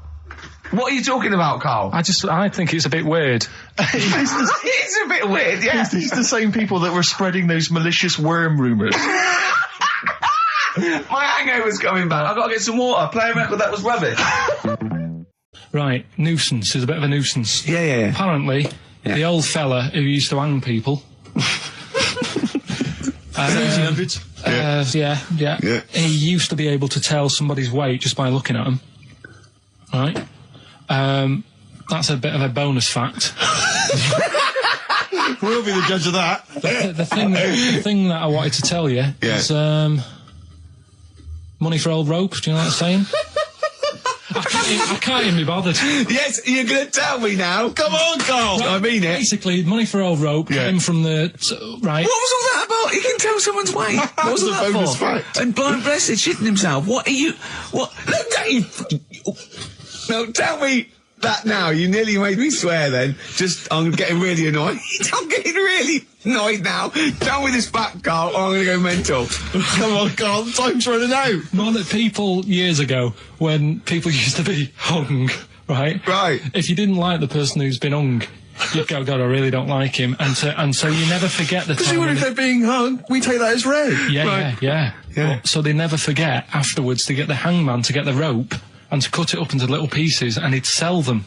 What are you talking about, Karl? I think it's a bit weird. It's a bit weird, yeah. It's the same people that were spreading those malicious worm rumours. My hangover's coming back. I've got to get some water. Play a record that was rubbish. Right, nuisance is a bit of a nuisance. Yeah. Apparently, the old fella who used to hang people. Yeah. He used to be able to tell somebody's weight just by looking at them. Right? That's a bit of a bonus fact. We'll be the judge of that. The thing that I wanted to tell you is money for old rope. Do you know what I'm saying? I can't even be bothered. Yes, you're going to tell me now. Come on, Karl. Right, I mean it. Basically, money for old rope came from the... right. What was all that about? You can tell someone's weight. What was all that bonus for? fact. And blind blessed shitting himself. What are you... What? Look at you... No, tell me that now. You nearly made me swear then. I'm getting really annoyed. I'm getting really annoyed now. Tell me this fact, Karl, or I'm going to go mental. Come on, Karl, time's running out. More that people years ago, when people used to be hung, right? Right. If you didn't like the person who's been hung, you'd go, God, I really don't like him. And so you never forget the Because time. even if they're being hung, we take that as read. Yeah. So they never forget afterwards to get the hangman to get the rope and to cut it up into little pieces, and he'd sell them.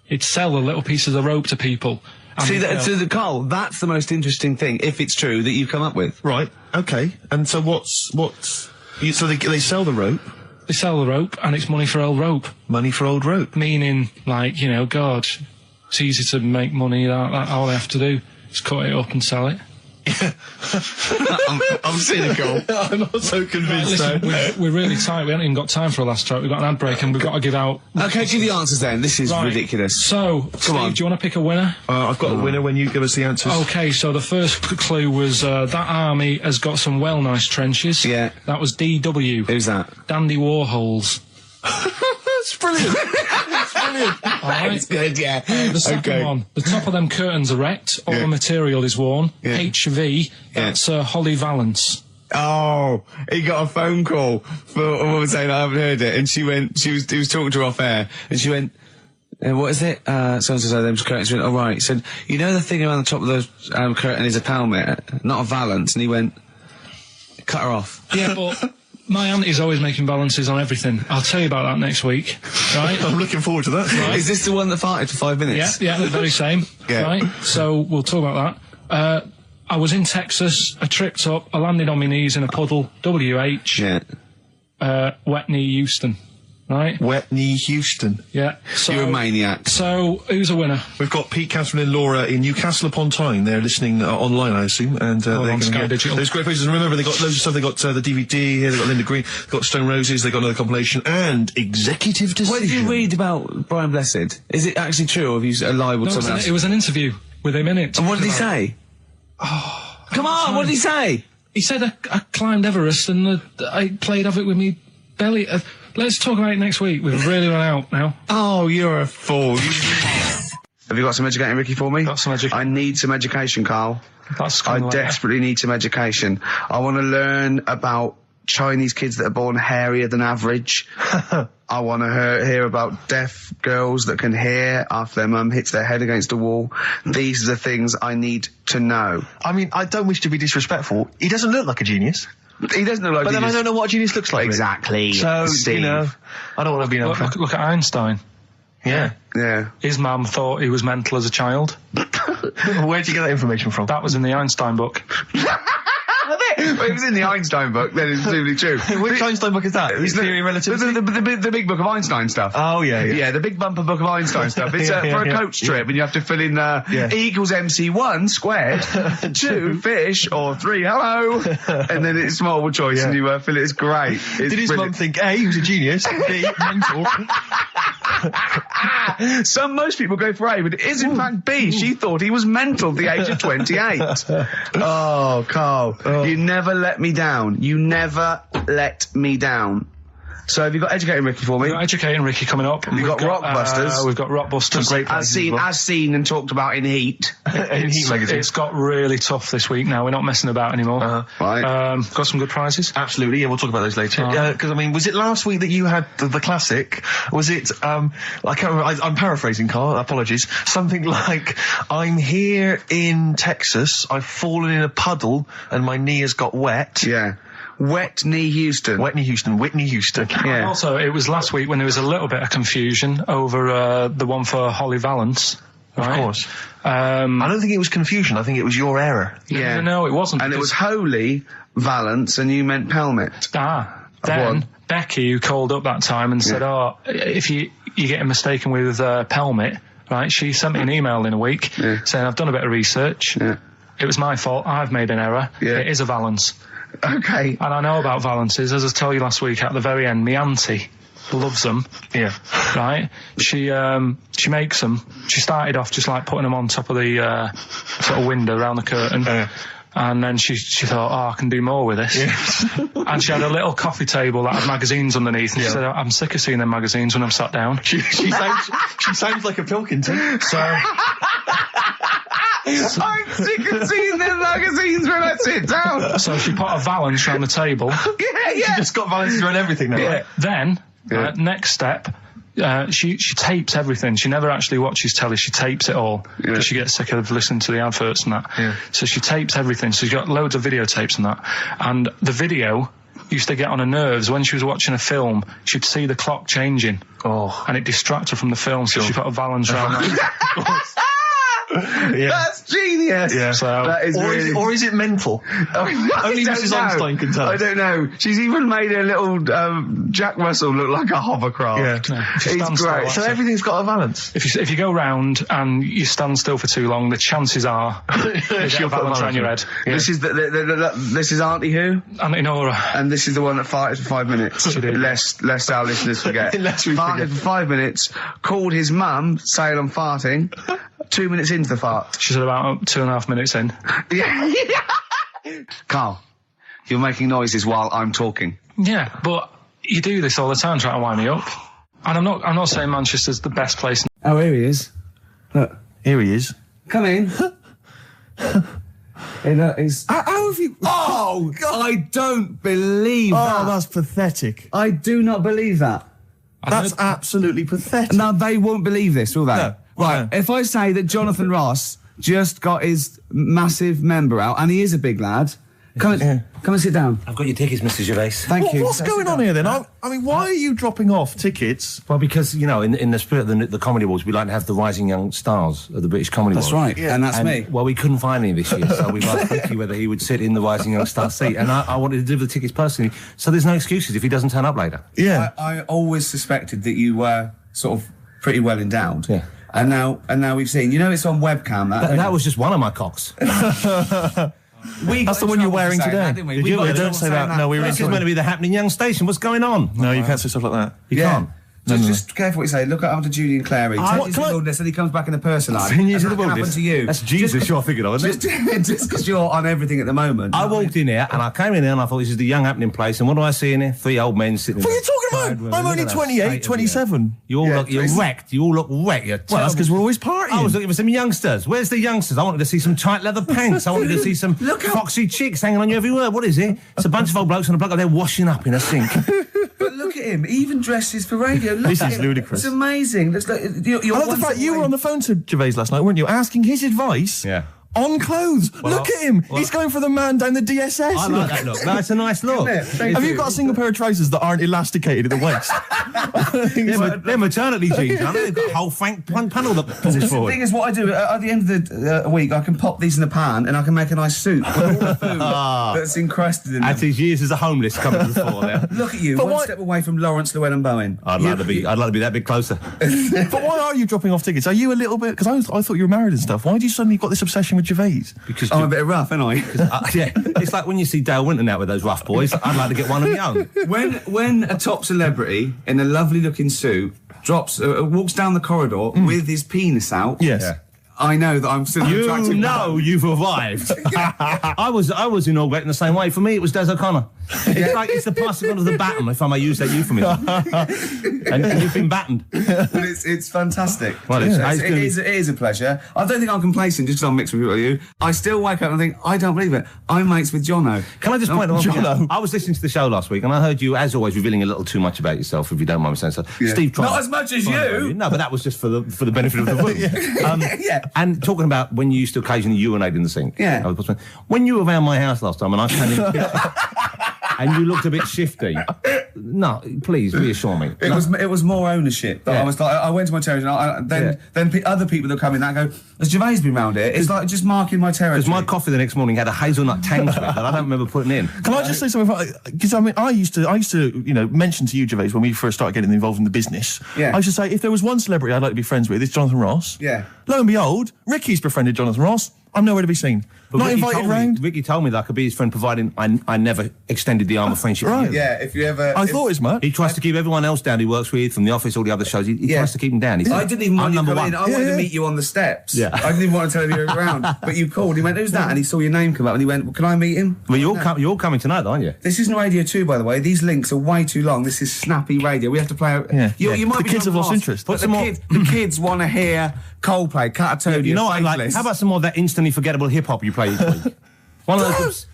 He'd sell the little pieces of rope to people. See, Karl, that's the most interesting thing, if it's true, that you've come up with. Right, okay. And so so they sell the rope? They sell the rope, and it's money for old rope. Money for old rope. Meaning, like, God, it's easy to make money, all they have to do is cut it up and sell it. I'm cynical. I'm not so convinced Listen, now. we're really tight. We haven't even got time for a last track. We've got an ad break and we've got to give out... Okay, do the answers then. This is ridiculous. So, Steve, do you want to pick a winner? I've got a winner when you give us the answers. Okay, so the first clue was that army has got some well nice trenches. Yeah. That was DW. Who's that? Dandy Warhols. That's brilliant. That's brilliant. All right. That's good, yeah. The second one, the top of them curtains are wrecked, all the material is worn. Yeah. HV, that's Holly Valance. Oh, he got a phone call for a woman saying I haven't heard it, and he was talking to her off air, and she went, what is it? So-and-so them's curtains. She went, oh right. He said, you know the thing around the top of those curtain is a palmet, not a valance, and he went, cut her off. Yeah, but my auntie's always making balances on everything. I'll tell you about that next week, right? I'm looking forward to that. Right. Is this the one that farted for 5 minutes? Yeah, the very same. Yeah. Right? So we'll talk about that. I was in Texas, I tripped up, I landed on my knees in a puddle, WH, wet knee Houston, right? Wet knee Houston. Yeah. So, You're a maniac. So, who's a winner? We've got Pete, Catherine and Laura in Newcastle upon Tyne. They're listening online, I assume, and they're on going to Sky hear Digital. those great places. And remember, they got loads of stuff. They got the DVD here. They got Linda Green. They got Stone Roses. They got another compilation and Executive Decision. What did you read about Brian Blessed? Is it actually true, or have you lied with someone else? It was an interview with him in it. And what did he say? Come on, what did he say? He said I climbed Everest and I played of it with me belly. Let's talk about it next week. We've really run out now. Oh, you're a fool. Have you got some educating, Ricky, for me? Got some education. I need some education, Karl. That's I kind of desperately need some education. I want to learn about Chinese kids that are born hairier than average. I want to hear about deaf girls that can hear after their mum hits their head against a wall. These are the things I need to know. I mean, I don't wish to be disrespectful. He doesn't look like a genius. He doesn't look like But then I don't know what a genius looks like. Exactly. So, Steve. you know, I don't want to be an Look at Einstein. Yeah. Yeah. His mum thought he was mental as a child. Where'd you get that information from? That was in the Einstein book. Well, it was in the Einstein book, then it's presumably true. Which Einstein book is that? His Theory of Relativity? The big book of Einstein stuff. Oh, yeah. Yeah, the big bumper book of Einstein stuff. It's for a coach trip, and you have to fill in E equals MC1 squared, 2 fish, or 3 hello, and then it's multiple choice, and you fill it. It's great. It's Did his mum think, A, he was a genius, B, mental? Most people go for A, but it is in fact B. She thought he was mental at the age of 28. Oh, Karl, you never let me down. You never let me down. So have you got Educating Ricky for me? We've got Educating Ricky coming up. We've got Rockbusters. We've got Rockbusters. Great As seen and talked about in Heat. In Heat magazine. It's got really tough this week now. We're not messing about anymore. Right. Got some good prizes. Absolutely, yeah, we'll talk about those later. Because, I mean, was it last week that you had the classic? Was it, I can't remember, I'm paraphrasing, Karl, apologies. Something like, I'm here in Texas, I've fallen in a puddle, and my knee has got wet. Yeah. Whitney Houston. Whitney Houston. Yeah. And also, it was last week when there was a little bit of confusion over the one for Holly Valance. Right? Of course. I don't think it was confusion, I think it was your error. Yeah. No, it wasn't. And it was Holy Valance, and you meant Pelmet. Then Becky, who called up that time and said, if you're getting mistaken with Pelmet, right, she sent me an email in a week saying, I've done a bit of research. Yeah. It was my fault. I've made an error. Yeah. It is a Valance. Okay. And I know about Valances. As I told you last week, at the very end, my auntie loves them. Yeah. Right? She makes them. She started off just like putting them on top of the sort of window around the curtain. And then she thought, I can do more with this. Yeah. And she had a little coffee table that had magazines underneath. And she said, I'm sick of seeing them magazines when I'm sat down. She sounds like a Pilkington. So... I'm sick of seeing them magazines when I sit down. So she put a Valance around the table. She just got Valances around everything now. Yeah. Then, next step, she tapes everything. She never actually watches telly. She tapes it all because she gets sick of listening to the adverts and that. Yeah. So she tapes everything. So she's got loads of videotapes and that. And the video used to get on her nerves. When she was watching a film, she'd see the clock changing. And it distracted her from the film. So she put a Valance around that. That's genius. Yeah. So that is or is it mental? Only Mrs. Einstein can tell. I don't know. She's even made a little Jack Russell look like a hovercraft. Yeah. He's great. So everything's got a Valance. If you go round and you stand still for too long, the chances are she'll put a Valance around your head. Yeah. This is this is Auntie who? Auntie Nora. And this is the one that farted for 5 minutes. Lest our listeners forget. Lest we farted for 5 minutes. Called his mum, saying I'm farting. 2 minutes into the fart. She's about 2.5 minutes in. Yeah. Karl, you're making noises while I'm talking. Yeah, but you do this all the time trying to wind me up. And I'm not saying Manchester's the best place. Oh, here he is. Look. Here he is. Come in. He's... How have you... Oh, God. I don't believe that. Oh, that's pathetic. I do not believe that. That's absolutely pathetic. Now, they won't believe this, will they? No. Right, if I say that Jonathan Ross just got his massive member out, and he is a big lad, come and sit down. I've got your tickets, Mr. Gervais. Thank you. What's going on here then? I mean, why are you dropping off tickets? Well, because, you know, in the spirit of the Comedy Awards, we like to have the rising young stars of the British Comedy Awards. That's right, and that's me. Well, we couldn't find any this year, so we've asked Ricky whether he would sit in the rising young star seat, and I wanted to deliver the tickets personally, so there's no excuses if he doesn't turn up later. Yeah. I always suspected that you were sort of pretty well endowed. Yeah. And now we've seen. You know, it's on webcam. That was just one of my cocks. That's the one you're wearing today. Don't say that. No, this is meant to be the happening young station. What's going on? No, you can't say stuff like that. You can't. Just careful what you say. Look after Julian Clary. 10 years in the wilderness, and he comes back in the person line. 10 years in the wilderness. wilderness. To you. That's Jesus you're thinking of, isn't it? Just because you're on everything at the moment. I walked in here, and I came in here, and I thought, this is the young happening place, and what do I see in here? 3 old men sitting What are you talking about? I'm only 28, 27. You're wrecked. You all look wrecked. Well, that's because we're always partying. I was looking for some youngsters. Where's the youngsters? I wanted to see some tight leather pants. I wanted to see some foxy chicks hanging on you everywhere. What is it? It's a bunch of old blokes on a bloke up there washing up in a sink. But look at him. He even dresses for radio. Look This at is him. ludicrous. It's amazing. It's like, you're I love the fact you were on the phone to Gervais last night, weren't you? Asking his advice on clothes. Look at him. He's going for the man down the DSS. I like that look. That's a nice look. Have you got a single pair of trousers that aren't elasticated at the waist? They're maternity jeans, aren't they? They've got a whole frank panel that pulls The forward. thing is, what I do at the end of the week, I can pop these in the pan and I can make a nice soup with all the food that's encrusted in them. As his years as a homeless coming to the fore there. Look at you, one step away from Lawrence Llewellyn Bowen. I'd like to be that bit closer. But why are you dropping off tickets? Are you a little bit... Because I thought you were married and stuff. Why do you suddenly got this obsession with Gervais? Because I'm a bit rough, ain't I? yeah, it's like when you see Dale Winton out with those rough boys. I'd like to get one of my own. When a top celebrity in a lovely looking suit walks down the corridor with his penis out. Yes. Yeah. I know that I'm still attractive. You know you've arrived. I was inaugurating the same way. For me, it was Des O'Connor. It's like it's the passing on of the baton, if I may use that euphemism. and you've been battened. But it's fantastic. Well, it is a pleasure. I don't think I'm complacent just because I'm mixed with you. I still wake up and think, I don't believe it. I'm mates with Jono. Can I just point out one thing? I was listening to the show last week and I heard you, as always, revealing a little too much about yourself, if you don't mind me saying so. Yeah. Steve, not as much as you. No, but that was just for the benefit of the room. Yeah. And talking about when you used to occasionally urinate in the sink. Yeah. When you were around my house last time and I came in and you looked a bit shifty. No, please reassure me. It was more ownership. I was like, I went to my territory, and then other people that come in that go, has Gervais been round here? It's like just marking my territory. Because my coffee the next morning had a hazelnut tang to it that I don't remember putting in. Can I just say something? Because I mean, I used to, mention to you, Gervais, when we first started getting involved in the business. Yeah. I used to say, if there was one celebrity I'd like to be friends with, it's Jonathan Ross. Yeah. Lo and behold, Ricky's befriended Jonathan Ross. I'm nowhere to be seen. But Not Ricky invited round. Ricky told me that I could be his friend, providing I never extended the arm of friendship. Right. To you. Yeah, if you ever... I thought as much. He tries to keep everyone else down he works with, from The Office, all the other shows. He tries to keep them down. I didn't even want you to come in. I wanted to Yeah. meet you on the steps. Yeah. I didn't even want to tell him you were around. But you called. He went, who's that? And he saw your name come up and he went, well, can I meet him? Well, you're coming tonight, aren't you? This isn't Radio 2, by the way. These links are way too long. This is snappy radio. We have to play... You might The be kids have John lost Ross, interest. But the kids want to hear Coldplay, Catatonia, You know what I like? Faithless. How about some more of that instantly forgettable hip-hop you play each week? One of those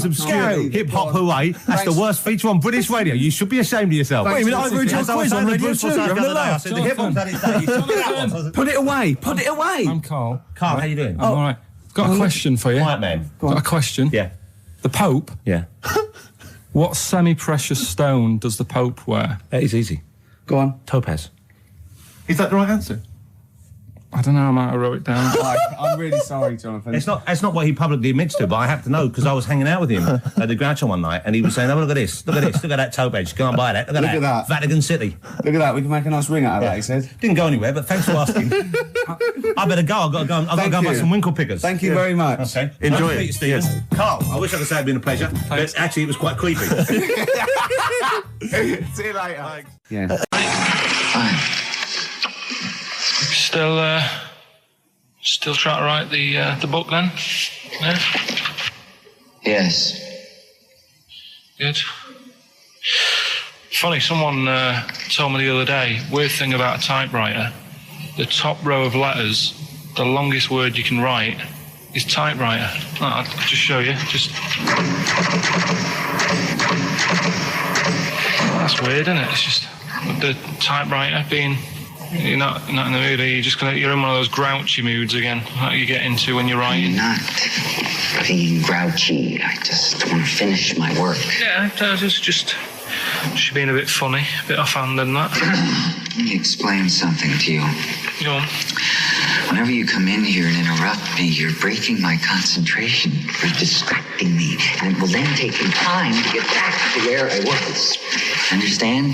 obscure hip-hop hooey. That's the worst feature on British radio. You should be ashamed of yourself. Wait a minute, I've heard your As I was quiz saying on to Radio Bruce 2. Forsyth You're the having a other day, I laugh. said, the hip-hop's had its day. You told me that one. Put it away. Put it away. I'm Karl. Carl, how you doing? I'm all right. Got a question for you. Quiet man. Got a question. Yeah. The Pope. Yeah. What semi-precious stone does the Pope wear? That is easy. Go on. Topaz. Is that the right answer? I don't know. I might have wrote it down. I'm really sorry, Jonathan. It's not what he publicly admits to, but I have to know because I was hanging out with him at the Groucho one night and he was saying, oh, look at this, look at that topaz, go and buy that, look at that. Vatican City. Look at that, we can make a nice ring out of that, he said. Didn't go anywhere, but thanks for asking. I better go, I've got to go and buy some winkle pickers. Thank you very much. Okay. Enjoy Nice to meet it. you, Stephen. Yes. Carl, I wish I could say it'd been a pleasure, but actually it was quite creepy. See you later. Yeah. Still trying to write the book then? Yeah? Yes. Good. Funny, someone told me the other day, weird thing about a typewriter, the top row of letters, the longest word you can write is typewriter. I'll just show you. That's weird, isn't it? It's just the typewriter being... You're not in the mood, are you? You're in one of those grouchy moods again, like you get into when you're writing. I'm not being grouchy. I just want to finish my work. Yeah, just being a bit funny, a bit offhand and that. Let me explain something to you. Go on. Whenever you come in here and interrupt me, you're breaking my concentration. You're distracting me. And it will then take me time to get back to where I was. Understand?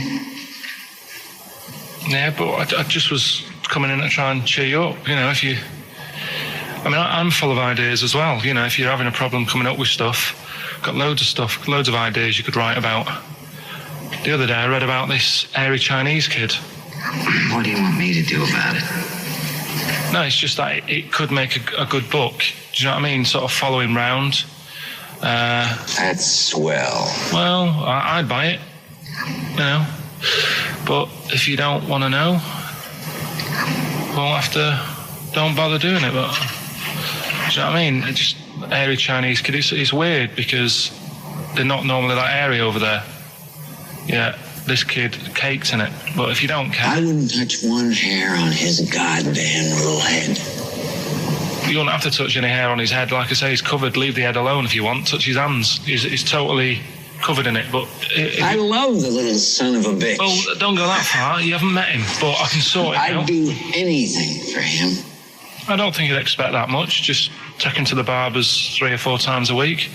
Yeah, but I just was coming in to try and cheer you up. I'm full of ideas as well. If you're having a problem coming up with stuff, got loads of ideas you could write about. The other day I read about this airy Chinese kid. What do you want me to do about it? No, it's just that it could make a good book. Do you know what I mean? Sort of following round. That's swell. Well, I'd buy it. But if you don't want to know, don't bother doing it. But do you know what I mean? It's just airy Chinese kid. It's weird because they're not normally that airy over there. Yeah, this kid cakes in it. But if you don't care, I wouldn't touch one hair on his goddamn little head. You don't have to touch any hair on his head. Like I say, he's covered. Leave the head alone if you want. Touch his hands. He's totally covered in it. But I love the little son of a bitch. Well, don't go that far. You haven't met him, but I can sort it out. I'd do anything for him. I don't think you'd expect that much. Just take him to the barbers 3 or 4 times a week.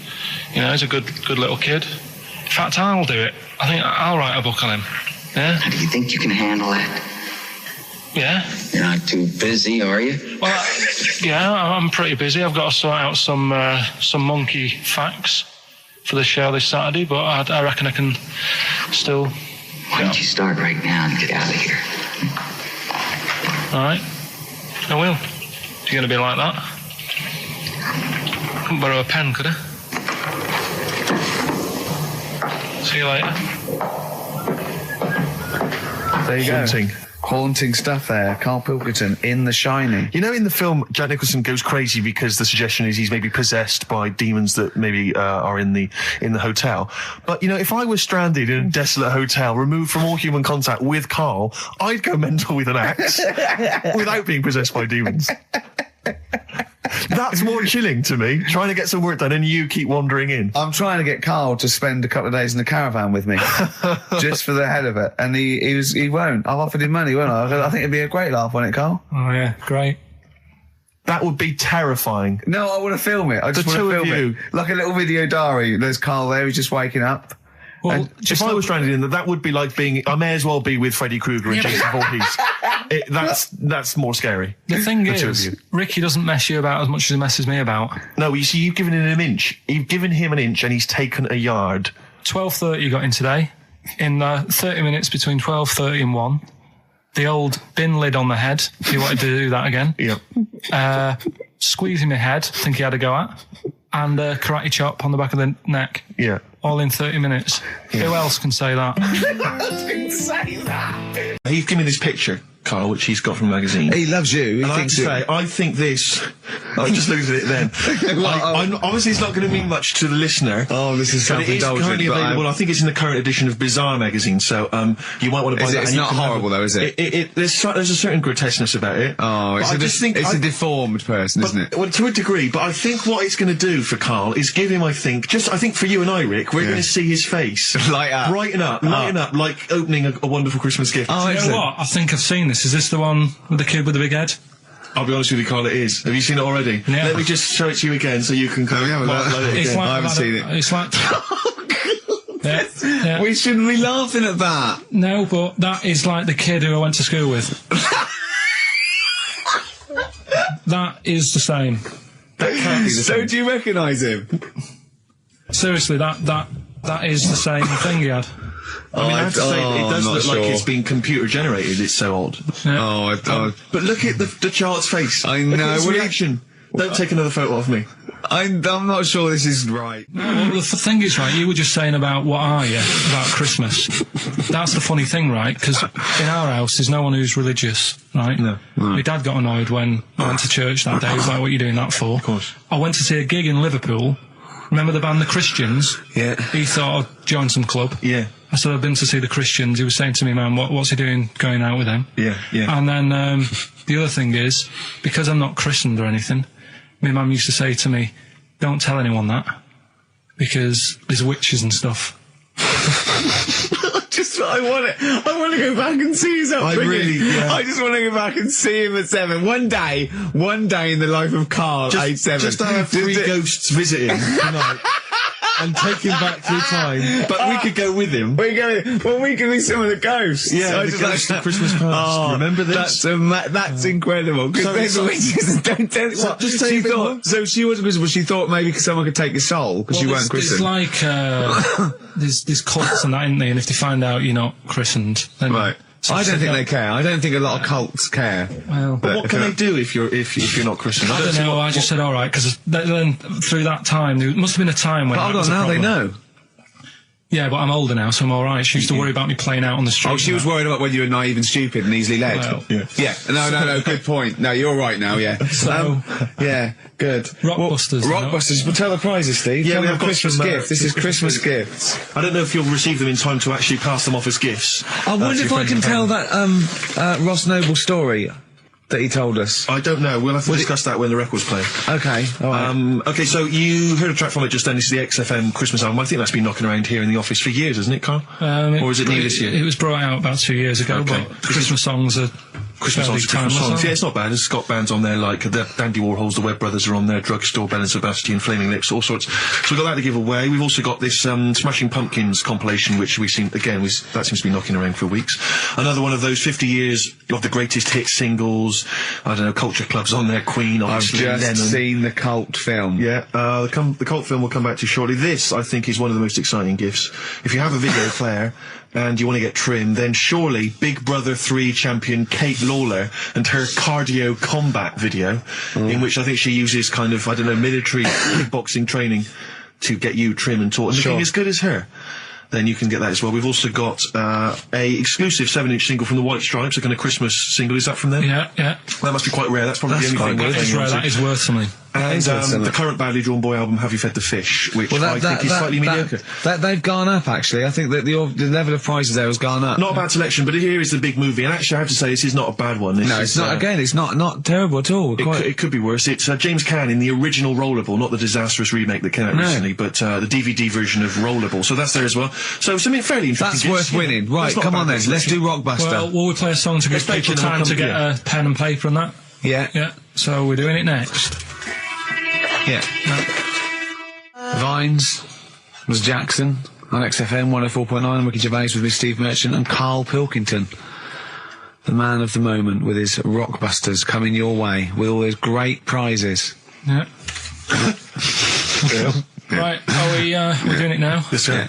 He's a good little kid. In fact, I'll do it. I think I'll write a book on him. Yeah? How do you think you can handle that? Yeah. You're not too busy, are you? Well, yeah, I'm pretty busy. I've got to sort out some monkey facts for the show this Saturday, but I reckon I can still... Why don't you start right now and get out of here? All right. I will. You're going to be like that? Couldn't borrow a pen, could I? See you later. There you Haunting. go. Haunting stuff there. Karl Pilkington in The Shining. You know, in the film, Jack Nicholson goes crazy because the suggestion is he's maybe possessed by demons that maybe are in the hotel. But, you know, if I was stranded in a desolate hotel, removed from all human contact with Karl, I'd go mental with an axe without being possessed by demons. That's more chilling to me, trying to get some work done and you keep wandering in. I'm trying to get Karl to spend a couple of days in the caravan with me, just for the hell of it. And he won't. I've offered him money, won't I? I think it'd be a great laugh, won't it, Karl? Oh, yeah, great. That would be terrifying. No, I want to film it. I just want to film it. Like a little video diary. There's Karl there, he's just waking up. Well, if I was stranded in that would be like being. I may as well be with Freddy Krueger and Jason Voorhees. That's more scary. The thing is, Ricky doesn't mess you about as much as he messes me about. No, you see, you've given him an inch. You've given him an inch, and he's taken a yard. 12:30 got in today. In 30 minutes between 12:30 and 1, the old bin lid on the head. He wanted to do that again. Yeah. Squeezing my head. Think he had a go at. And karate chop on the back of the neck. Yeah. All in 30 minutes. Yeah. Who else can say that? He's given me this picture, Karl, which he's got from a magazine. He loves you. I think this. I'm just losing it then. Obviously, it's not going to mean much to the listener. Oh, this is self-indulgent. It's currently available. I think it's in the current edition of Bizarre magazine, so you might want to buy that. It's not horrible, though, is it? There's a certain grotesqueness about it. Oh, it's a deformed person, isn't it? Well, to a degree, but I think what it's going to do for Karl is give him, I think for you and I, Rick, we're going to see his face light up, brighten up, like opening a wonderful Christmas gift. Oh, you know what? I think I've seen this. Is this the one with the kid with the big head? I'll be honest with you, Karl, it is. Have you seen it already? Yeah. Let me just show it to you again so you can I haven't seen it. It's like... yeah. We shouldn't be laughing at that. No, but that is like the kid who I went to school with. That is the same. That can't be the same. So do you recognise him? Seriously, that is the same thing he had. I mean, I have to say, it does look like it's been computer generated. It's so odd. Yeah. But look at the child's face. I know. Look at his reaction. Don't take another photo of me. I'm not sure this is right. Well, the thing is, right, you were just saying about what are you, about Christmas. That's the funny thing, right, because in our house there's no one who's religious, right? No. My dad got annoyed when I went to church that day. He was like, what are you doing that for? Of course. I went to see a gig in Liverpool. Remember the band The Christians? Yeah. He thought I'd join some club. Yeah. I said, I've been to see The Christians. He was saying to me, man, what's he doing going out with them? Yeah, yeah. And then the other thing is, because I'm not christened or anything, my mum used to say to me, don't tell anyone that, because there's witches and stuff. I want to go back and see his upbringing. I just want to go back and see him at 7. One day in the life of Karl, age 7. Just to have 3 ghosts visit him tonight. And take him back through time. But we could go with him. We could be some of the ghosts. Yeah, the ghosts of Christmas past. Remember this? That's incredible. Because there's witches. Don't tell what. Just say so she wasn't visible. She thought maybe someone could take your soul because you weren't christened. It's like there's cults and that, isn't there? And if they find out you're not christened, then right. I don't think they care. I don't think a lot of cults care. Well, but what can they do if you're not Christian? I don't know. I just said all right because then through that time there must have been a time when. But hold on, now they know. Yeah, but I'm older now, so I'm all right. She used to worry about me playing out on the street. Oh, she was worried about whether you were naive and stupid and easily led. Well, yeah. No. Good point. No, you're right now. Yeah. So, yeah, good. Rockbusters. Rockbusters. Well, tell the prizes, Steve. Yeah, tell we have Christmas got some, gifts. This is Christmas gifts. I don't know if you'll receive them in time to actually pass them off as gifts. I wonder if I can tell that Ross Noble story that he told us. I don't know. We'll have to discuss that when the record's playing. Okay. All right. Okay, so you heard a track from it just then. This is the XFM Christmas album. I think that's been knocking around here in the office for years, hasn't it, Karl? Or is it new this year? It was brought out about 2 years ago, Okay. but Christmas songs are Christmas songs. Yeah, it's not bad. There's Scott bands on there, like the Dandy Warhols, the Webb Brothers are on there, Drugstore, Bell and Sebastian, Flaming Lips, all sorts. So we've got that to give away. We've also got this Smashing Pumpkins compilation, which that seems to be knocking around for weeks. Another one of those 50 years of the greatest hit singles. I don't know, Culture Club's on there, Queen, obviously, I've just Lennon. seen the cult film. Yeah, the cult film will come back to you shortly. This, I think, is one of the most exciting gifts. If you have a video player and you want to get trim, then surely Big Brother 3 champion Kate Lawler and her cardio combat video, in which I think she uses kind of, I don't know, military kickboxing training to get you trim and taut. And looking as good as her. then you can get that as well. We've also got a exclusive 7-inch single from the White Stripes, a kind of Christmas single. Is that from them? Yeah. That must be quite rare. That's probably the only thing. That is rare. That is worth something. And the current Badly Drawn Boy album, Have You Fed the Fish, which I think is slightly mediocre. They've gone up, actually. I think that the level of prices there has gone up. Not a bad selection, but here is the big movie. And actually, I have to say, this is not a bad one. It's not. Again, it's not terrible at all. It could be worse. It's James Caan in the original Rollerball, not the disastrous remake that came out recently, but the DVD version of Rollerball. So that's there as well. So something fairly interesting. That's worth winning. Right, come on then. Let's do Rockbuster. Well, will we play a song to give people time to get a pen and paper and that? Yeah. So we're doing it next. Yeah. Vines was Jackson on XFM 104.9. Ricky Gervais with me, Steve Merchant, and Karl Pilkington, the man of the moment, with his Rockbusters coming your way with all those great prizes. Yeah. Right, we're doing it now? Yes, sir.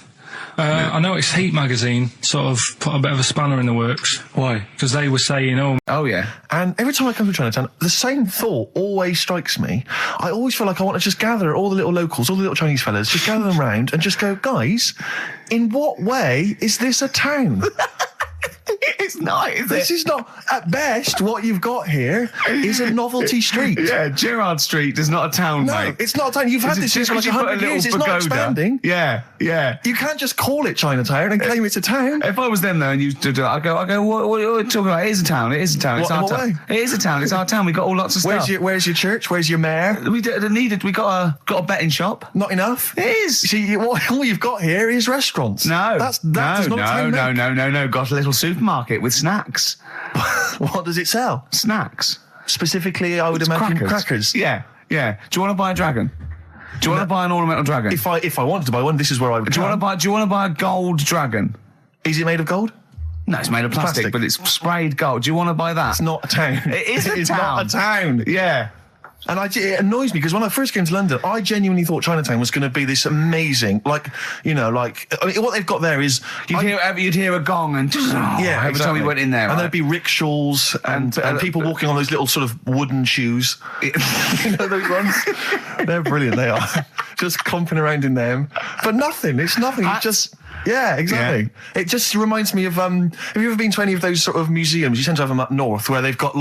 I noticed Heat magazine sort of put a bit of a spanner in the works. Why? Because they were saying, oh yeah. And every time I come to Chinatown, the same thought always strikes me. I always feel like I want to just gather all the little locals, all the little Chinese fellas, just gather them round and just go, guys, in what way is this a town? It's not, is This is not, at best, what you've got here is a novelty street. Yeah, Gerrard Street is not a town, No, mate. it's not a town. You've had this here for like 100 years. It's not expanding. Yeah. You can't just call it Chinatown and claim it's a town. If I was them though and you did it, I go, what are you talking about? It is a town. It is a town. It's our town. It is a town. It's our town. We got all lots of stuff. Where's your church? Where's your mayor? We got a betting shop. Not enough. It is. See, all you've got here is restaurants. No, does not a town make. No. Got a little supermarket with snacks. What does it sell? Snacks. Specifically, I would imagine crackers. Yeah. Do you want to buy a dragon? Do you want to buy an ornamental dragon? If I wanted to buy one, this is where I would. Do you want to buy a gold dragon? Is it made of gold? No, it's made of plastic, but it's sprayed gold. Do you want to buy that? It's not a town. It is a town. It's not a town. Yeah. And it annoys me because when I first came to London, I genuinely thought Chinatown was going to be this amazing, what they've got there is you'd hear a gong and every time you went in there, and there'd be rickshaws and people walking on those little sort of wooden shoes. You know those ones? They're brilliant. They are just comping around in them, but nothing. It's nothing. It's just. Yeah, exactly. Yeah. It just reminds me of, have you ever been to any of those sort of museums? You tend to have them up north where they've got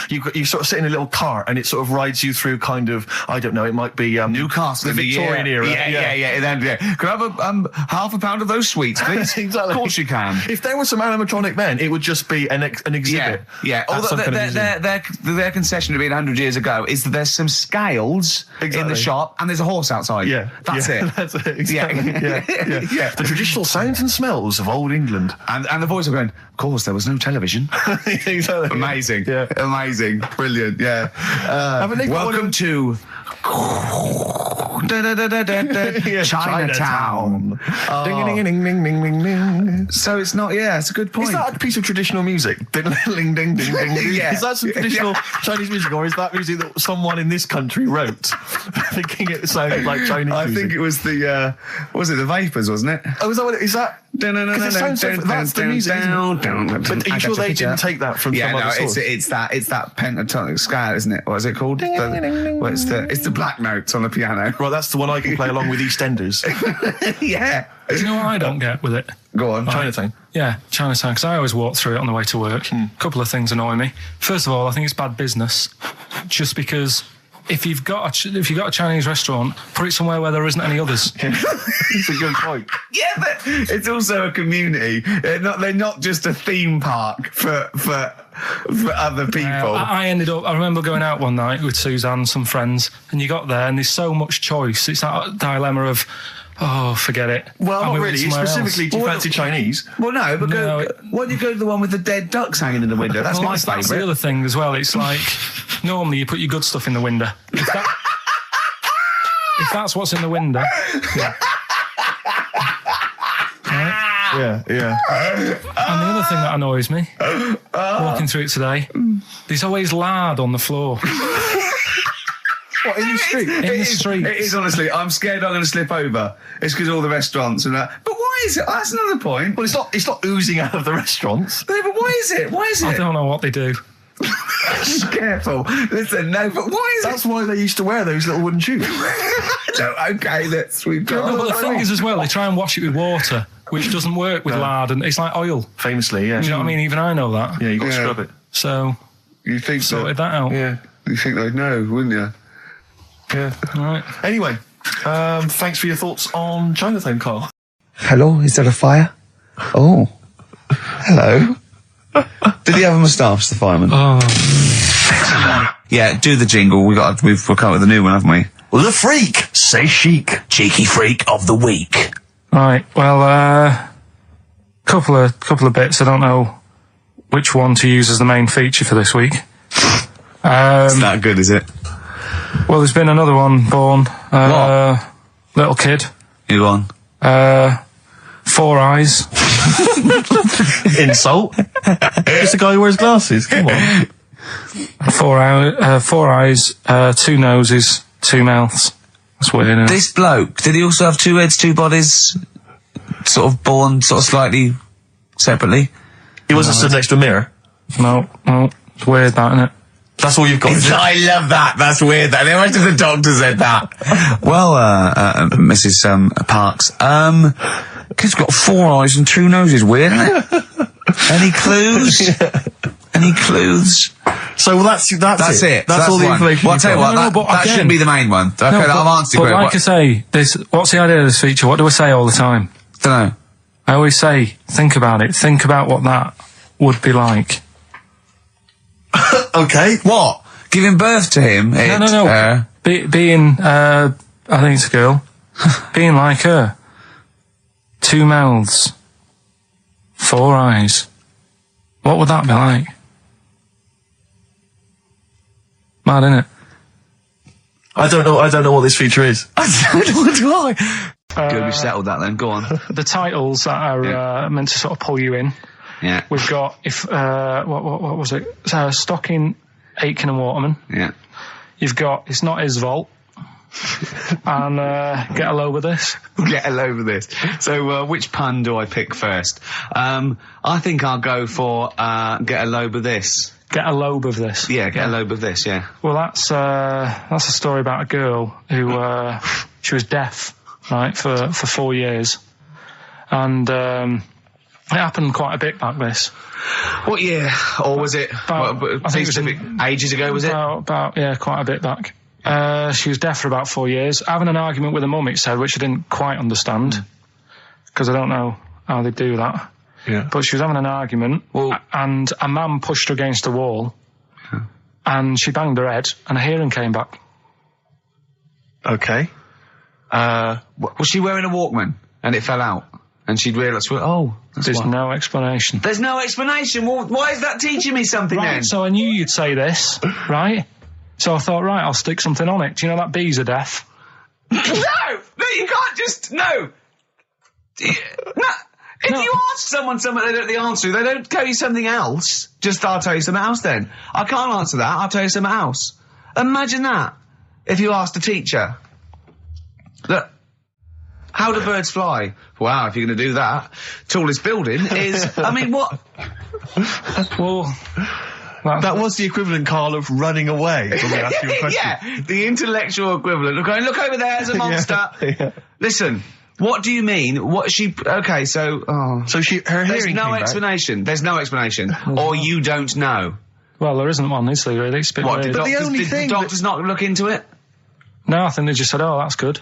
you sort of sit in a little cart and it sort of rides you through kind of, I don't know, it might be, Newcastle, the Victorian era. Yeah. Could I have half a pound of those sweets, please? Exactly. Of course you can. If there were some animatronic men, it would just be an exhibit. Yeah. Their concession to being 100 years ago is that there's some scales in the shop and there's a horse outside. Yeah. That's it. That's it, exactly. Yeah. The traditional sounds and smells of old England. And the voice of going, of course, there was no television. Exactly. Amazing. Yeah. Amazing. Brilliant. Yeah. Welcome to Chinatown. Ding. So it's not, it's a good point. Is that a piece of traditional music? Ding, ding, ding, ding, ding. Yeah. Is that some traditional Chinese music, or is that music that someone in this country wrote, thinking it sounded like Chinese music? I think it was the Vapors, wasn't it? Oh, is that what it is? That? That's the music, isn't it? But are you sure they didn't take that from some other source? It's that pentatonic scale, isn't it? What is it called? It's the black notes on the piano. Right, that's the one I can play along with EastEnders. Yeah. Do you know what I don't get with it? Go on. Chinatown. Yeah, Chinatown, because I always walk through it on the way to work. A couple of things annoy me. First of all, I think it's bad business, just because if you've got a Chinese restaurant, put it somewhere where there isn't any others. It's a good point. Yeah, but it's also a community. They're not just a theme park for other people. I remember going out one night with Suzanne and some friends, and you got there and there's so much choice. It's that dilemma of, forget it. Well, not really. Specifically, do you fancy Chinese? Well, no, but why don't you go to the one with the dead ducks hanging in the window? That's my favourite. That's the other thing as well. It's like, normally you put your good stuff in the window. If that's what's in the window. Yeah. Right? Yeah. And the other thing that annoys me, walking through it today, there's always lard on the floor. What, in the street? In the street. It is, honestly. I'm scared I'm going to slip over. It's because all the restaurants and that. But why is it? That's another point. Well, it's not oozing out of the restaurants. No, but why is it? I don't know what they do. Careful. Listen, no, but why is That's why they used to wear those little wooden shoes. No, okay, we've got... No, but the thing is as well, they try and wash it with water. which doesn't work with lard, and it's like oil. Famously, yeah. You know what I mean? Even I know that. Yeah, you got to scrub it. So You think sorted that out. Yeah. You think they'd know, wouldn't you? Yeah. Right. Anyway, thanks for your thoughts on Chinatown, Carl. Hello, is that a fire? Oh. Hello. Did he have a moustache, the fireman? Oh. Yeah, do the jingle. We've come up with a new one, haven't we? The freak, say chic. Cheeky freak of the week. Right. Well, couple of bits. I don't know which one to use as the main feature for this week. It's not good, is it? Well, there's been another one born. What? Little kid. You go on. 4 eyes. Insult. Just a guy who wears glasses. Come on. 4 eyes, 2 noses, 2 mouths. That's weird, isn't it? This bloke, did he also have 2 heads, 2 bodies? Sort of born sort of slightly separately? He wasn't stood next to a mirror. No. It's weird, that, isn't it? That's all you've got. I love that. That's weird. How much of the doctor said that? Well, Mrs. Parks, kid's got 4 eyes and 2 noses. Weird, isn't it? Any clues? Any clues? So that's it. That's all the one. information. Well, I'll tell you what, No, but that again- shouldn't be the main one. Okay, I've answered But your like I say, what's the idea of this feature? What do I say all the time? Don't know. I always say, think about it. Think about what that would be like. Okay. What? Giving birth to him? No. Being, I think it's a girl. Being like her. 2 mouths. 4 eyes. What would that be like? Mad, innit? I don't know what this feature is. I don't know why. Good, we've settled that then. Go on. The titles that are meant to sort of pull you in. Yeah. We've got, what was it? Stocking, Aitken and Waterman. Yeah. You've got It's Not His Vault. And Get a Load with This. Get a load of this. So, which pun do I pick first? I think I'll go for get a load of this. Get a lobe of this. Yeah, get a load of this, yeah. Well, that's a story about a girl who she was deaf, right, for 4 years, and it happened quite a bit back this. What year? Or was it? I think it was ages ago, was it? About quite a bit back. She was deaf for about 4 years, having an argument with her mum, it said, which I didn't quite understand, because I don't know how they do that. Yeah. But she was having an argument, and a man pushed her against a wall, and she banged her head, and her hearing came back. Okay. Was she wearing a Walkman and it fell out? And she'd realised, There's no explanation. There's no explanation. Well, why is that teaching me something then? Right, so I knew you'd say this, right? So I thought, right, I'll stick something on it. Do you know that bees are deaf? No, you can't just, no. If you ask someone something they don't know the answer to, they don't tell you something else. Just, I'll tell you something else then. I can't answer that, I'll tell you something else. Imagine that, if you asked a teacher. Look, how do birds fly? Wow, if you're going to do that, tallest building is, I mean, what? Well, That was the equivalent, Carl, of running away when we asked you a question. Yeah, the intellectual equivalent. Look over there, there's a monster. Yeah. Listen, what do you mean? What she? Okay, so So her there's hearing no came back. explanation. There's no explanation, or you don't know. well, there isn't one, is there, really? It's a bit What? weird. Did the only did thing the doctors not look into it? No, I think they just said, oh, that's good.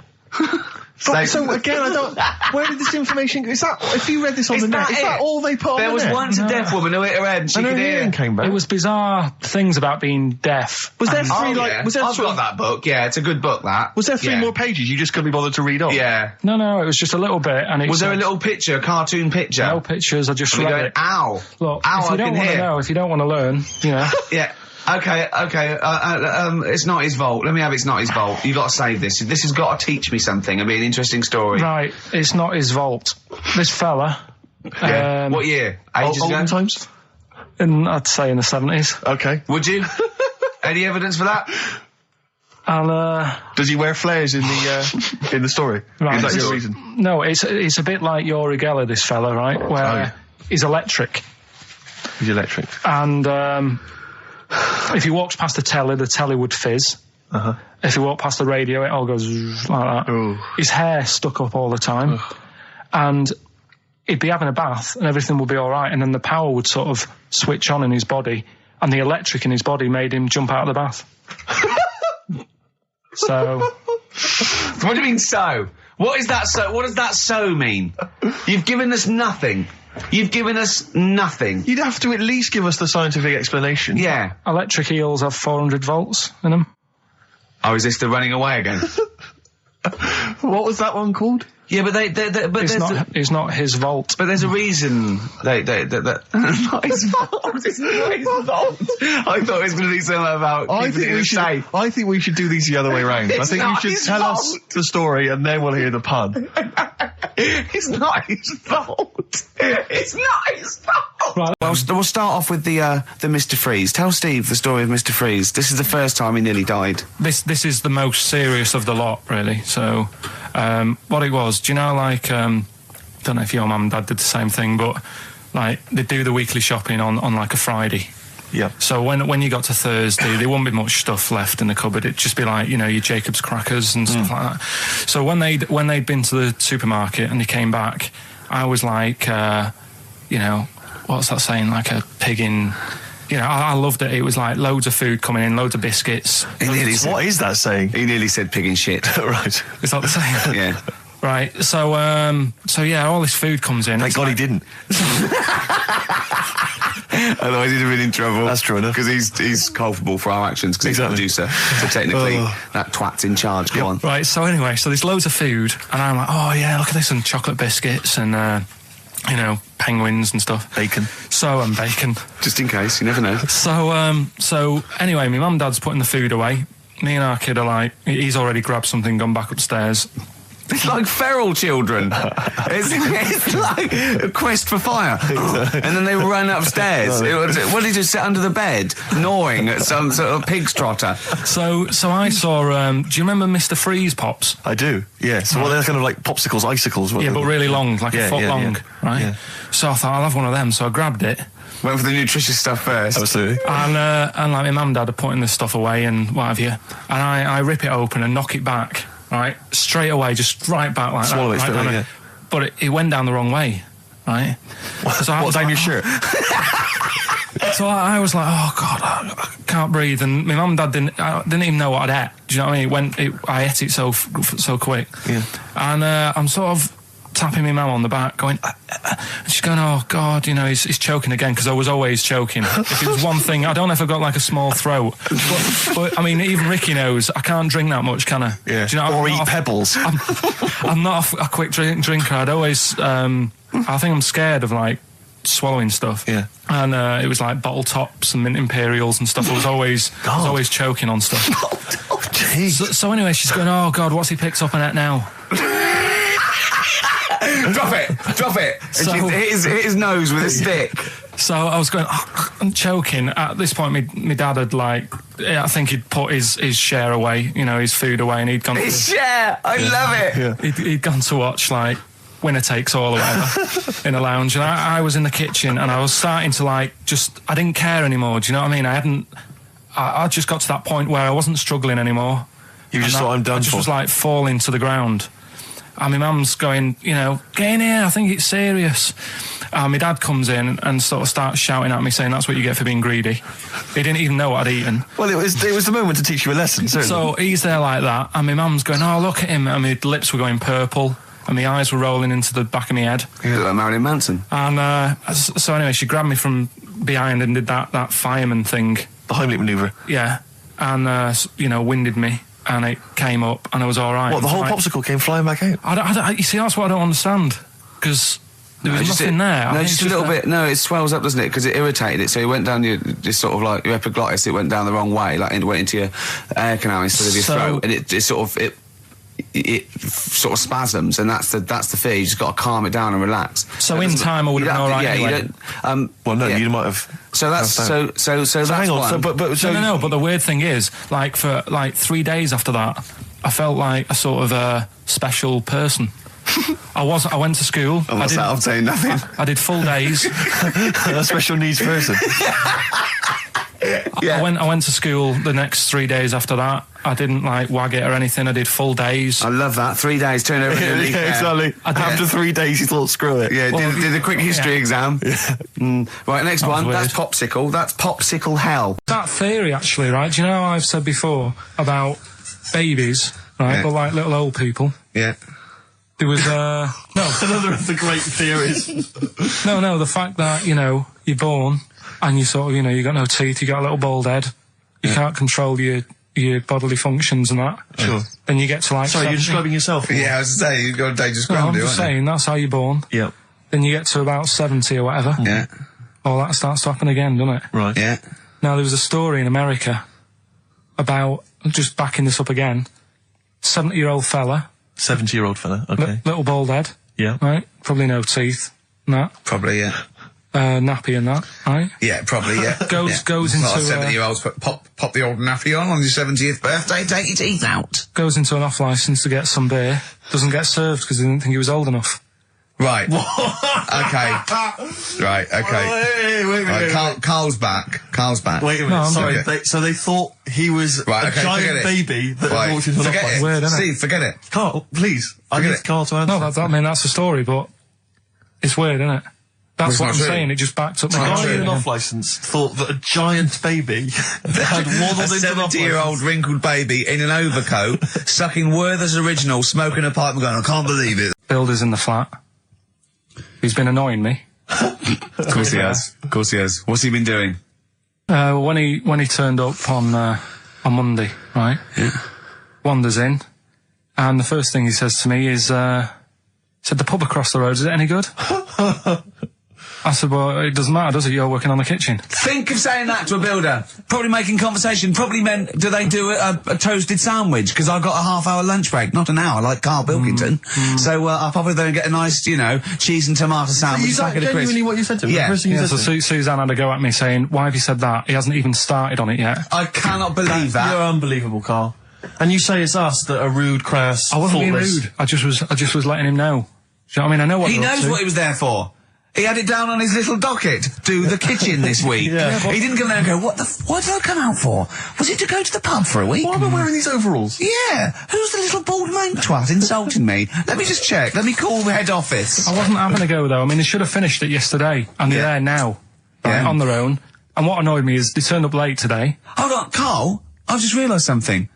But, so again, I don't. Where did this information go? Is that if you read this on Is the net? that Is that it? all they put on There the was net? once a deaf woman who hit her head and she And her could hear. hearing came back. It was bizarre things about being deaf. Was there And- three Yeah. was there I've sort got of, that book. Yeah, it's a good book. That was there 3 Yeah. more pages you just couldn't be bothered to read on? Yeah. No, it was just a little bit. And it Was there a said- little picture, a cartoon picture? No pictures, I just And we read going, it. ow, Look, ow, if you I don't can want to hear. know, if you don't want to learn, you know. Yeah. Okay. It's not his fault. Let me have It's Not His Fault. You got to save this. This has got to teach me something. It'll be an interesting story. Right, it's not his vault. This fella, Yeah. What year? Ages ago? Olden times? I'd say in the 70s. Okay. Would you? Any evidence for that? And, Does he wear flares in the story? Right. Is that It's- your reason? no, it's a bit like Yuri Geller, this fella, right? Where yeah. he's electric. He's electric. And, if he walks past the telly would fizz. Uh-huh. If he walked past the radio, it all goes like that. Ooh. His hair stuck up all the time. And he'd be having a bath and everything would be all right, and then the power would sort of switch on in his body, and the electric in his body made him jump out of the bath. So... What do you mean so? What is that so? What does that so mean? You've given us nothing. You've given us nothing. You'd have to at least give us the scientific explanation. Yeah. Electric eels have 400 volts in them. Oh, is this the running away again? What was that one called? Yeah, but It's not his vault. But there's a reason that not his fault. It's not his fault. I thought it was going to be something about keeping it safe. I think we should do these the other way round. I think you should tell us the story and then we'll hear the pun. It's not his fault. It's not his fault. Right. Well, we'll start off with the Mr. Freeze. Tell Steve the story of Mr. Freeze. This is the first time he nearly died. This is the most serious of the lot, really. So, what it was, do you know, like, don't know if your mum and dad did the same thing, but like they do the weekly shopping on like a Friday. Yeah. So when you got to Thursday, there wouldn't be much stuff left in the cupboard. It'd just be like, you know, your Jacob's crackers and stuff like that. So when they'd been to the supermarket and they came back, I was like, you know, what's that saying? Like a pig in. You know, I loved it. It was like loads of food coming in, loads of biscuits. What is that saying? He nearly said pig in shit. Right. Is that the saying? Yeah. Right. So yeah, all this food comes in. Thank God he didn't. Otherwise he'd have been in trouble. That's true enough. Because he's culpable for our actions because he's the producer. So technically, that twat's in charge. Go on. Right. So anyway, so there's loads of food, and I'm like, oh yeah, look at this, and chocolate biscuits, and you know, penguins and stuff. Bacon. And bacon. Just in case, you never know. So anyway, my mum and dad's putting the food away. Me and our kid are like, he's already grabbed something, gone back upstairs. It's like feral children. it's like a quest for fire. And then they run upstairs. What did you sit under the bed, gnawing at some sort of pig's trotter? So I saw, do you remember Mr. Freeze Pops? I do, yeah. So they're kind of like popsicles, icicles. Yeah, but really long, like a foot long, right? Yeah. So I thought, I'll have one of them. So I grabbed it. Went for the nutritious stuff first. Absolutely. And like my mum and dad are putting this stuff away and what have you. And I rip it open and knock it back. Right, straight away, just right back like Swallow that. Swallow it, yeah. But it went down the wrong way, right? So down your shirt? So I was like, oh God, I can't breathe. And my mum and dad didn't even know what I'd ate. Do you know what I mean? I ate it so quick. Yeah. And I'm sort of tapping my mum on the back, going, and she's going, oh God, you know, he's choking again, because I was always choking. If it was one thing, I don't know if I've got like a small throat, but I mean, even Ricky knows I can't drink that much, can I? Yeah. Do you know, or eat pebbles. I'm not a quick drinker. I'd always, I think I'm scared of like swallowing stuff. Yeah. And it was like bottle tops and mint imperials and stuff. I was always choking on stuff. Oh, jeez. So anyway, she's going, oh God, what's he picked up on it now? Drop it. So, and hit his nose with a stick. So I was going, I'm choking. At this point, my dad had I think he'd put his share away, you know, his food away, and he'd gone his share. I love it. Yeah. He'd gone to watch like Winner Takes All or whatever in a lounge, and I was in the kitchen, and I was starting to I didn't care anymore. Do you know what I mean? I just got to that point where I wasn't struggling anymore. You just thought, I'm done for. I just was falling to the ground. And my mum's going, you know, get in here, I think it's serious. And my dad comes in and sort of starts shouting at me, saying that's what you get for being greedy. He didn't even know what I'd eaten. Well, it was the moment to teach you a lesson, certainly. So he's there like that, and my mum's going, oh, look at him, and my lips were going purple, and my eyes were rolling into the back of my head. You look like Marilyn Manson. And so anyway, she grabbed me from behind and did that fireman thing. The Heimlich manoeuvre. Yeah. And, you know, winded me. And it came up, and I was all right. What, the whole popsicle came flying back out? You see, that's what I don't understand. Because there was nothing there. No, just a little bit. No, it swells up, doesn't it? Because it irritated it. So it went down your sort of like your epiglottis. It went down the wrong way, like it went into your air canal instead of your throat, and it sort of spasms, and that's the fear. You just got to calm it down and relax. So in time, I would have been all right. Yeah, anyway. you don't. Well, no, you might have. So that's so hang on. So, but no. But the weird thing is, for 3 days after that, I felt like a sort of special person. I went to school. And what's that? I'm saying nothing. I did full days. A special needs person. Yeah. I went to school the next 3 days after that. I didn't like wag it or anything. I did full days. I love that. 3 days, turn over a leaf. exactly. After 3 days, you thought, screw it. Yeah, did a quick history exam. Right, next one. weird. That's popsicle. That's popsicle hell. That theory, actually, right? Do you know how I've said before about babies, right? Yeah. But like little old people. Yeah. There was no, Another of the great theories. no. The fact that you're born and you sort of you got no teeth, you got a little bald head, you can't control your bodily functions and that. Sure. Then you get to like. Sorry, you're describing yourself? Yeah, I was saying, you've got a dangerous No, ground, I'm aren't just you? saying that's how you're born. Yep. Then you get to about 70 or whatever. Yeah. All that starts to happen again, doesn't it? Right. Yeah. Now, there was a story in America about, just backing this up again, 70-year-old fella, 70-year-old fella, okay. little bald head, Yeah. right? Probably no teeth, and that, Probably, yeah. nappy and that, right? Yeah, probably, yeah. Goes into, A lot of 70-year-olds pop the old nappy on your 70th birthday, take your teeth out. Goes into an off-licence to get some beer, doesn't get served because he didn't think he was old enough. Right. Okay. Right, okay. Wait. Carl's back. Carl's back. Wait a minute, No, I'm sorry. okay. So they thought he was Right, a okay, giant forget it. baby that Right. had walked into an Forget office. it. Weird, isn't it? Steve, forget it. Carl, please. I Forget need it. Carl to answer. No, that's the story, but it's weird, isn't it? That's It's what not I'm true. saying, it just backed up The my guy argument in an again. off-licence thought that a giant baby had waddled A into an 70-year-old off-licence. wrinkled baby in an overcoat, sucking Werther's Original, smoking a pipe and going, I can't believe it. Builder's in the flat. He's been annoying me. Of course he has. Of course he has. What's he been doing? When he turned up on Monday, right? Yeah. Wanders in, and the first thing he says to me is, said, the pub across the road, is it any good? I said, well, it doesn't matter, does it? You're working on the kitchen. Think of saying that to a builder. Probably making conversation. Probably meant, do they do a toasted sandwich? Because I've got a half-hour lunch break, not an hour, like Karl Pilkington. So I'll probably then get a nice, cheese and tomato sandwich. Is that packet of crisps. genuinely what you said to him? Yeah. The first thing you Yeah, said so to him? Suzanne had to go at me saying, why have you said that? He hasn't even started on it yet. I cannot believe that. You're unbelievable, Carl. And you say it's us that are rude, crass, I wasn't being thoughtless. rude. I just was letting him know. Do you know what I mean? I know what He they're up knows to. what he was there for. He had it down on his little docket. Do the kitchen this week. Yeah. He didn't come there and go, what did I come out for? Was it to go to the pub for a week? Why am I wearing these overalls? Yeah. Who's the little bald mank twat insulting me? Let me just check. Let me call the head office. I wasn't having a go though. I mean, they should have finished it yesterday, and they're Yeah. there now, right, Yeah. on their own. And what annoyed me is they turned up late today. Hold on, Karl. I've just realised something.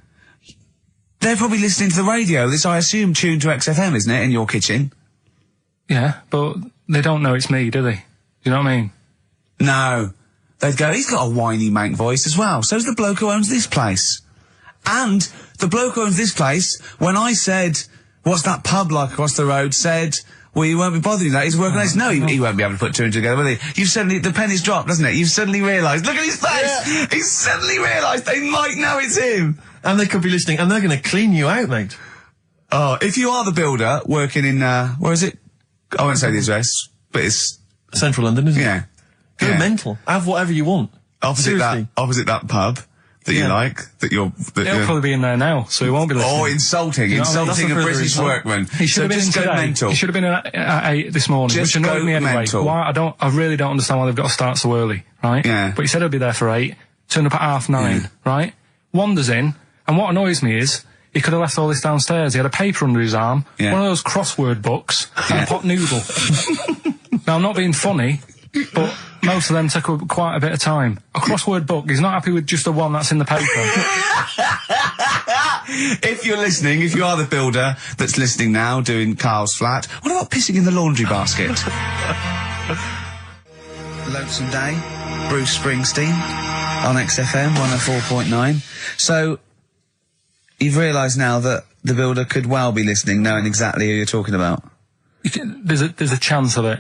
They're probably listening to the radio. This, I assume, tuned to XFM, isn't it, in your kitchen? Yeah, but they don't know it's me, do they? Do you know what I mean? No. They'd go, he's got a whiny mank voice as well. So's the bloke who owns this place. And the bloke who owns this place, when I said, what's that pub like across the road, said, well, you won't be bothering that. He's working on this. No, he won't be able to put two and two together, will he? You've suddenly, the penny's dropped, doesn't it? You've suddenly realised. Look at his face! Yeah. He's suddenly realised they might know it's him. And they could be listening, and they're going to clean you out, mate. Oh, if you are the builder working in, where is it? I won't say the address, but it's, Central London, isn't it? yeah. Go Yeah. mental. Have whatever you want. Opposite Seriously. that pub that you Yeah. like, that you're, that He'll you're, probably be in there now, so he won't be listening. or insulting You know what I mean? a That's a further British insult. workman. He should So have been in just go today. mental. He should have been at 8 this morning, Just which annoyed go me anyway. mental. Why? I really don't understand why they've got to start so early, right? Yeah. But he said he'll be there for 8, turned up at 9:30, right? Wanders in, and what annoys me is, he could have left all this downstairs. He had a paper under his arm, Yeah. one of those crossword books, and a pot noodle. Now, I'm not being funny, but most of them take up quite a bit of time. A crossword book, he's not happy with just the one that's in the paper. If you're listening, if you are the builder that's listening now, doing Karl's flat, what about pissing in the laundry basket? Lonesome Day, Bruce Springsteen, on XFM 104.9. So, you've realised now that the builder could well be listening, knowing exactly who you're talking about. There's a chance of it.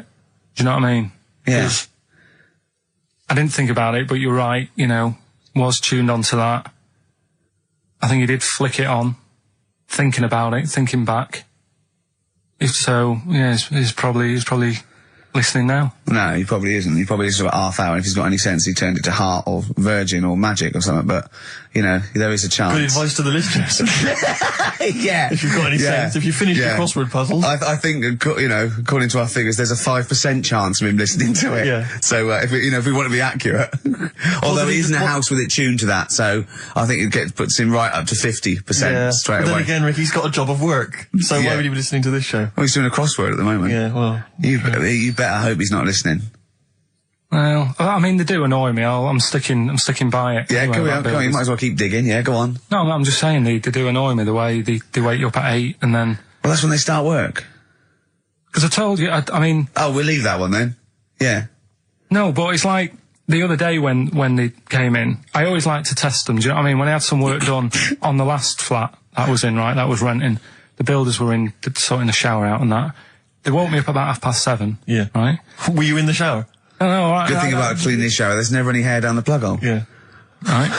Do you know what I mean? Yeah. 'Cause I didn't think about it, but you're right, was tuned onto that. I think he did flick it on, thinking about it, thinking back. If so, yeah, he's probably listening now. No, he probably isn't. He probably is about half hour. If he's got any sense, he turned it to Heart or Virgin or Magic or something. But, you know, there is a chance. Good advice to the listeners. Yeah. If you've got any sense, if you finish your crossword puzzles. I think, you know, according to our figures, there's a 5% chance of him listening to it. Yeah. So, if we want to be accurate. Although he is in a house with it tuned to that, so I think it puts him right up to 50% straight away. Then again, Rick, he's got a job of work. So why would he be listening to this show? Well, he's doing a crossword at the moment. Yeah, well. You better hope he's not listening. Well, I mean, they do annoy me. I'm sticking by it. Yeah, anyway, go on. You might as well keep digging. Yeah, go on. No, I'm just saying they do annoy me the way they wake you up at 8 and then. Well, that's when they start work. Because I told you, I mean. Oh, we'll leave that one then. Yeah. No, but it's like the other day when they came in, I always like to test them. Do you know what I mean? When I had some work done on the last flat that was in, right, that was renting, the builders were in, sorting the shower out and that. They woke me up about 7:30. Yeah. Right? Were you in the shower? No, right. Good thing about cleaning this shower, there's never any hair down the plug hole. Yeah. Right.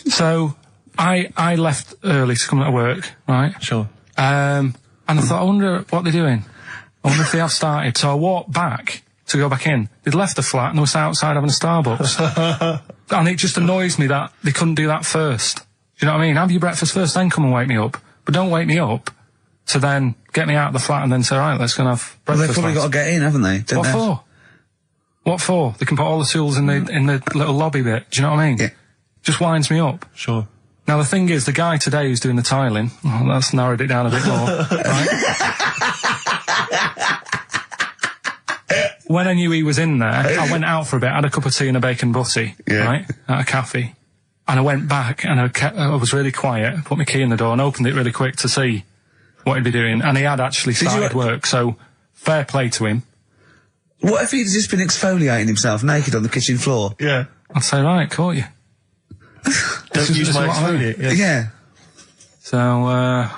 So, I left early to come to work, right? Sure. And I thought, I wonder what they're doing. I wonder if they have started. So I walked back to go back in. They'd left the flat and they were outside having a Starbucks. And it just annoys me that they couldn't do that first. Do you know what I mean? Have your breakfast first, then come and wake me up. But don't wake me up to then get me out of the flat and then say, right, let's go and have breakfast. Well, they've probably got to get in, haven't they? What for? What for? They can put all the tools in the little lobby bit. Do you know what I mean? Yeah. Just winds me up. Sure. Now the thing is, the guy today who's doing the tiling, that's narrowed it down a bit more, right? When I knew he was in there, I went out for a bit, had a cup of tea and a bacon butty, right, at a cafe. And I went back and I was really quiet, put my key in the door and opened it really quick to see what he'd be doing. And he had actually started work, so fair play to him. What if he'd just been exfoliating himself naked on the kitchen floor? Yeah. I'd say, right, caught you. Don't use my exfoliate. Yeah. So,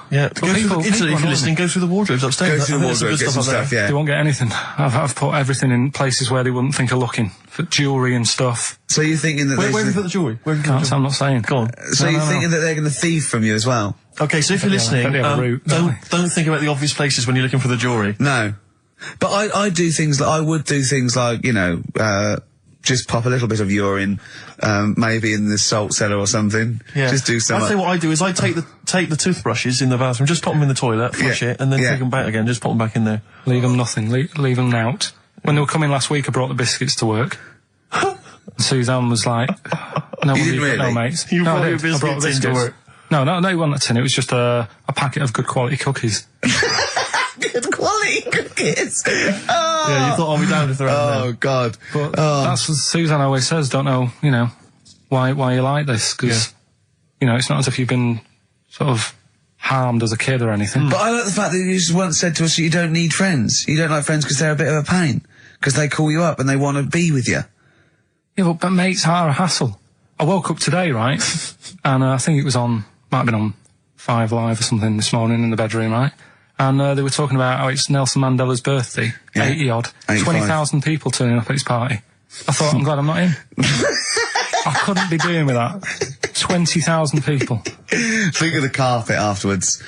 yeah. If you're listening, go through the wardrobes upstairs. Go through the wardrobe, get some stuff, yeah. They won't get anything. I've put everything in places where they wouldn't think of looking. For jewellery and stuff. So you're thinking that... Where have you put the jewellery? I'm not saying. Go on. So you're thinking that they're going to thieve from you as well? Okay, so if you're listening, don't think about the obvious places when you're looking for the jewellery. No. But I do things like, I would do things like, you know, just pop a little bit of urine, maybe in the salt cellar or something. Yeah. Just do something. I'd say what I do is I take the toothbrushes in the bathroom, just pop them in the toilet, flush it, and then take them back again, just pop them back in there. Leave them nothing, leave them out. When they were coming last week, I brought the biscuits to work. Suzanne was like, no, you didn't really? No, mates. You no, brought your biscuits into work? No, it wasn't a tin, it was just a packet of good quality cookies. Good quality cookies. Oh. Yeah, you thought I'll be down if they're Oh, God. But that's what Suzanne always says, don't know, you know, why you like this, because, you know, it's not as if you've been sort of harmed as a kid or anything. But I like the fact that you just once said to us that you don't need friends. You don't like friends because they're a bit of a pain. Because they call you up and they want to be with you. Yeah, but mates are a hassle. I woke up today, right, and I think it was might have been on 5 Live or something this morning in the bedroom, right? And they were talking about how it's Nelson Mandela's birthday, 80-odd, 20,000 people turning up at his party. I thought, I'm glad I'm not in. I couldn't be doing with that. 20,000 people. Think of the carpet afterwards.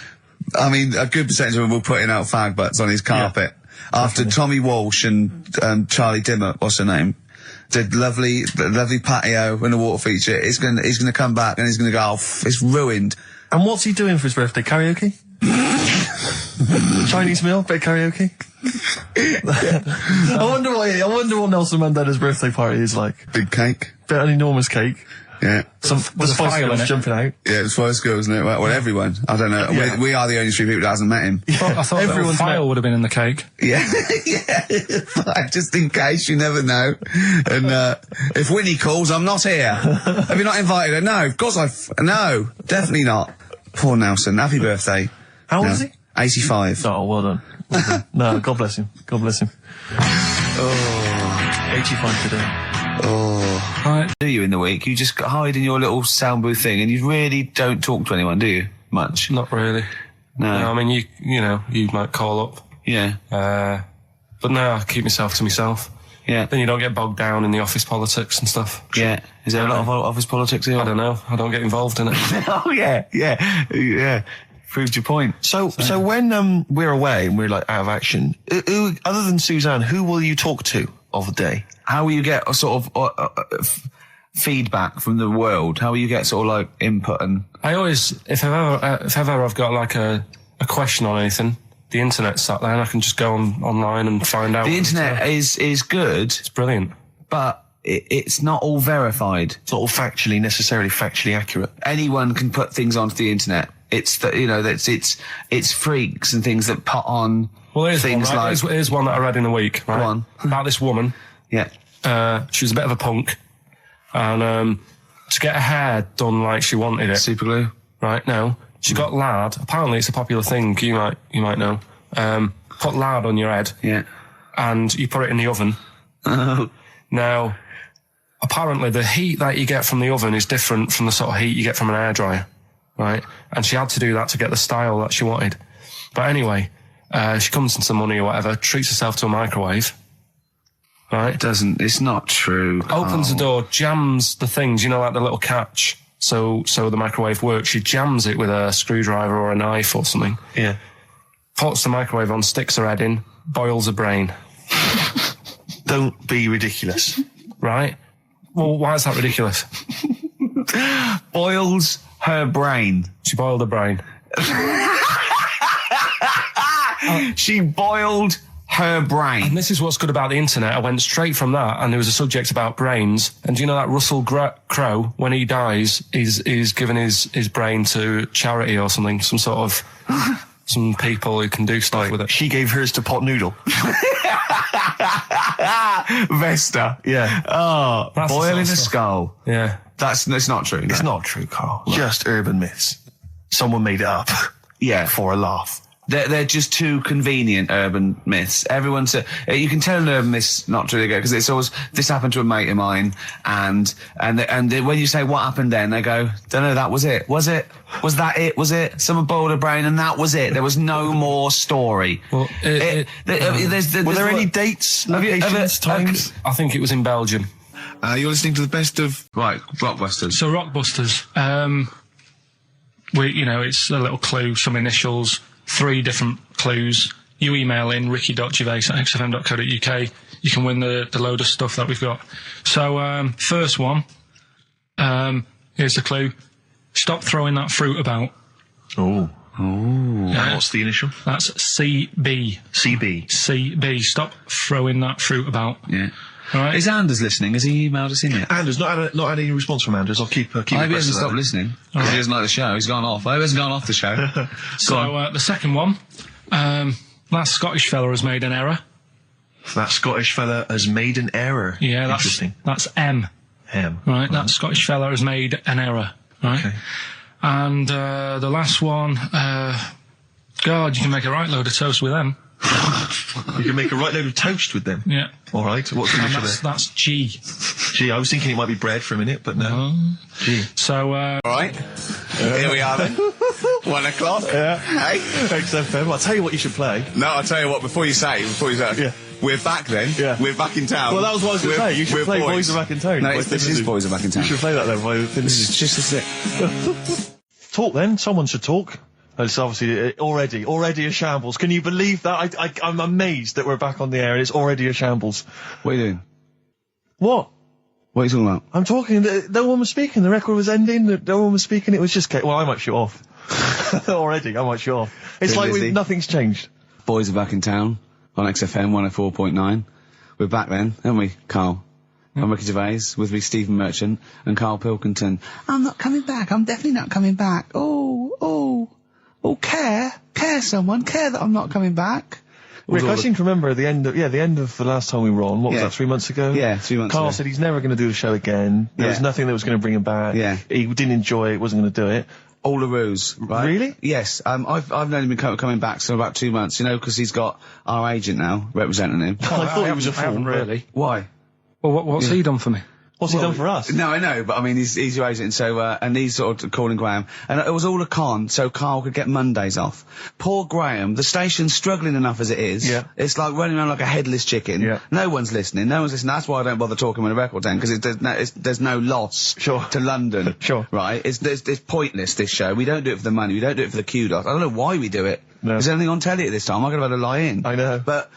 I mean, a good percentage of them were putting out fag butts on his carpet. After Tommy Walsh and Charlie Dimmer, what's her name, did lovely patio and a water feature. He's gonna come back and he's gonna go, oh, it's ruined. And what's he doing for his birthday? Karaoke? Chinese meal? Bit of karaoke? I wonder what Nelson Mandela's birthday party is like. Big cake. Bit of an enormous cake. Yeah. The Spice Girls jumping out. Yeah, the Spice Girls, isn't it? Well, everyone. I don't know. Yeah. We are the only 3 people that hasn't met him. I thought everyone's file would have been in the cake. Yeah. Yeah. Just in case, you never know. And, if Winnie calls, I'm not here. Have you not invited her? No, of course no, definitely not. Poor Nelson. Happy birthday. How old is he? 85. Oh, well done. No, God bless him. God bless him. Oh, 85 today. Oh. Right. Do you in the week? You just hide in your little sound booth thing and you really don't talk to anyone, do you? Much? Not really. No. I mean, you might call up. Yeah. But no, I keep myself to myself. Yeah. Then you don't get bogged down in the office politics and stuff. Yeah. Is there a lot of office politics here? I don't know. I don't get involved in it. Oh, yeah. proved your point. So when we're away and we're like out of action, who, other than Suzanne, who will you talk to of the day? How will you get a sort of feedback from the world? How will you get sort of like input and... I always, if ever I've got like a question on anything, the internet's sat there and I can just go online and find out. The internet is good. It's brilliant. But it's not all verified. It's not all necessarily factually accurate. Anyone can put things onto the internet. It's it's freaks and things that put on things one, right? like... Here's one that I read in the week, right? Go on. About this woman. Yeah. She was a bit of a punk. And to get her hair done like she wanted it. Super glue? Right, no. She got lard. Apparently it's a popular thing, you might know. Put lard on your head. Yeah. And you put it in the oven. Now, apparently the heat that you get from the oven is different from the sort of heat you get from an hairdryer, right? And she had to do that to get the style that she wanted. But anyway, she comes into some money or whatever, treats herself to a microwave, right? It's not true. Opens the door, jams the things, like the little catch, so the microwave works. She jams it with a screwdriver or a knife or something. Yeah. Puts the microwave on, sticks her head in, boils her brain. Don't be ridiculous. Right? Well, why is that ridiculous? Boils her brain. She boiled her brain. She boiled her brain. And this is what's good about the internet. I went straight from that, and there was a subject about brains. And do you know that Russell Crowe, when he dies, is given his brain to charity or something, some sort of... some people who can do stuff with it. She gave hers to Pot Noodle. Vesta. Yeah. Oh, That's boiling a the sort of skull. Yeah. It's not true. It's not true, Carl. Just urban myths. Someone made it up. Yeah. For a laugh. They're just too convenient urban myths. Everyone's you can tell an urban myth's not true because it's always this happened to a mate of mine and when you say what happened then they go, don't know, that was it. Was that it? Was it? Someone boiled a brain and that was it. There was no more story. Well, were there any dates, locations, times? I think it was in Belgium. You're listening to the best of Rockbusters. So Rockbusters, it's a little clue, some initials, 3 different clues. You email in ricky.gervais@xfm.co.uk. You can win the load of stuff that we've got. So, first one, here's the clue. Stop throwing that fruit about. Oh. Yeah. What's the initial? That's CB. CB. Stop throwing that fruit about. Yeah. All right. Is Anders listening? Has he emailed us in yet? Anders, not had any response from Anders. I'll keep I hope he hasn't stopped listening because he doesn't like the show. He's gone off. I hope he hasn't gone off the show. So the second one, that Scottish fella has made an error. That Scottish fella has made an error. Yeah, interesting. That's M. M. Right, that Scottish fella has made an error. Right. Okay. And the last one, God, you can make a right load of toast with them. You can make a right load of toast with them. Yeah. All right. What's the initial there? That's G. G. I was thinking it might be bread for a minute, but no. G. So. All right. Here we are then. 1 o'clock. Yeah. Hey. XFM. I'll tell you what you should play. No, I'll tell you what. Before you say. Yeah. We're back then. Yeah. We're back in town. Well, that was what I was going to say. You should play Boys Are Back in Town. No, this is Boys Are Back in Town. You should play that then. This is just as sick. Talk then. Someone should talk. It's obviously already a shambles. Can you believe that? I'm amazed that we're back on the air and it's already a shambles. What are you doing? What? What are you talking about? I'm talking. No one was speaking. The record was ending. No one was speaking. It was just. Well, I might shut off. Already, I might shut off. It's like nothing's changed. Boys Are Back in Town on XFM 104.9. We're back then, aren't we, Karl? I'm Ricky Gervais, with me Stephen Merchant and Karl Pilkington. I'm not coming back. I'm definitely not coming back. Oh, care someone, care that I'm not coming back. Rick, I seem to remember the end of the last time we were on. What was that, 3 months ago? Yeah, 3 months ago. Carl said he's never going to do the show again. There was nothing that was going to bring him back. Yeah. He didn't enjoy it, wasn't going to do it. All a ruse, right? Really? Yes. I've known him coming back for about 2 months, because he's got our agent now representing him. I thought he was a fool, really. Why? Well, what's he done for me? What's he done for us? No, I know, but I mean, he's your agent, so, and he's sort of calling Graham. And it was all a con, so Karl could get Mondays off. Poor Graham, the station's struggling enough as it is. Yeah. It's like running around like a headless chicken. Yeah. No one's listening. That's why I don't bother talking on a record then, because there's no loss to London. Sure. Right? It's pointless, this show. We don't do it for the money, we don't do it for the kudos. I don't know why we do it. No. Is there anything on telly at this time? I could have had to lie in. I know. But,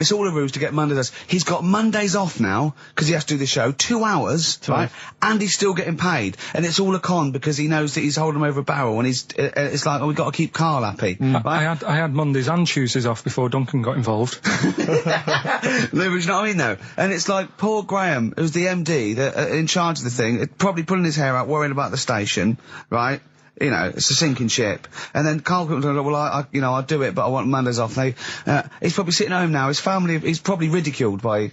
it's all a ruse to get Mondays. He's got Mondays off now, because he has to do the show, 2 hours, right? And he's still getting paid. And it's all a con, because he knows that he's holding him over a barrel, and it's like, we've got to keep Karl happy. Right? I had Mondays and Tuesdays off before Duncan got involved. No, but you know what I mean, though? And it's like, poor Graham, who's the MD, in charge of the thing, probably pulling his hair out, worrying about the station, right? You know, it's a sinking ship. And then Karl comes and goes, well, I'll do it, but I want Mondays off. He's probably sitting home now. His family, he's probably ridiculed by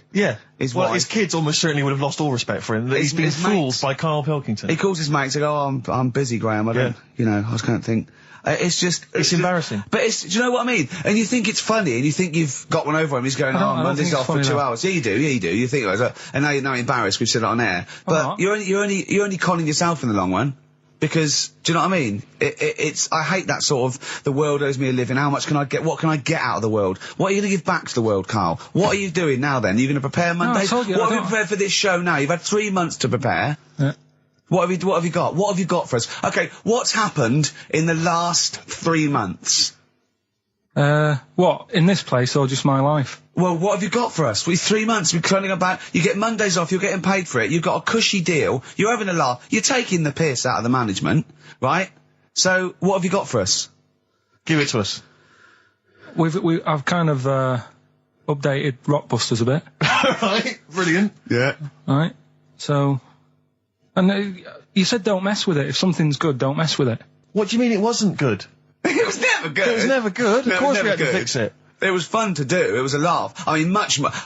his wife. His kids almost certainly would have lost all respect for him. He's been fooled by Karl Pilkington. He calls his mates and goes, I'm busy, Graham. I don't, I was going to think. It's embarrassing. But do you know what I mean? And you think it's funny, and you think you've got one over him. He's going, Monday's off for 2 hours. Yeah, you do. You think, and now you're embarrassed we've said it on air. But you're only conning yourself in the long run. Because, do you know what I mean? I hate that sort of, the world owes me a living, how much can I get, what can I get out of the world? What are you going to give back to the world, Karl? What are you doing now then? Are you going to prepare Mondays? What have you prepared for this show now? You've had 3 months to prepare. Yeah. What have you got? What have you got for us? Okay, what's happened in the last 3 months? What? In this place or just my life? Well, what have you got for us? With 3 months, we're cloning about, you get Mondays off, you're getting paid for it, you've got a cushy deal, you're having a laugh, you're taking the piss out of the management, right? So, what have you got for us? Give it to us. I've kind of, updated Rockbusters a bit. Right, brilliant. Yeah. Right, so, and you said don't mess with it. If something's good, don't mess with it. What do you mean it wasn't good? It was never good. It was never good. No, of course we had good. to fix it. It was fun to do. It was a laugh. I mean,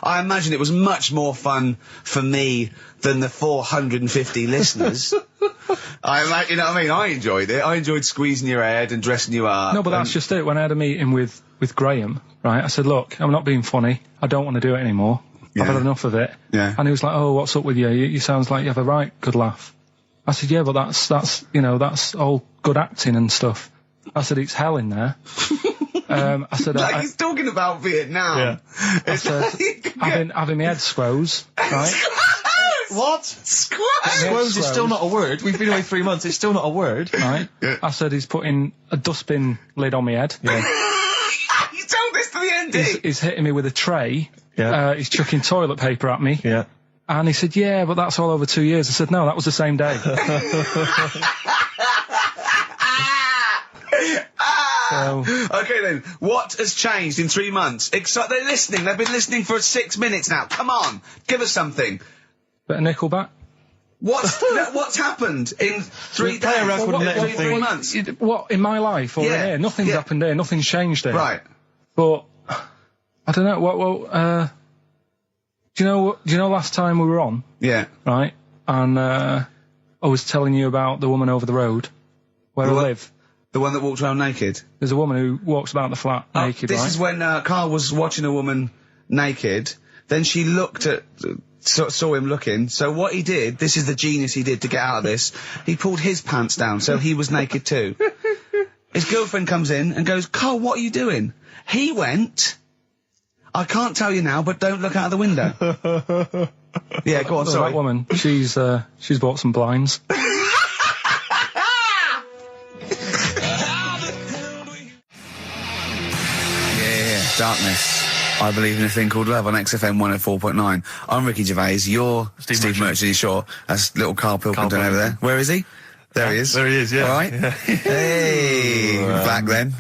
I imagine it was much more fun for me than the 450 listeners. You know what I mean? I enjoyed it. I enjoyed squeezing your head and dressing you up. No, but that's just it. When I had a meeting with Graham, right, I said, look, I'm not being funny. I don't want to do it anymore. Yeah. I've had enough of it. Yeah. And he was like, oh, what's up with you? You sounds like you have a right good laugh. I said, yeah, but that's all good acting and stuff. I said, it's hell in there. I said, like he's talking about Vietnam. Yeah. I said, having my head squoze, right? What? Squoze is still not a word. We've been away 3 months. It's still not a word. Right? Yeah. I said, he's putting a dustbin lid on my head. Yeah. You told this to the MD. He's hitting me with a tray. Yeah. He's chucking toilet paper at me. Yeah. And he said, yeah, but that's all over 2 years. I said, no, that was the same day. Okay then, what has changed in 3 months? They're listening, they've been listening for 6 minutes now. Come on, give us something. Bit of Nickelback. What's happened in 3 days? Play a record and let him 3 think. months? What, in my life or in Yeah. here? Nothing's Yeah. happened here, nothing's changed here. Right. But, I don't know, do you know last time we were on? Yeah. Right? And, I was telling you about the woman over the road, where I live. The one that walked around naked? There's a woman who walks about the flat naked, This right? is when Karl was watching a woman naked, then she looked at... saw him looking, so what he did, this is the genius he did to get out of this, he pulled his pants down, so he was naked too. His girlfriend comes in and goes, Karl, what are you doing? He went, I can't tell you now, but don't look out of the window. Yeah, go on, sorry. That woman, she's bought some blinds. Darkness. I believe in a thing called love on XFM 104.9. I'm Ricky Gervais. You're Steve Merchant. Sure. That's little Karl Pilkington over there. Where is he? There he is. There he is, yeah. All right. Yeah. Hey.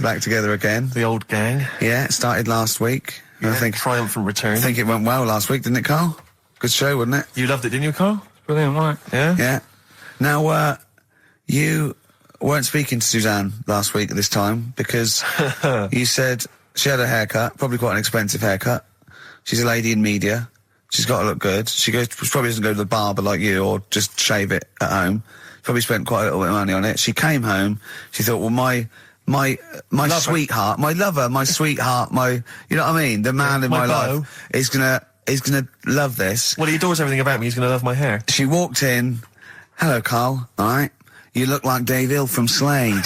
Back together again. The old gang. Yeah, it started last week. Yeah, I think triumphant return. I think it went well last week, didn't it, Karl? Good show, wasn't it? You loved it, didn't you, Karl? Brilliant, right? Yeah? Yeah. Now, you weren't speaking to Suzanne last week at this time because you said she had a haircut, probably quite an expensive haircut. She's a lady in media. She's got to look good. She probably doesn't go to the barber like you or just shave it at home. Probably spent quite a little bit of money on it. She came home. She thought, well, my sweetheart, my lover, my sweetheart, you know what I mean? The man in my life is gonna is going to love this. Well, he adores everything about me. He's going to love my hair. She walked in. Hello, Karl. All right. You look like Dave Hill from Slade.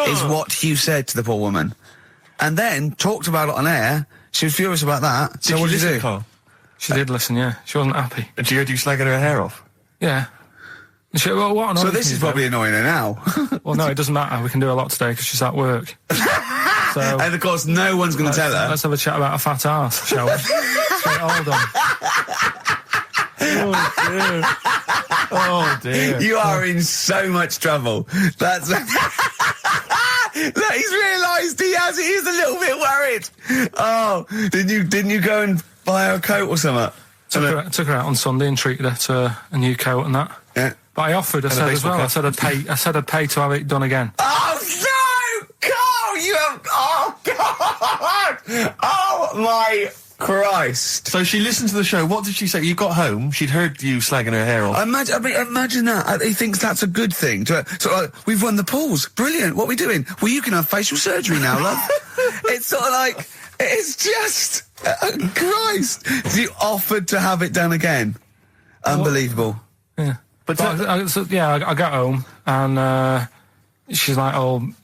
Is what Hugh said to the poor woman. And then talked about it on air. She was furious about that. So what did you do? Karl? She did listen, yeah. She wasn't happy. And she heard you slagging her hair off? Yeah. And she, well, what So this is probably annoying her now. Well, no, it doesn't matter. We can do a lot today because she's at work. So, and of course, no one's going to tell her. Let's have a chat about a fat arse, shall we? Straight hold on. Oh, dear. You are in so much trouble. That's... Look, he's realised he is a little bit worried. Oh, didn't you go and buy her a coat or something? Took her out on Sunday and treated her to a new coat and that. Yeah. But I offered, I said as well, I said I'd pay to have it done again. Oh, no! Carl, you have... Oh, God! Oh, my Christ. So she listened to the show. What did she say? You got home, she'd heard you slagging her hair off. Imagine that. He thinks that's a good thing. We've won the polls. Brilliant. What are we doing? Well, you can have facial surgery now, love. It's sort of like... It's just... Christ. You offered to have it done again. Unbelievable. Yeah. But I got home and she's like,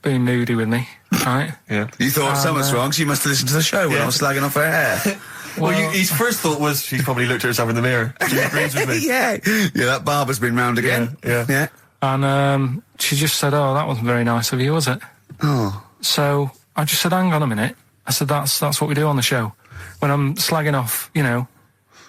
being moody with me, right? Yeah. You thought something's wrong, so you must have listened to the show when I was slagging off her hair. Well, his first thought was she's probably looked at herself in the mirror. She agrees with me. Yeah, that barber's been round again. Yeah. And she just said, that wasn't very nice of you, was it? Oh. So I just said, hang on a minute. I said, that's what we do on the show. When I'm slagging off,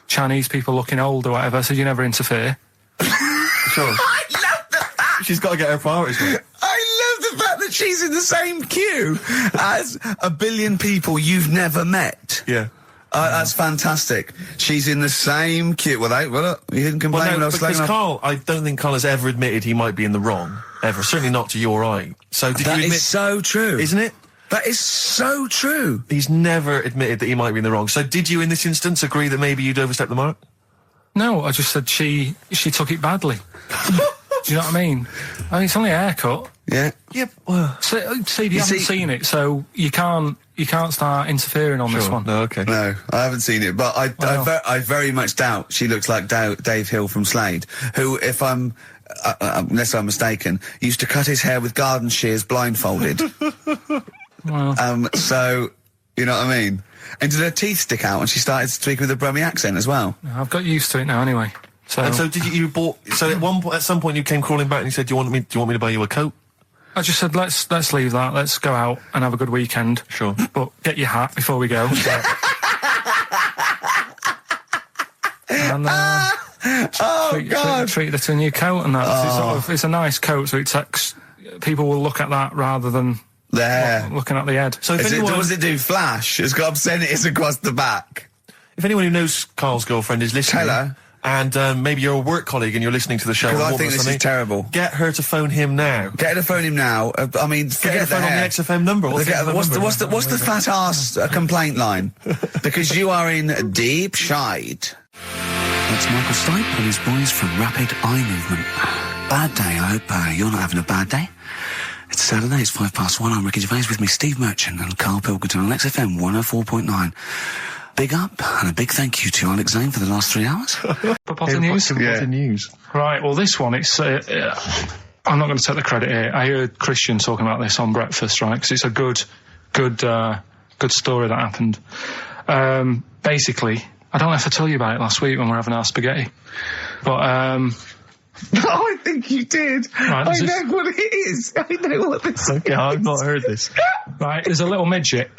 Chinese people looking old or whatever, I said, you never interfere. Sure. I love the fact... She's got to get her priorities right. I love the fact that she's in the same queue as a billion people you've never met. Yeah. That's fantastic. She's in the same queue. Well, you didn't complain when I was slagging off. Karl, I don't think Karl has ever admitted he might be in the wrong. Ever. Certainly not to you or I. So did you admit... That is so true. Isn't it? That is so true. He's never admitted that he might be in the wrong. So did you, in this instance, agree that maybe you'd overstepped the mark? No, I just said she took it badly. Do you know what I mean? It's only a haircut. Yeah. Yep. Well, See, you haven't seen it, so you can't start interfering on this one. No, okay. No, I haven't seen it, but I very much doubt she looks like Dave Hill from Slade, who, if I'm, unless I'm mistaken, used to cut his hair with garden shears blindfolded. Well. So, you know what I mean? And did her teeth stick out and she started to speak with a Brummie accent as well? I've got used to it now anyway. And so did you bought... So at some point you came crawling back and you said, do you want me to buy you a coat? I just said, let's leave that. Let's go out and have a good weekend. Sure. But get your hat before we go. And treat her to a new coat and that. It's a nice coat, so people will look at that rather than looking at the head. So does it do flash? It's got obscenities across the back. If anyone who knows Karl's girlfriend is listening... Tell her. And maybe you're a work colleague and you're listening to the show. Because I think this is terrible. Get her to phone him now. Get her to phone him now. I mean, get her to phone on the XFM number. What's the fat arse complaint line? Because you are in deep shite. That's Michael Stipe and his boys from Rapid Eye Movement. Bad day. I hope you're not having a bad day. It's Saturday. It's 1:05. I'm Ricky Gervais with me, Steve Merchant and Karl Pilkington on XFM 104.9. Big up and a big thank you to Alex Zane for the last 3 hours. News. Right, well, this one, it's... I'm not going to take the credit here. I heard Christian talking about this on breakfast, right? Because it's a good story that happened. Basically, I don't know if I told you about it last week when we were having our spaghetti. But, I think you did. Right, I know what it is. I know what this is. Okay, I've not heard this. Right, there's a little midget.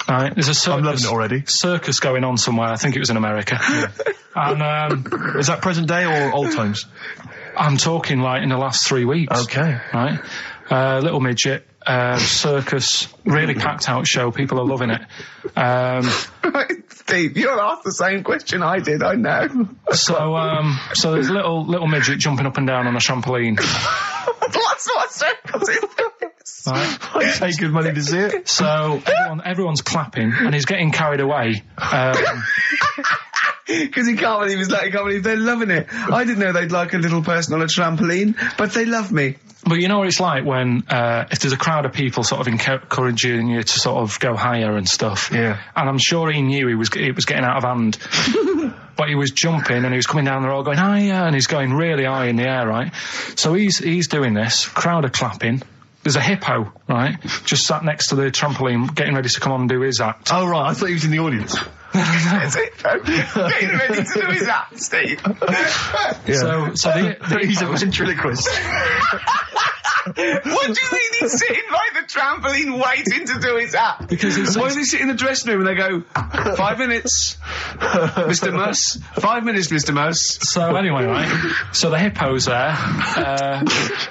Right, there's a circus, I'm loving it already. Circus going on somewhere. I think it was in America. Yeah. And is that present day or old times? I'm talking like in the last 3 weeks. Okay. Right, little midget, circus, really packed out show. People are loving it. Steve, you'll ask the same question I did. I know. So there's a little midget jumping up and down on a trampoline. That's what circus is. Right. I pay good money to see it. So everyone's clapping and he's getting carried away. Because he can't believe they're loving it. I didn't know they'd like a little person on a trampoline, but they love me. But you know what it's like when, if there's a crowd of people sort of encouraging you to sort of go higher and stuff. Yeah. And I'm sure he knew it was getting out of hand. But he was jumping and he was coming down the road going, higher, and he's going really high in the air, right? So he's doing this, crowd are clapping. There's a hippo, right, just sat next to the trampoline, getting ready to come on and do his act. Oh, right, I thought he was in the audience. That's it. Getting ready to do his act, Steve. Yeah. So he's a ventriloquist. What do you mean he's sitting by the trampoline waiting to do his act? Because why does he sit in the dressing room and they go, 5 minutes, Mr. Muss, 5 minutes, Mr. Muss. So anyway, right, so the hippo's there.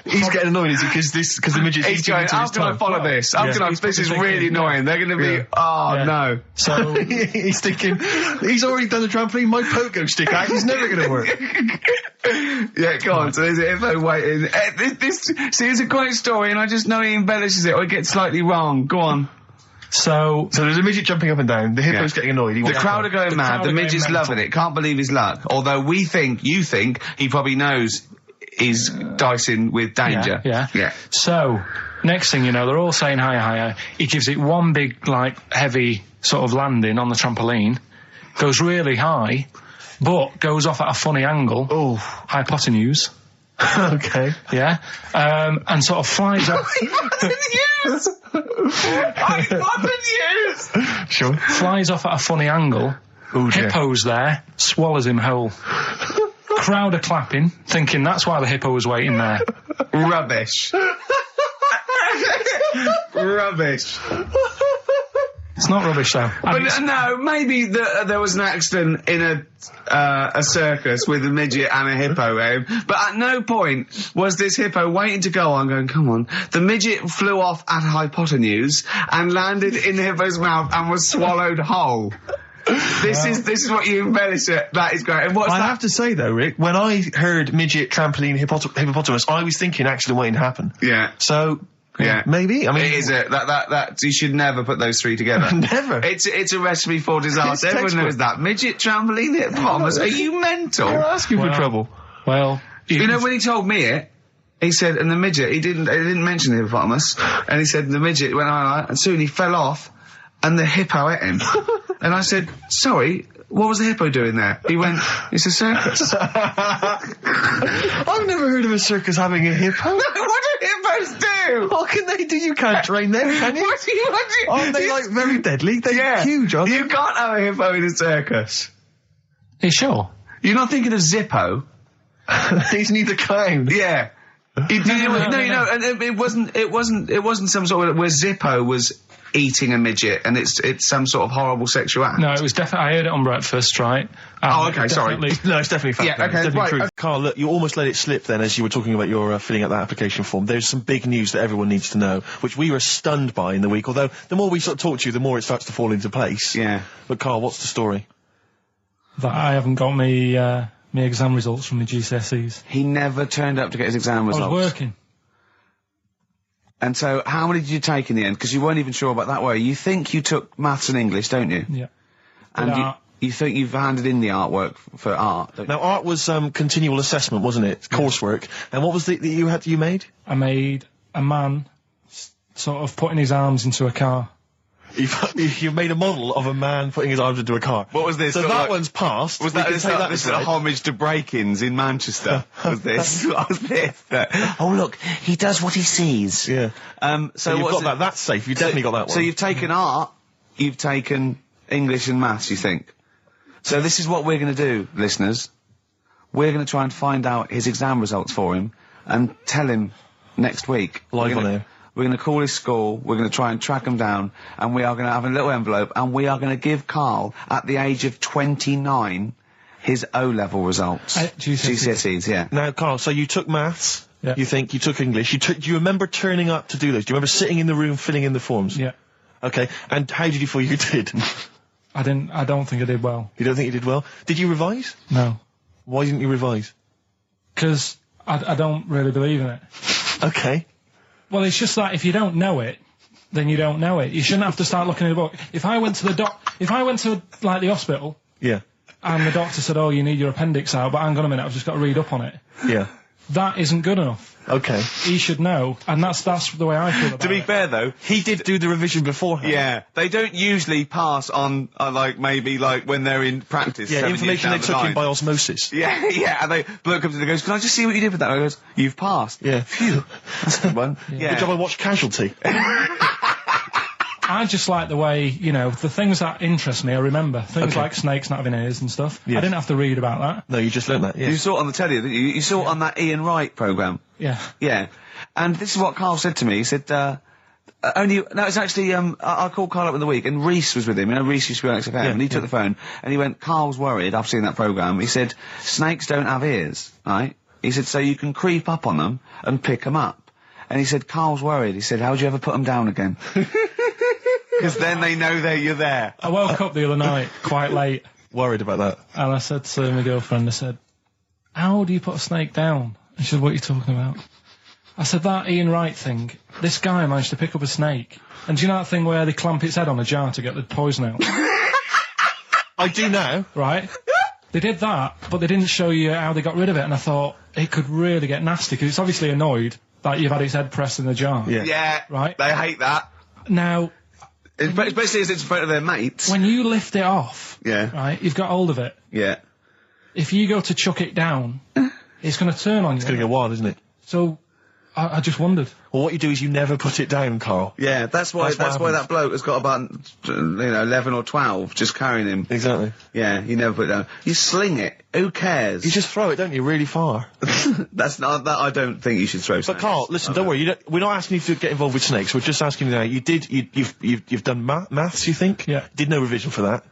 He's getting annoyed, is he? Because the midget's He's going, how can I follow this? This is really annoying. They're going to be, no. So he's thinking, he's already done the trampoline, my pogo stick act is never going to work. Yeah, go on. So there's a hippo waiting. See, it's a great story, and I just know he embellishes it or it gets slightly wrong. Go on. So there's a midget jumping up and down. The hippo's getting annoyed. The crowd are going mad. The midget's loving it. Can't believe his luck. Although you think he probably knows he's dicing with danger. Yeah. So next thing you know, they're all saying higher, higher. He gives it one big, heavy sort of landing on the trampoline. Goes really high, but goes off at a funny angle. Oh, hypotenuse. Okay. Yeah. And sort of flies up. Hypotenuse! Sure. Flies off at a funny angle. Ooh, dear. Hippo's there, swallows him whole. Crowd are clapping, thinking that's why the hippo was waiting there. Rubbish. Rubbish. It's not rubbish, though. But no, maybe there was an accident in a circus with a midget and a hippo, but at no point was this hippo waiting to go on, going, come on. The midget flew off at hypotenuse and landed in the hippo's mouth and was swallowed whole. This is what you embellish it. That is great. And I have to say, though, Rick, when I heard midget, trampoline, hippopotamus, I was thinking accident waiting to happen. Yeah. So... Yeah, maybe. I mean, it is that you should never put those three together. Never. It's a recipe for disaster. Everyone knows that. Midget, trampoline, hippopotamus. Are you mental? You're asking for trouble. Well, you know when he told me it, he said, and the midget. He didn't mention the hippopotamus, and he said the midget went on, and soon he fell off, and the hippo ate him. And I said, sorry. What was the hippo doing there? He went, it's a circus. I've never heard of a circus having a hippo. No, what do hippos do? What can they do? You can't train them, can you? What do you? Aren't they, very deadly? They're huge, aren't they? You can't have a hippo in a circus. Are you sure? You're not thinking of Zippo? He's neither kind. Yeah. No, and it wasn't some sort of where Zippo was eating a midget and it's some sort of horrible sexual act. No, it was definitely, I heard it on breakfast, right? Okay, sorry. No, it's definitely fact. Yeah, okay, it's definitely right. true. Karl, look, you almost let it slip then as you were talking about your filling out that application form. There's some big news that everyone needs to know, which we were stunned by in the week, although the more we sort of talk to you, the more it starts to fall into place. Yeah. But Karl, what's the story? That I haven't got me exam results from the GCSEs. He never turned up to get his exam results. I was working. And so, how many did you take in the end? Because you weren't even sure about that, were you? You think you took maths and English, don't you? Yeah. And you think you've handed in the artwork for art, don't you? Now, art was continual assessment, wasn't it? Coursework. And what was that you made? I made a man sort of putting his arms into a car. You made a model of a man putting his arms into a car. What was this? So that one's passed. Was that this is a homage to break-ins in Manchester? Was this? What was this? Oh look, he does what he sees. Yeah. So you've got that. That's safe. You definitely got that one. So you've taken art, you've taken English and maths. You think? So this is what we're going to do, listeners. We're going to try and find out his exam results for him and tell him next week. Live on air. We're going to call his school, we're going to try and track him down, and we are going to have a little envelope, and we are going to give Karl, at the age of 29, his O-level results. GCSEs, yeah. Now, Karl, so you took maths, yeah. You think you took English, do you remember turning up to do those? Do you remember sitting in the room filling in the forms? Yeah. Okay, and how did you feel you did? I don't think I did well. You don't think you did well? Did you revise? No. Why didn't you revise? Because I don't really believe in it. Okay. Well, it's just that if you don't know it, then you don't know it. You shouldn't have to start looking at a book. If I went to the hospital, yeah, and the doctor said, "Oh, you need your appendix out," but hang on a minute, I've just got to read up on it. Yeah. That isn't good enough. Okay. He should know, and that's the way I feel about it. To be fair, though, He did do the revision beforehand. yeah, they don't usually pass on, like, maybe, like, when they're in practice. Yeah, 7 information they years down took the in by line. osmosis. Yeah, yeah, and bloke comes in and goes, "Can I just see what you did with that?" And I goes, "You've passed." Yeah. Phew. That's a good one. Yeah. Good job I watched Casualty. I just like the way, you know, the things that interest me, I remember. Things Okay. like snakes not having ears and stuff. Yeah. I didn't have to read about that. No, you just learnt that, yeah. You saw it on the telly, didn't you? You saw it on that Ian Wright programme. Yeah. Yeah. And this is what Karl said to me. He said, it's actually, I called Karl up in the week, and Reese was with him. You know, Reese used to be on XFM, and he took the phone, and he went, "Karl's worried, I've seen that programme." He said, "Snakes don't have ears, right?" He said, "So you can creep up on them and pick them up." And he said, "Karl's worried." He said, "How do you ever put them down again?" Because then they know that you're there. I woke up the other night quite late, Worried about that. and I said to my girlfriend, I said, "How do you put a snake down?" And she said, "What are you talking about?" I said, "That Ian Wright thing, this guy managed to pick up a snake. And do you know that thing where they clamp its head on a jar to get the poison out?" I do now. Right? They did that, but they didn't show you how they got rid of it, and I thought, it could really get nasty, because it's obviously annoyed that you've had its head pressed in the jar. Yeah. Yeah. Right. They hate that. Now, Especially as it's in front of their mates. when you lift it off, Yeah. right, you've got hold of it. Yeah. If you go to chuck it down, it's going to turn on you. It's going to go wild, isn't it? So, I just wondered. Well, what you do is you never put it down, Karl. Yeah, that's why That's what that bloke has got about, 11 or 12 just carrying him. Exactly. Yeah, you never put it down. You sling it. Who cares? You just throw it, don't you, really far. That's not, that I don't think you should throw But snakes. Karl, listen, don't worry. We're not asking you to get involved with snakes. We're just asking you now. You've done maths, you think? Yeah. Did no revision for that.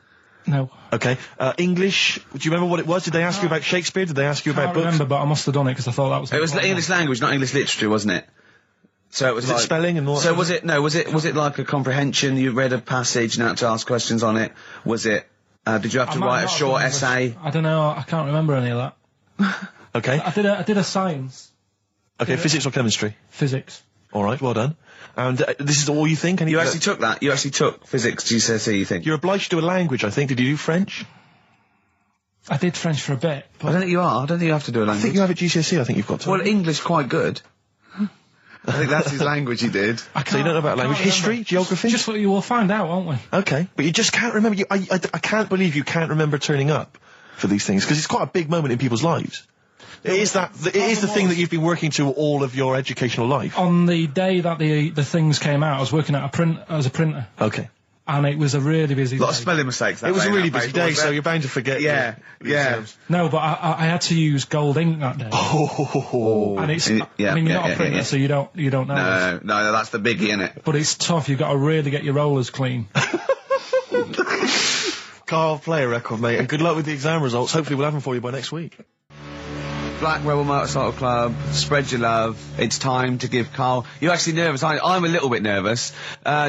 No. Okay. English. Do you remember what it was? Did they ask you about Shakespeare? Did they ask you I about can't books? remember, but I must have done it because I thought that was... It was English language, not English literature, wasn't it? So it was Was it like... spelling and all that So sort was of it, no, was it like a comprehension? You read a passage and had to ask questions on it? Was it, did you have to I might write a not have short done essay? I don't know, I can't remember any of that. Okay. I did a science, Okay, physics or chemistry? physics. All right, well done. And this is all you think? You actually took that? You actually took physics GCSE, you think? You're obliged to do a language, I think. Did you do French? I did French for a bit, I don't think you are. I don't think you have to do a I language. think you have at GCSE. I think you've got to. Well, English quite good. I think that's his language he did. So you don't know about language, history, geography? Just what you will find out, won't we? Okay, but you just can't remember. I can't believe you can't remember turning up for these things because it's quite a big moment in people's lives. It is the thing that you've been working to all of your educational life. On the day that the things came out, I was working at as a printer, Okay. and it was a really busy A lot day. of spelling mistakes. That It was day, a really that busy paper, day, wasn't so it? you're bound to forget. Yeah, the yeah. exams. No, but I had to use gold ink that day, Oh. and it's. Yeah, I mean, you're yeah, not yeah, a printer, yeah. so you don't know. this. No, that's the biggie, innit? But it's tough. You've got to really get your rollers clean. Karl, play a record, mate, and good luck with the exam results. Hopefully we'll have them for you by next week. Black Rebel Motorcycle Club, spread your love. It's time to give Karl... You're actually nervous, aren't you? I'm a little bit nervous.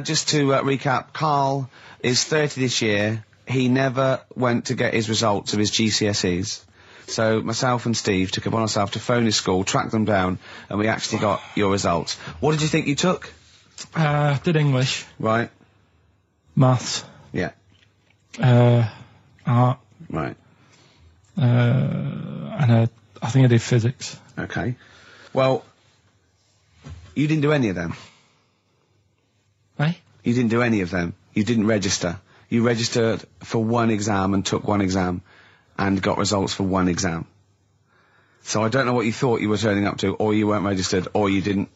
Just to recap, Karl is 30 this year. He never went to get his results of his GCSEs. So myself and Steve took upon ourselves to phone his school, track them down, and we actually got your results. What did you think you took? Did English, Right. maths, Yeah. art, Right. and I think I did physics. Okay. Well, you didn't do any of them. Eh? You didn't do any of them. You didn't register. You registered for one exam and took one exam and got results for one exam. So I don't know what you thought you were turning up to, or you weren't registered, or you didn't.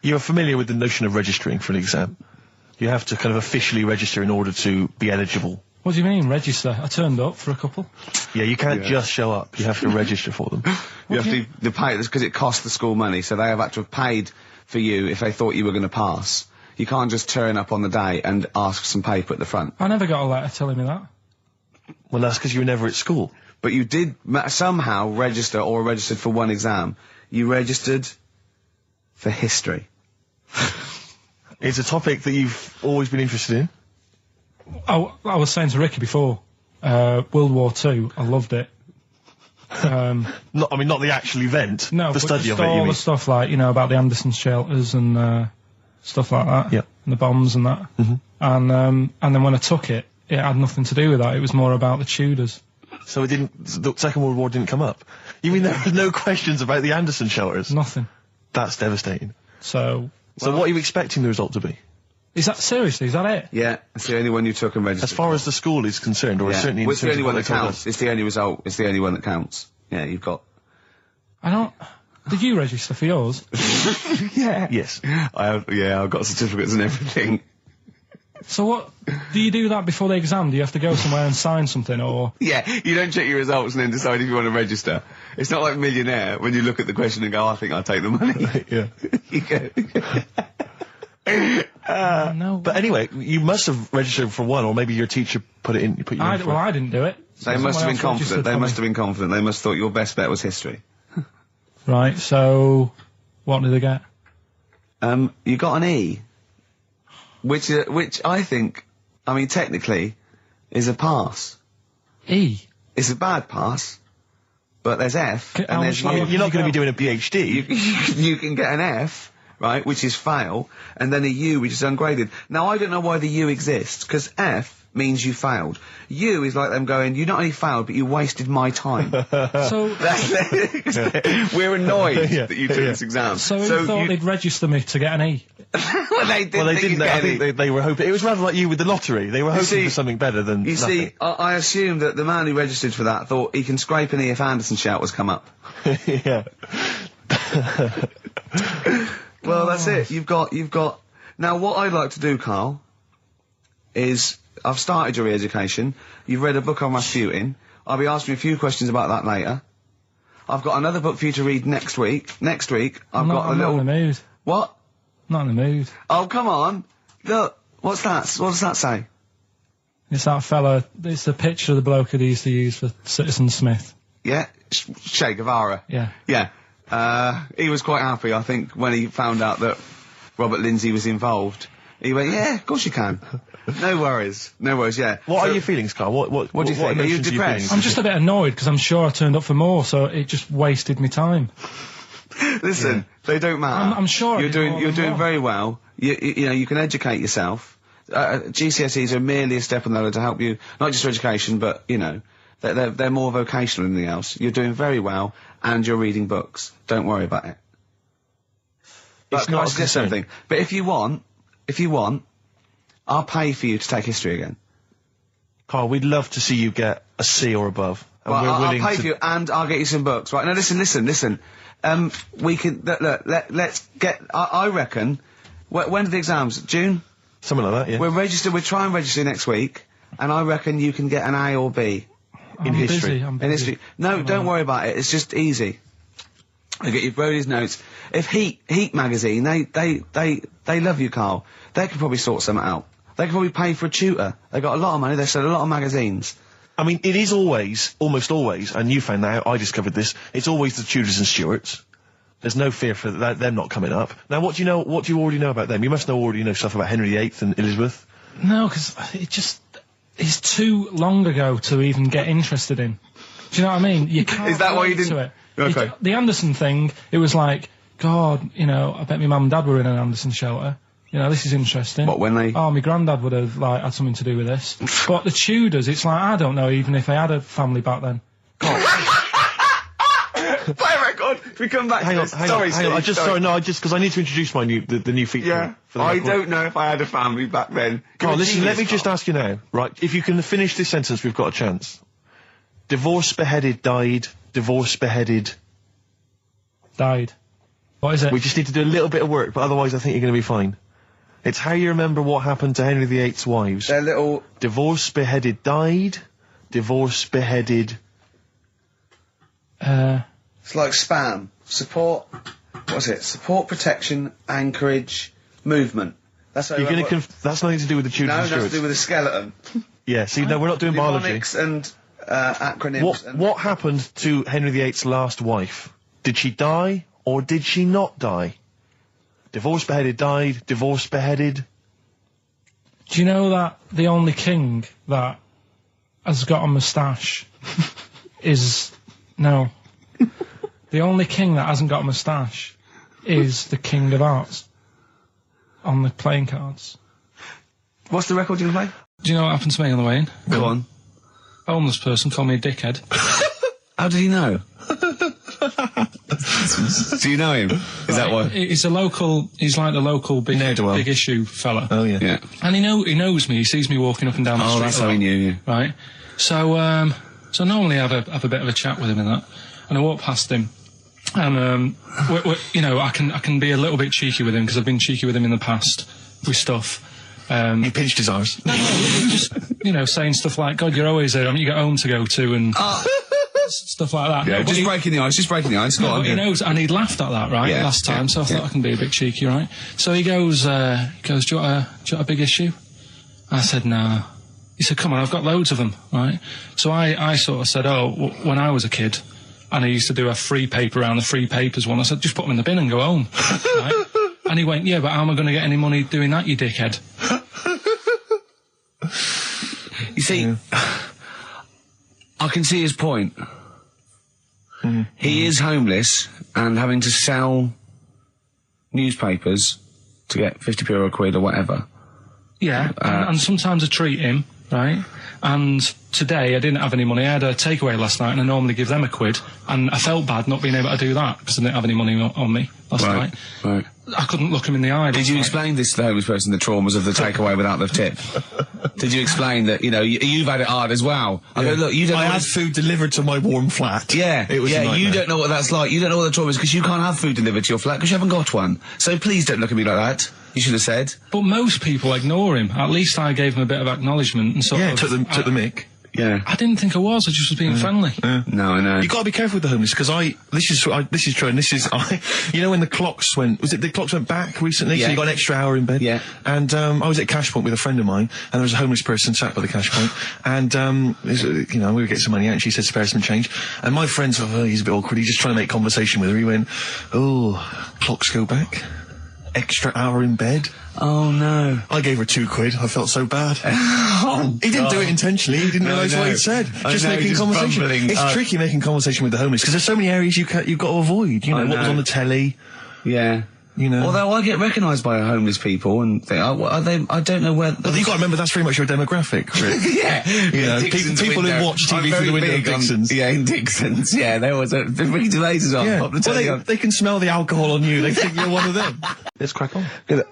You're familiar with the notion of registering for an exam. You have to kind of officially register in order to be eligible. What do you mean, register? I turned up for a couple. Yeah, you can't just show up. You have to register for them. You have to pay this because it costs the school money, so they have had to have paid for you if they thought you were going to pass. You can't just turn up on the day and ask for some paper at the front. I never got a letter telling me that. Well, that's because you were never at school. But you did somehow register or registered for one exam. You registered for history. It's a topic that you've always been interested in. I was saying to Ricky before, World War II, I loved it. Not the actual event. No, the but study just of it. all You the mean? stuff like, about the Anderson shelters and stuff like that. Yeah. And the bombs and that. Mm-hmm. And then when I took it, it had nothing to do with that. It was more about the Tudors. So the Second World War didn't come up? You mean there was no questions about the Anderson shelters? Nothing. That's devastating. So what are you expecting the result to be? is that seriously? Is that it? Yeah, it's the only one you took and registered. As far as the school is concerned, or certainly in well, it's the terms only of one what that they told counts. us. It's the only result. It's the only one that counts. Yeah, you've got. I don't. Did you register for yours? Yeah. Yes. I've got certificates and everything. So what? Do you do that before the exam? Do you have to go somewhere and sign something, or? Yeah, you don't check your results and then decide if you want to register. It's not like Millionaire when you look at the question and go, I think I'll take the money. Yeah. You go. No. But anyway, you must have registered for one, or maybe your teacher put you in for I didn't do it. They must have been confident. They must have been confident. They must have thought your best bet was history. Right, so what did they get? You got an E, which I think, I mean, technically, is a pass. E? It's a bad pass, but there's F, How and there's much longer You're not going to be doing a PhD. you can get an F, right, which is fail, and then a U, which is ungraded. Now, I don't know why the U exists, because F means you failed. U is like them going, you not only failed, but you wasted my time. So We're annoyed that you took this exam. So you thought they'd register me to get an E? Well, they didn't. Well, they didn't. I think they were hoping. It was rather like you with the lottery. They were hoping for something better than You nothing. see, I assume that the man who registered for that thought he can scrape an E if Anderson shouters come up. Yeah. Well, that's it. You've got. Now, what I'd like to do, Karl, is I've started your re-education. You've read a book on Rasputin. I'll be asking you a few questions about that later. I've got another book for you to read next week. Next week, I'm not in the mood. What? Not in the mood. Oh, come on. Look, what's that? What does that say? It's that fella. It's the picture of the bloke that he used to use for Citizen Smith. Yeah? Che Guevara. Yeah. Yeah. He was quite happy, I think, when he found out that Robert Lindsay was involved. He went, yeah, of course you can. No worries. No worries, yeah. What are your feelings, Karl? What do you think? Are you emotions depressed? I'm just a bit annoyed because I'm sure I turned up for more, so it just wasted me time. Listen, they don't matter. I'm sure you're doing more. very well. You know, you can educate yourself. GCSEs are merely a step on the ladder to help you, not just for education, but, you know, they're more vocational than anything else. You're doing very well, and you're reading books. Don't worry about it. It's But can I not a suggest concern. something? But if you want, I'll pay for you to take history again. Karl, we'd love to see you get a C or above. And Well, we're I'll willing pay to... for you, and I'll get you some books. Right, now listen. We can, let's get, I reckon, when are the exams? June? Something like that, yeah. We'll try and register next week, and I reckon you can get an A or B. I'm history. Busy, I'm busy. In history. No, don't worry about it, it's just easy. I get you Brody's notes. If Heat magazine, they love you, Karl. They could probably sort something out. They could probably pay for a tutor. They got a lot of money, they sell a lot of magazines. I mean, it is always, almost always, and you found that out, I discovered this, it's always the Tudors and Stuarts. There's no fear for them not coming up. Now, what do you already know about them? You must already know stuff about Henry VIII and Elizabeth. No, because it's too long ago to even get interested in. Do you know what I mean? You can't Is that why you relate to didn't- it. Okay. The Anderson thing, it was like, God, you know, I bet my mum and dad were in an Anderson shelter. You know, this is interesting. What, when they- Oh, my granddad would have, like, had something to do with this. But the Tudors, it's like, I don't know even if they had a family back then. Play a record, if we come back Hang to on, this. hang Sorry, on. Steve, Because I need to introduce the new feature. Yeah, for the I record. don't know if I had a family back then. Karl, You're a listen, let genius, me just Karl. ask you now, right? If you can finish this sentence, we've got a chance. Divorced, beheaded, died. Divorced, beheaded. Died. What is it? We just need to do a little bit of work, but otherwise I think you're going to be fine. It's how you remember what happened to Henry VIII's wives. They're little... Divorced, beheaded, died. Divorced, beheaded. It's like spam. Support... What's it? Support, protection, anchorage, movement. That's how You're going to that's nothing to do with the Tudors No, and that's to Stuarts. do with the skeleton. Yeah, see, no, we're not doing biology. Mnemonics and acronyms. and What happened to Henry VIII's last wife? Did she die, or did she not die? Divorced, beheaded, died. Divorced, beheaded. Do you know that the only king that has got a moustache is... No. The only king that hasn't got a moustache is the King of Hearts on the playing cards. What's the record you can play? Do you know what happened to me on the way in? Go on. homeless person called me a dickhead. How did he know? Do you know him? Is that what? He's like the local big issue fella. Oh, yeah. Yeah. And he knows me. He sees me walking up and down the street. Oh, that's how he knew you. Right. So normally I have a bit of a chat with him and that. And I walk past him. And, you know, I can be a little bit cheeky with him because I've been cheeky with him in the past with stuff. He pinched his arse. No, just, you know, saying stuff like, God, you're always there. I mean, you got home to go to and stuff like that. Yeah, no, just breaking the ice. No, but he knows, and he'd laughed at that, right, last time, so I thought I can be a bit cheeky, right? So he goes, do you want a big issue? I said, no. He said, come on, I've got loads of them, right? So I sort of said, when I was a kid, and I used to do a free paper around the free papers one, I said, just put them in the bin and go home, right? And he went, yeah, but how am I going to get any money doing that, you dickhead? You see, I can see his point. He is homeless and having to sell newspapers to get 50p or a quid or whatever. Yeah, and sometimes I treat him, right? And today I didn't have any money. I had a takeaway last night and I normally give them a quid. And I felt bad not being able to do that because I didn't have any money on me last night. Right. I couldn't look him in the eye. Did you explain this to the homeless person, the traumas of the takeaway without the tip? Did you explain that, you know, you've had it hard as well? I go, look, you don't I know had food delivered to my warm flat. Yeah, it was a nightmare. You don't know what that's like. You don't know what the trauma is because you can't have food delivered to your flat because you haven't got one. So please don't look at me like that. You should have said. But most people ignore him. At least I gave him a bit of acknowledgement and sort of... took the mick. Yeah. I didn't think I was just being friendly. Yeah. No, I know. You got to be careful with the homeless because this is true, and this is you know when the clocks went back recently, so you got an extra hour in bed. Yeah. And I was at Cash Point with a friend of mine, and there was a homeless person sat by the Cash Point, and you know, we were getting some money out, and she said spare some change, and my friend thought, he's a bit awkward. He's just trying to make conversation with her. He went, clocks go back, extra hour in bed. Oh no. I gave her £2. I felt so bad. He didn't do it intentionally. He didn't realise what he'd said. Just making conversation. Bumbling. It's tricky making conversation with the homeless because there's so many areas you've got to avoid. You know, what was on the telly. Yeah. You know. Although I get recognised by homeless people and think, are they? I don't know where. But you got to remember that's very much your demographic. Rick. Yeah. You know, people who watch TV through the window of Dixon's. In Dixon's. Yeah, there was the Ricky Gervais on. Yeah. Well, they can smell the alcohol on you. They think you're one of them. Let's crack on. Good.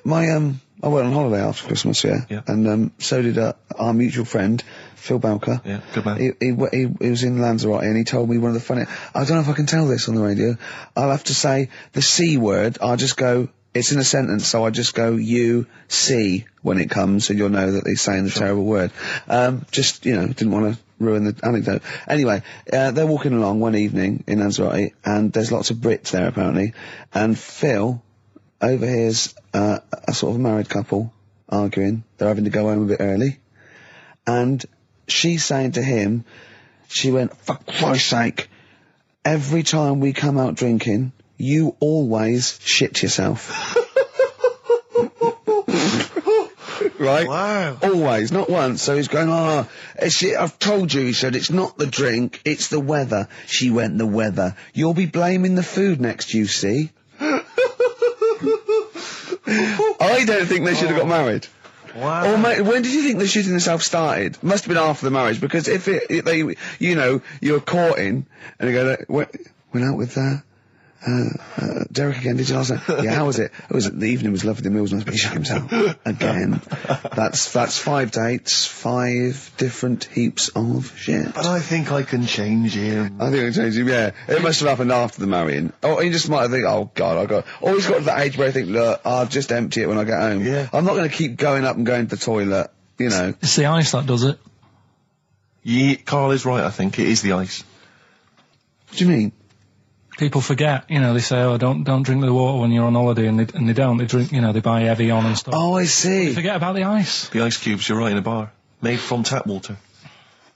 I went on holiday after Christmas, and so did our mutual friend Phil Balker. Yeah, good man. He was in Lanzarote and he told me one of the funny. I don't know if I can tell this on the radio. I'll have to say the C word. I'll just go. It's in a sentence, so I just go you see when it comes, and you'll know that he's saying the terrible word. Just didn't want to ruin the anecdote. Anyway, they're walking along one evening in Lanzarote, and there's lots of Brits there apparently, and Phil overhears a sort of married couple arguing. They're having to go home a bit early. And she's saying to him, she went, for Christ's sake, every time we come out drinking, you always shit yourself. Right? Wow. Always, not once. So he's going, I've told you, he said, it's not the drink, it's the weather. She went, the weather. You'll be blaming the food next, you see. I don't think they should have got married. Wow. Or when did you think the shitting themselves started? Must have been after the marriage, because if you're courting, and you go, went out with Derek again, did you last night? Yeah, how was it? The evening was lovely, the meals must be shut himself. Again. That's 5 dates, 5 different heaps of shit. But I think I can change him. I think I can change him, yeah. It must have happened after the marrying. Or he just might have think, oh God, or he's got to that age where I think, look, I'll just empty it when I get home. Yeah. I'm not going to keep going up and going to the toilet, you know. It's the ice that does it. Yeah, Karl is right, I think. It is the ice. What do you mean? People forget, they say, don't drink the water when you're on holiday, and they don't. They drink, they buy Evian and stuff. Oh, I see. They forget about the ice. The ice cubes, you're right, in a bar. Made from tap water.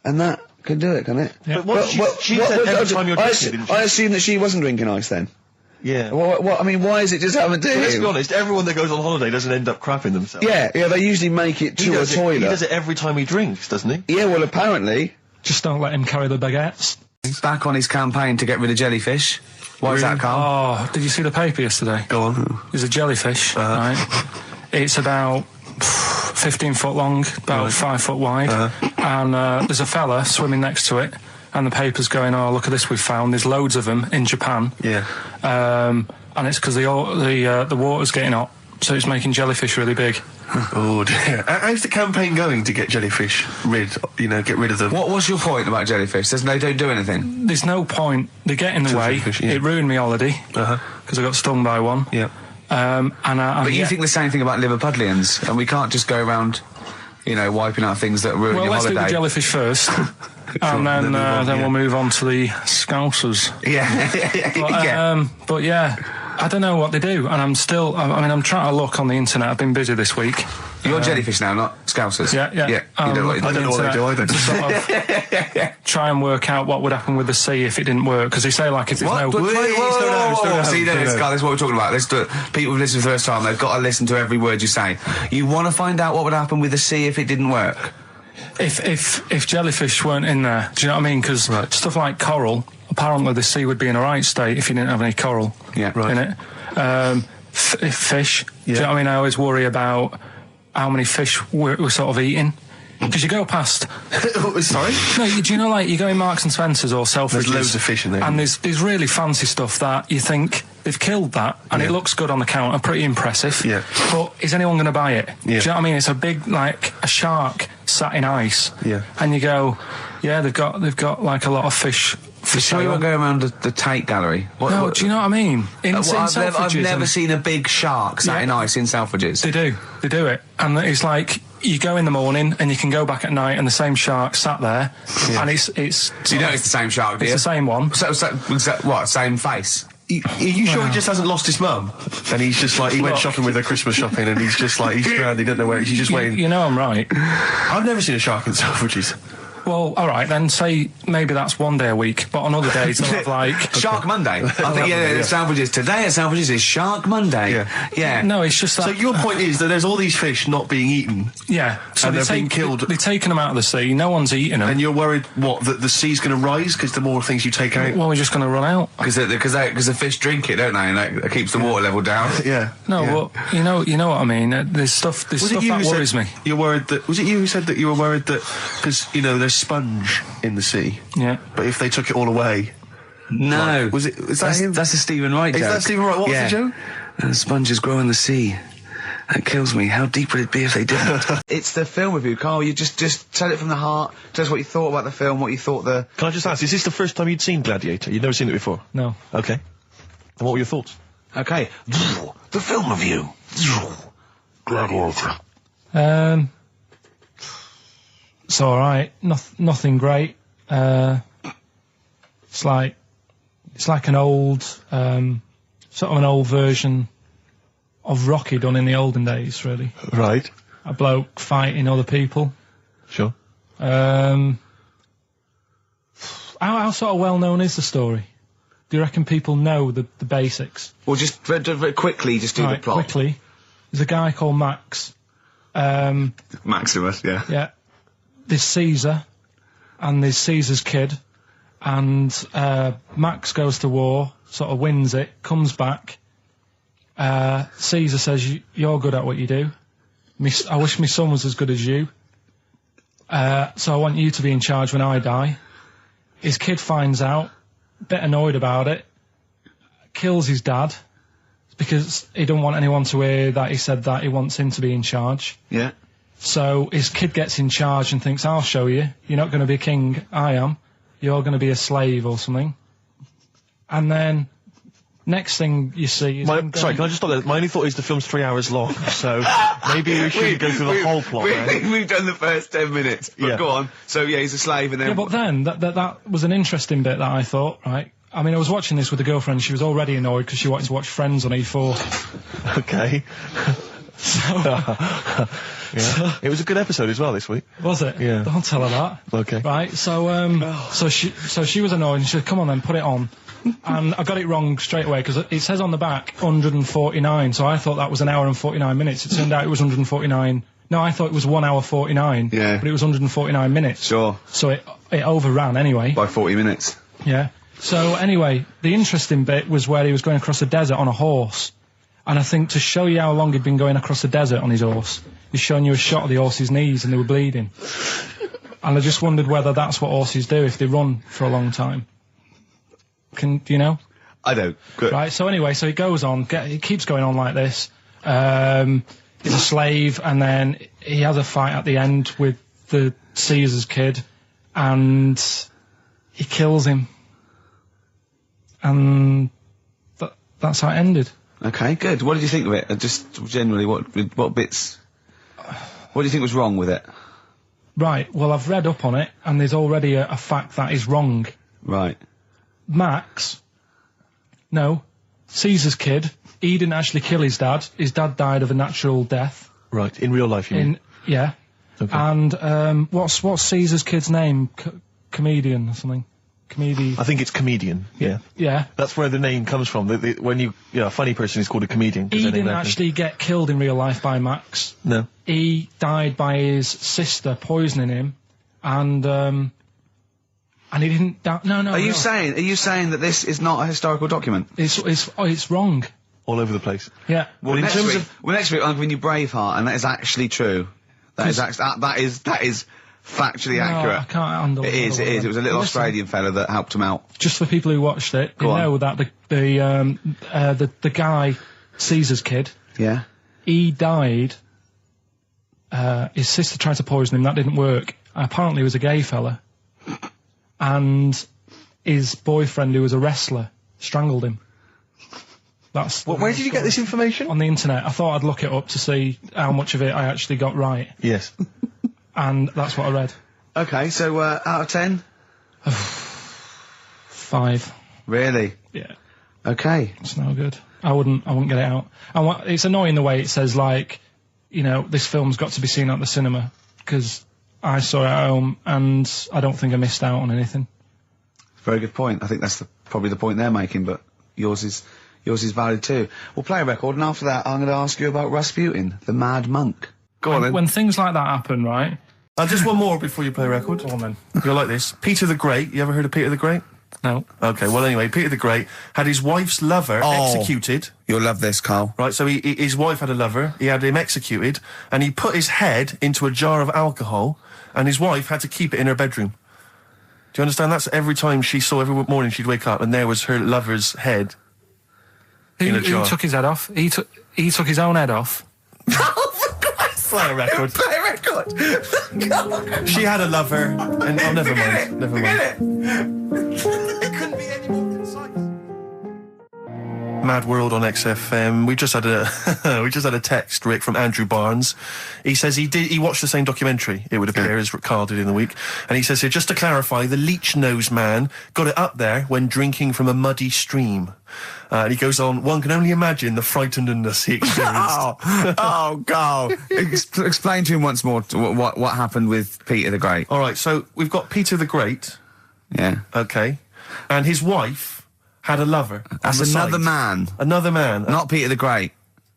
And that can do it, can it? Yeah. But she said every time you're drinking, didn't she? I assume that she wasn't drinking ice then. Yeah. I mean, why is it just happened to him? Let's be honest, everyone that goes on holiday doesn't end up crapping themselves. Yeah, they usually make it to a toilet. He does it every time he drinks, doesn't he? Yeah, well, apparently. Just don't let him carry the baguettes. He's back on his campaign to get rid of jellyfish. Why is that, Karl? Oh, did you see the paper yesterday? Go on. There's a jellyfish, right? It's about 15 foot long, about 5 foot wide, and there's a fella swimming next to it, and the paper's going, oh, look at this we've found, there's loads of them in Japan. Yeah. And it's because the water's getting hot, so it's making jellyfish really big. Oh dear. How's the campaign going to get jellyfish get rid of them? What was your point about jellyfish? They don't do anything. There's no point. They get in the way. Jellyfish, yeah. It ruined my holiday because I got stung by one. Yeah. But you think the same thing about Liverpudlians, and we can't just go around, wiping out things that ruin your let's holiday. do the jellyfish first, and then we'll move on to the Scousers. Yeah. But yeah, I don't know what they do, and I'm trying to look on the internet. I've been busy this week. You're jellyfish now, not Scousers. Yeah. You don't I don't know what they do either. To sort of try and work out what would happen with the sea if it didn't work, because they say if there's no. See, that's what we're talking about. Let's do it. People who've listened for the first time, they've got to listen to every word you say. You want to find out what would happen with the sea if it didn't work? If jellyfish weren't in there, do you know what I mean? Because stuff like coral, apparently the sea would be in a right state if you didn't have any coral in it. Fish, do you know what I mean? I always worry about how many fish we're sort of eating. Because you go past... Sorry? No, do you know, you go in Marks and Spencer's or Selfridges... There's loads of fish in there. And there's really fancy stuff that you think they've killed that, and it looks good on the counter, pretty impressive. Yeah. But is anyone going to buy it? Yeah. Do you know what I mean? It's a big, a shark sat in ice. Yeah. And you go, yeah, they've got a lot of fish... So you won't go around the Tate Gallery? Do you know what I mean? I've never seen a big shark sat in ice in Selfridges. They do it. And it's you go in the morning and you can go back at night and the same shark sat there. Yeah. And it's... So you know it's the same shark, do you? It's the same one. So what, same face? Are you sure he just hasn't lost his mum? And he's just he went shopping with her Christmas shopping and he's just he's drowned, he doesn't know where, he's just waiting. You know I'm right. I've never seen a shark in Selfridges. Well, all right, then say maybe that's one day a week, but on other days they'll have Shark Monday. I think, Selfridges. Today at Selfridges is Shark Monday. Yeah. No, it's just that... So your point is that there's all these fish not being eaten. Yeah. So and they're being killed. They've taken them out of the sea, no one's eating them. And you're worried, that the sea's going to rise because the more things you take out? Well, we're just going to run out. Because the fish drink it, don't they? And that keeps the water level down. Yeah. No, well, you know what I mean? There's stuff that worries me. You're worried that... Was it you who said that you were worried that... Because, there's sponge in the sea. Yeah. But if they took it all away... No. Is that him? That's a Stephen Wright joke. Is that Stephen Wright? What's the joke? Sponges grow in the sea. That kills me. How deep would it be if they didn't? It's the film review, Carl. You just tell it from the heart. Tell us what you thought about the film, what you thought the... Can I just ask, is this the first time you'd seen Gladiator? You'd never seen it before? No. Okay. And what were your thoughts? Okay. The film review. Gladiator. It's alright. Nothing great. It's like an old, sort of an old version of Rocky done in the olden days, really. Right. A bloke fighting other people. Sure. How sort of well known is the story? Do you reckon people know the basics? Well, just very quickly, just do the plot. Quickly. There's a guy called Max. Maximus, yeah. Yeah. There's Caesar, and there's Caesar's kid, and Max goes to war, sort of wins it, comes back. Caesar says, you're good at what you do. I wish my son was as good as you. So I want you to be in charge when I die. His kid finds out, a bit annoyed about it, kills his dad, because he don't want anyone to hear that he said that, he wants him to be in charge. Yeah. So his kid gets in charge and thinks, I'll show you. You're not going to be king, I am. You're going to be a slave or something. And then, next thing you see is... Sorry, can I just stop there? My only thought is the film's 3 hours long, so maybe we shouldn't go through the whole plot. We've done the first 10 minutes, but go on. So, he's a slave and then... Yeah, but then, that was an interesting bit that I thought, right? I mean, I was watching this with a girlfriend, she was already annoyed because she wanted to watch Friends on E4. Okay. Yeah. It was a good episode as well this week. Was it? Yeah. Don't tell her that. Okay. Right, so she was annoyed and she said, come on then, put it on. And I got it wrong straight away because it says on the back 149, so I thought that was an hour and 49 minutes. It turned out it was 149. No, I thought it was 1 hour 49. Yeah. But it was 149 minutes. Sure. So it overran anyway. By 40 minutes. Yeah. So anyway, the interesting bit was where he was going across the desert on a horse. And I think to show you how long he'd been going across the desert on his horse, he's showing you a shot of the horse's knees and they were bleeding. And I just wondered whether that's what horses do if they run for a long time. Do you know? I don't. Good. Right, so anyway, so he goes on, he keeps going on like this. He's a slave, and then he has a fight at the end with the Caesar's kid, and he kills him. And that's how it ended. Okay, good. What did you think of it? Just generally, what bits... What do you think was wrong with it? Right, well, I've read up on it, and there's already a fact that is wrong. Right. Caesar's kid, he didn't actually kill his dad. His dad died of a natural death. Right, in real life, you mean? Yeah. Okay. And, what's Caesar's kid's name? Comedian or something? I think it's comedian, yeah. Yeah. That's where the name comes from. When a funny person is called a comedian. He didn't actually get killed in real life by Max. No. He died by his sister poisoning him, and he didn't die. No. Are you saying that this is not a historical document? It's wrong. All over the place. Yeah. Well, next week I'm giving you Braveheart, and that is actually true. That is factually accurate. I can't handle it. It is. It was a little Australian fella that helped him out. Just for people who watched it, you know that the guy, Caesar's kid. Yeah. He died. His sister tried to poison him. That didn't work. Apparently, he was a gay fella, and his boyfriend, who was a wrestler, strangled him. Where did you get this information? On the internet. I thought I'd look it up to see how much of it I actually got right. Yes. And that's what I read. Okay, so out of 10? 5. Really? Yeah. Okay. It's no good. I wouldn't get it out. It's annoying the way it says, like, you know, this film's got to be seen at the cinema, because I saw it at home, and I don't think I missed out on anything. Very good point. I think that's probably the point they're making, but yours is valid too. We'll play a record, and after that, I'm going to ask you about Rasputin, the Mad Monk. Go on, then. When things like that happen, right? Just one more before you play a record. Go on, then. You'll like this. Peter the Great. You ever heard of Peter the Great? No. Okay, well, anyway, Peter the Great had his wife's lover executed. You'll love this, Karl. Right, so his wife had a lover, he had him executed, and he put his head into a jar of alcohol, and his wife had to keep it in her bedroom. Do you understand? That's every time every morning she'd wake up, and there was her lover's head in a jar. Who took his head off? He took his own head off. Play a record. Play a record! She had a lover, and never mind. Never mind. It couldn't be any more concise. Mad World on XFM. We just had a text, Rick, from Andrew Barnes. He says he watched the same documentary, it would appear, as Karl did in the week. And he says here, just to clarify, the leech-nosed man got it up there when drinking from a muddy stream. And he goes on, one can only imagine the frightenedness he experienced. Karl. Explain to him once more what happened with Peter the Great. All right, so we've got Peter the Great. Yeah. Okay. And his wife had a lover. That's another man. Another man. Not Peter the Great.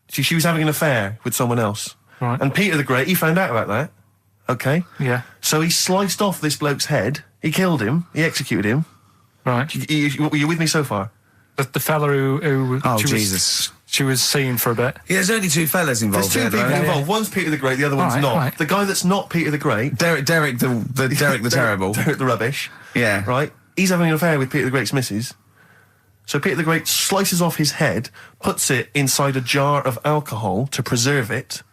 She was having an affair with someone else. Right. And Peter the Great, he found out about that. Okay. Yeah. So he sliced off this bloke's head. He killed him. He executed him. Right. You with me so far? The fella who Jesus. She was seeing for a bit. Yeah, there's only two fellas involved. There's two people involved. One's Peter the Great, the other one's not. Right. The guy that's not Peter the Great, Derek the Terrible. Derek the Rubbish. Yeah. Right. He's having an affair with Peter the Great's missus. So Peter the Great slices off his head, puts it inside a jar of alcohol to preserve it,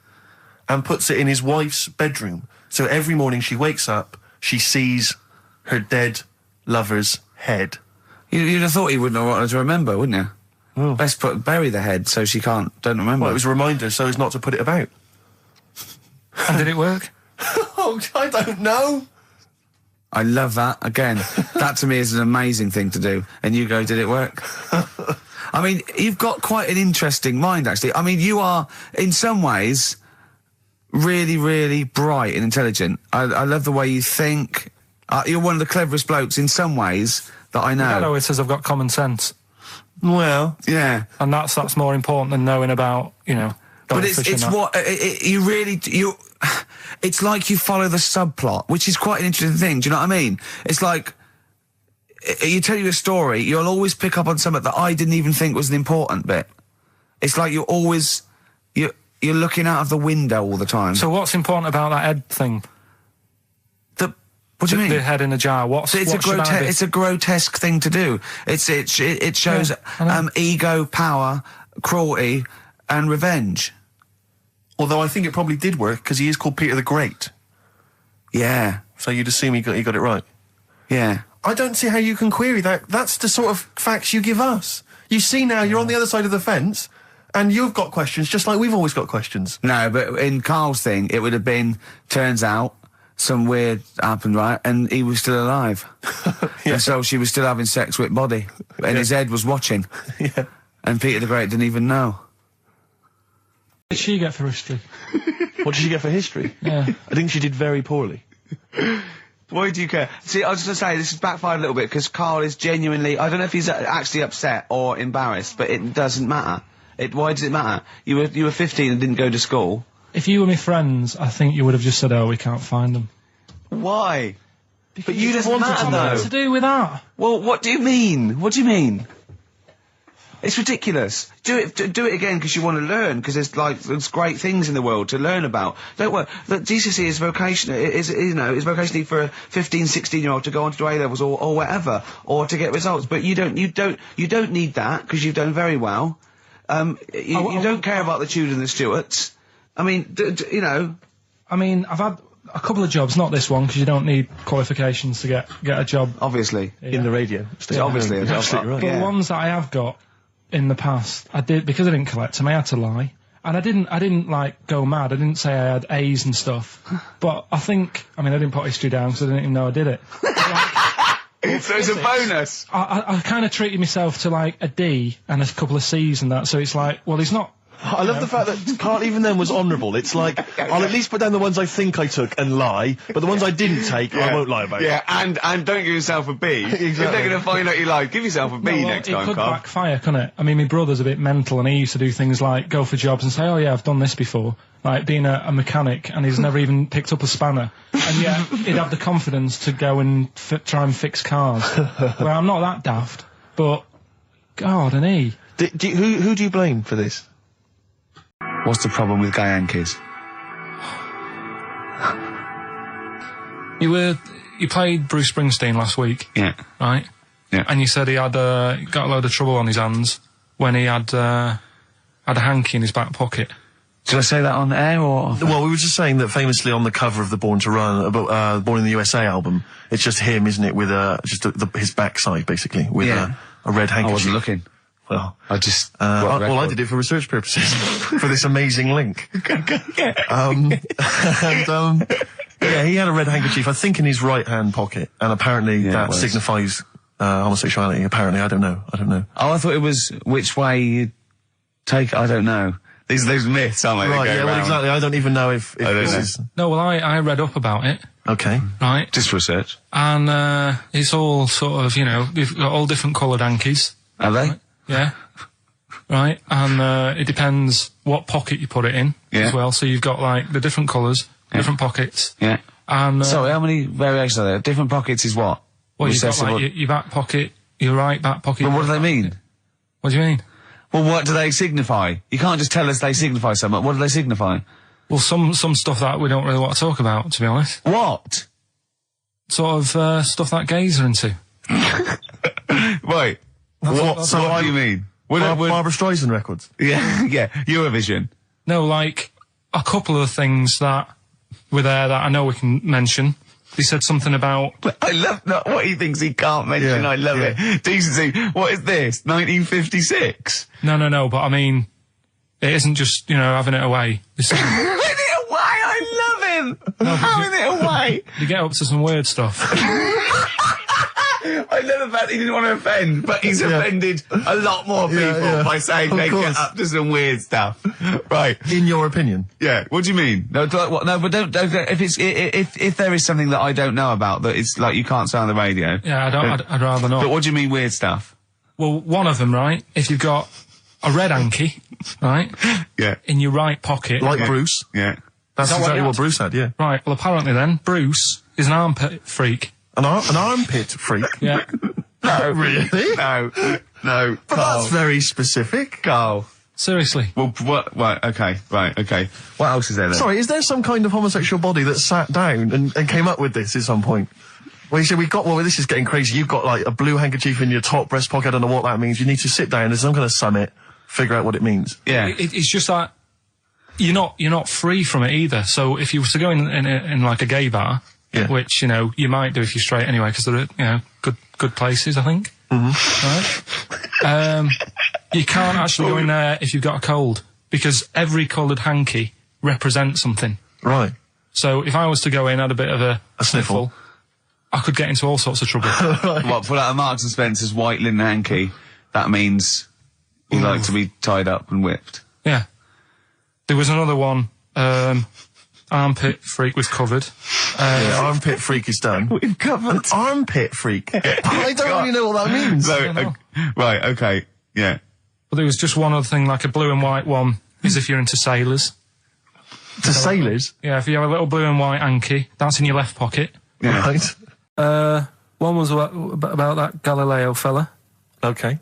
and puts it in his wife's bedroom. So every morning she wakes up, she sees her dead lover's head. You'd have thought he wouldn't have wanted to remember, wouldn't you? Oh. Best bury the head so she don't remember. Well, it was a reminder so as not to put it about. And did it work? Oh, I don't know. I love that. Again, that to me is an amazing thing to do. And you go, did it work? I mean, you've got quite an interesting mind, actually. I mean, you are, in some ways, really, really bright and intelligent. I love the way you think. You're one of the cleverest blokes in some ways that I know. It always says I've got common sense. Well, yeah. And that's more important than knowing about, But it's like you follow the subplot, which is quite an interesting thing. Do you know what I mean? It's like, you tell you a story, you'll always pick up on something that I didn't even think was an important bit. It's like you're looking out of the window all the time. So what's important about that head thing? What do you mean? The head in a jar. It's a grotesque thing to do. It shows ego, power, cruelty, and revenge. Although I think it probably did work because he is called Peter the Great. Yeah. So you'd assume he got it right. Yeah. I don't see how you can query that. That's the sort of facts you give us. You see now, you're on the other side of the fence, and you've got questions just like we've always got questions. No, but in Karl's thing, it would have been, turns out, some weird happened, right? And he was still alive. And so she was still having sex with body. And his head was watching. Yeah. And Peter the Great didn't even know. What did she get for history? What did she get for history? Yeah. I think she did very poorly. Why do you care? See, I was just going to say, this has backfired a little bit, because Karl is genuinely, I don't know if he's actually upset or embarrassed, but it doesn't matter. Why does it matter? You were 15 and didn't go to school. If you were my friends, I think you would have just said, "Oh, we can't find them." Why? Because but you just wanted to know. What to do with that? Well, what do you mean? What do you mean? It's ridiculous. Do it again because you want to learn, because there's great things in the world to learn about. Don't worry. The GCSE is vocational. Is vocationally for a 15, 16-year-old to go on to do A-levels or whatever, or to get results. But you don't need that because you've done very well. You don't care about the Tudors and the Stuarts. I mean, you know. I mean, I've had a couple of jobs, not this one, because you don't need qualifications to get a job. Obviously. In the radio. Yeah, obviously. You're absolutely right. But the ones that I have got in the past, I did, because I didn't collect them, I had to lie. And I didn't like go mad. I didn't say I had A's and stuff. But I didn't put history down because I didn't even know I did it. So it's a bonus. I kind of treated myself to like a D and a couple of C's and that, so it's like, well, he's not. I love the fact that Karl even then was honourable. It's like, I'll at least put down the ones I think I took and lie, but the ones I didn't take, I won't lie about. Yeah, and don't give yourself a B. Exactly. If they're going to find out you lied, give yourself a B next time, It could Karl. backfire, couldn't it? I mean, my brother's a bit mental, and he used to do things like go for jobs and say, "Oh yeah, I've done this before," like being a mechanic, and he's never even picked up a spanner, and yet he'd have the confidence to go and try and fix cars. Well, I'm not that daft, but God, and he. Who do you blame for this? What's the problem with gay Yankees? You played Bruce Springsteen last week. Yeah. Right? Yeah. And you said he had got a load of trouble on his hands when he had a hanky in his back pocket. Did I say that on air or? Well, we were just saying that famously on the cover of the Born to Run, Born in the USA album, it's just him, isn't it, with his backside basically with a red handkerchief. I wasn't looking. Well, I just. I did it for research purposes for this amazing link. He had a red handkerchief, I think, in his right hand pocket, and apparently that signifies homosexuality. Apparently, I don't know. Oh, I thought it was which way you take. I don't know. These myths, aren't they? Right. Yeah. Well, exactly. I don't even know if this is. No. Well, I read up about it. Okay. Right. Just research. And it's all sort of, they've got all different coloured hankies. Are they? Right? Yeah. Right. And it depends what pocket you put it in as well. So you've got like the different colours, different pockets. Yeah. And sorry, how many variations are there? Different pockets is what? Well, you've got like your back pocket, your right back pocket. But what do they mean? What do you mean? Well, what do they signify? You can't just tell us they signify something. What do they signify? Well, some stuff that we don't really want to talk about, to be honest. What? Sort of stuff that gays are into. Wait. What do you mean? Barbara Streisand records? Yeah, yeah. Eurovision. No, like a couple of things that were there that I know we can mention. He said something about... I love what he thinks he can't mention. Yeah, I love it. Decency. What is this? 1956? No. But I mean, it isn't just, having it away. Having it away? I love him! No, having it away! You get up to some weird stuff. I love the fact he didn't want to offend, but he's offended a lot more people by saying they get up to some weird stuff. Right. In your opinion? Yeah. What do you mean? No, but don't if there is something that I don't know about that it's like you can't say on the radio. Yeah, I'd rather not. But what do you mean weird stuff? Well, one of them, right? If you've got a red hanky, right? Yeah. In your right pocket. Like Bruce? Yeah. That's exactly what Bruce had, yeah. Right. Well, apparently then, Bruce is an armpit freak. An armpit freak? Yeah. No. Really? No. But that's very specific. Karl. Seriously. Well, what? Right, okay. What else is there then? Sorry, is there some kind of homosexual body that sat down and came up with this at some point? Well, you said this is getting crazy. You've got, like, a blue handkerchief in your top breast pocket. I don't know what that means. You need to sit down. There's some kind of summit, figure out what it means. Yeah. It's just like, you're not free from it either. So if you were to go in like a gay bar, which, you know, you might do if you're straight anyway, because they're, you know, good places, I think. Right? You can't actually go in there if you've got a cold, because every coloured hanky represents something. Right. So if I was to go in, had a bit of a sniffle, I could get into all sorts of trouble. What, pull out a Marks and Spencer's white linen hanky, that means you like to be tied up and whipped. Yeah. There was another one, armpit freak was covered. Armpit freak is done. We've covered. An armpit freak? I don't really know what that means. Right, okay, yeah. But there was just one other thing, like a blue and white one, is if you're into sailors. To sailors? Yeah, if you have a little blue and white hanky, that's in your left pocket. Yeah. Right. One was about that Galileo fella. Okay.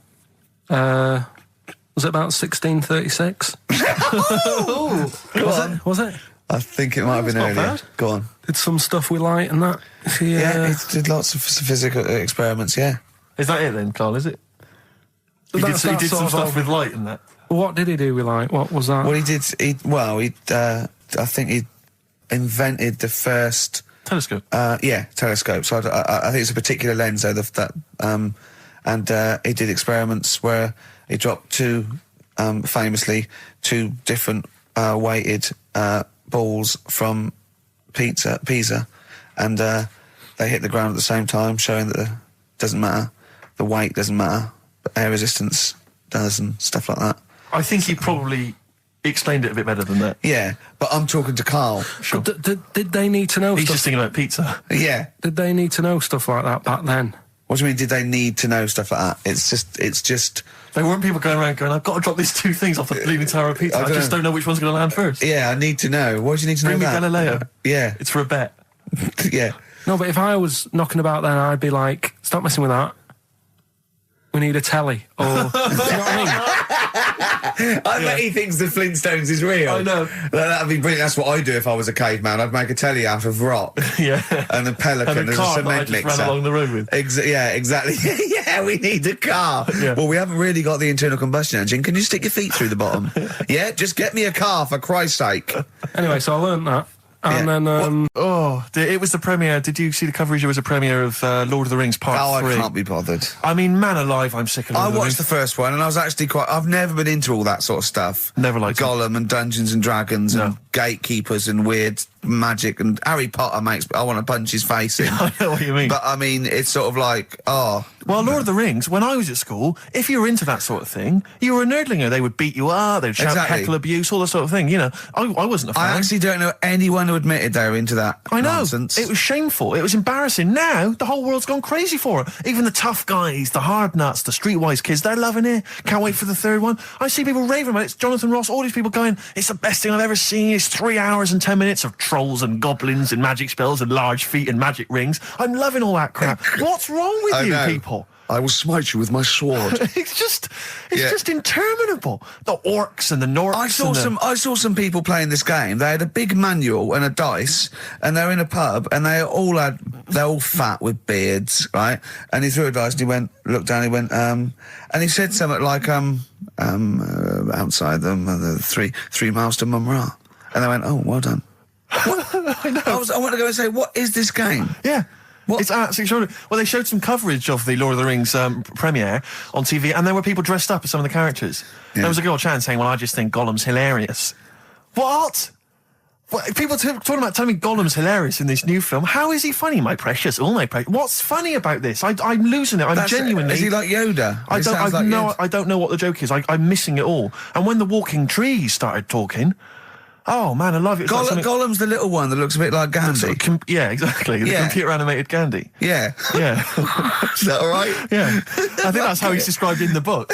Was it about 1636? Was it? I think it might have been earlier. Bad. Go on. Did some stuff with light and that. Yeah, he did lots of physical experiments, yeah. Is that it then, Carl, is it? He did some stuff with light and that. What did he do with light? What was that? Well, I think he invented the first... Telescope? Telescope. So I think it's a particular lens, though, and he did experiments where he dropped famously two different weighted balls from Pisa, and they hit the ground at the same time, showing that it doesn't matter, the weight doesn't matter, but air resistance does, and stuff like that. I think he probably explained it a bit better than that. Yeah, but I'm talking to Karl. Sure. Did they need to know He's stuff? just thinking about pizza. Yeah. Did they need to know stuff like that back then? What do you mean, did they need to know stuff like that? It's just... There weren't people going around going, I've got to drop these two things off the bleeding tower of pizza. I just don't know which one's going to land first. Yeah, I need to know. Why do you need to know that? Bring me Galileo. Yeah. It's for a bet. Yeah. No, but if I was knocking about then, I'd be like, stop messing with that. We need a telly. Or, do you know what I mean? I bet he thinks the Flintstones is real. I know. That'd be brilliant. That's what I'd do if I was a caveman. I'd make a telly out of rock. Yeah. And a pelican and a as car a cement that I just mixer. ran along the road with. Yeah, exactly. Yeah, we need a car. Yeah. Well, we haven't really got the internal combustion engine. Can you stick your feet through the bottom? Yeah, just get me a car, for Christ's sake. Anyway, so I learnt that. And then, it was the premiere. Did you see the coverage? There was a premiere of Lord of the Rings Part 3. I can't be bothered. I mean, man alive, I'm sick of Lord of the Rings. I watched the first one, and I was actually I've never been into all that sort of stuff. Never liked it. Gollum and Dungeons and Dragons and gatekeepers and weird magic and Harry Potter I want to punch his face in. I know what you mean. But, I mean, it's sort of like, Well, Lord of the Rings, when I was at school, if you were into that sort of thing, you were a nerdlinger. They would beat you up, they'd shout heckle abuse, all that sort of thing. You know, I wasn't a fan. I actually don't know anyone who admitted they were into that nonsense. It was shameful. It was embarrassing. Now, the whole world's gone crazy for it. Even the tough guys, the hard nuts, the streetwise kids, they're loving it. Can't wait for the third one. I see people raving about it. It's Jonathan Ross, all these people going, it's the best thing I've ever seen. It's 3 hours and 10 minutes of trolls and goblins and magic spells and large feet and magic rings. I'm loving all that crap. What's wrong with you people? I will smite you with my sword. It's just interminable. The orcs and the Norks. I saw some people playing this game. They had a big manual and a dice, and they're in a pub, and they're all fat with beards, right? And he threw a dice, and he looked down, and he said something like, outside them, the 3 miles to Mumra. And they went, oh, well done. I know. I want to go and say, what is this game? Yeah. What? It's absolutely extraordinary. Well, they showed some coverage of the Lord of the Rings premiere on TV, and there were people dressed up as some of the characters. Yeah. There was a girl chatting saying, well, I just think Gollum's hilarious. What? People talking about telling me Gollum's hilarious in this new film. How is he funny, my precious? Oh, my precious. What's funny about this? I'm losing it. I'm genuinely... Is he like Yoda? I don't know what the joke is. I'm missing it all. And when the walking trees started talking... Oh, man, I love it. Gollum's the little one that looks a bit like Gandhi. Yeah, exactly. The computer-animated Gandhi. Yeah. Yeah. Is that all right? Yeah. I think that's how he's described in the book.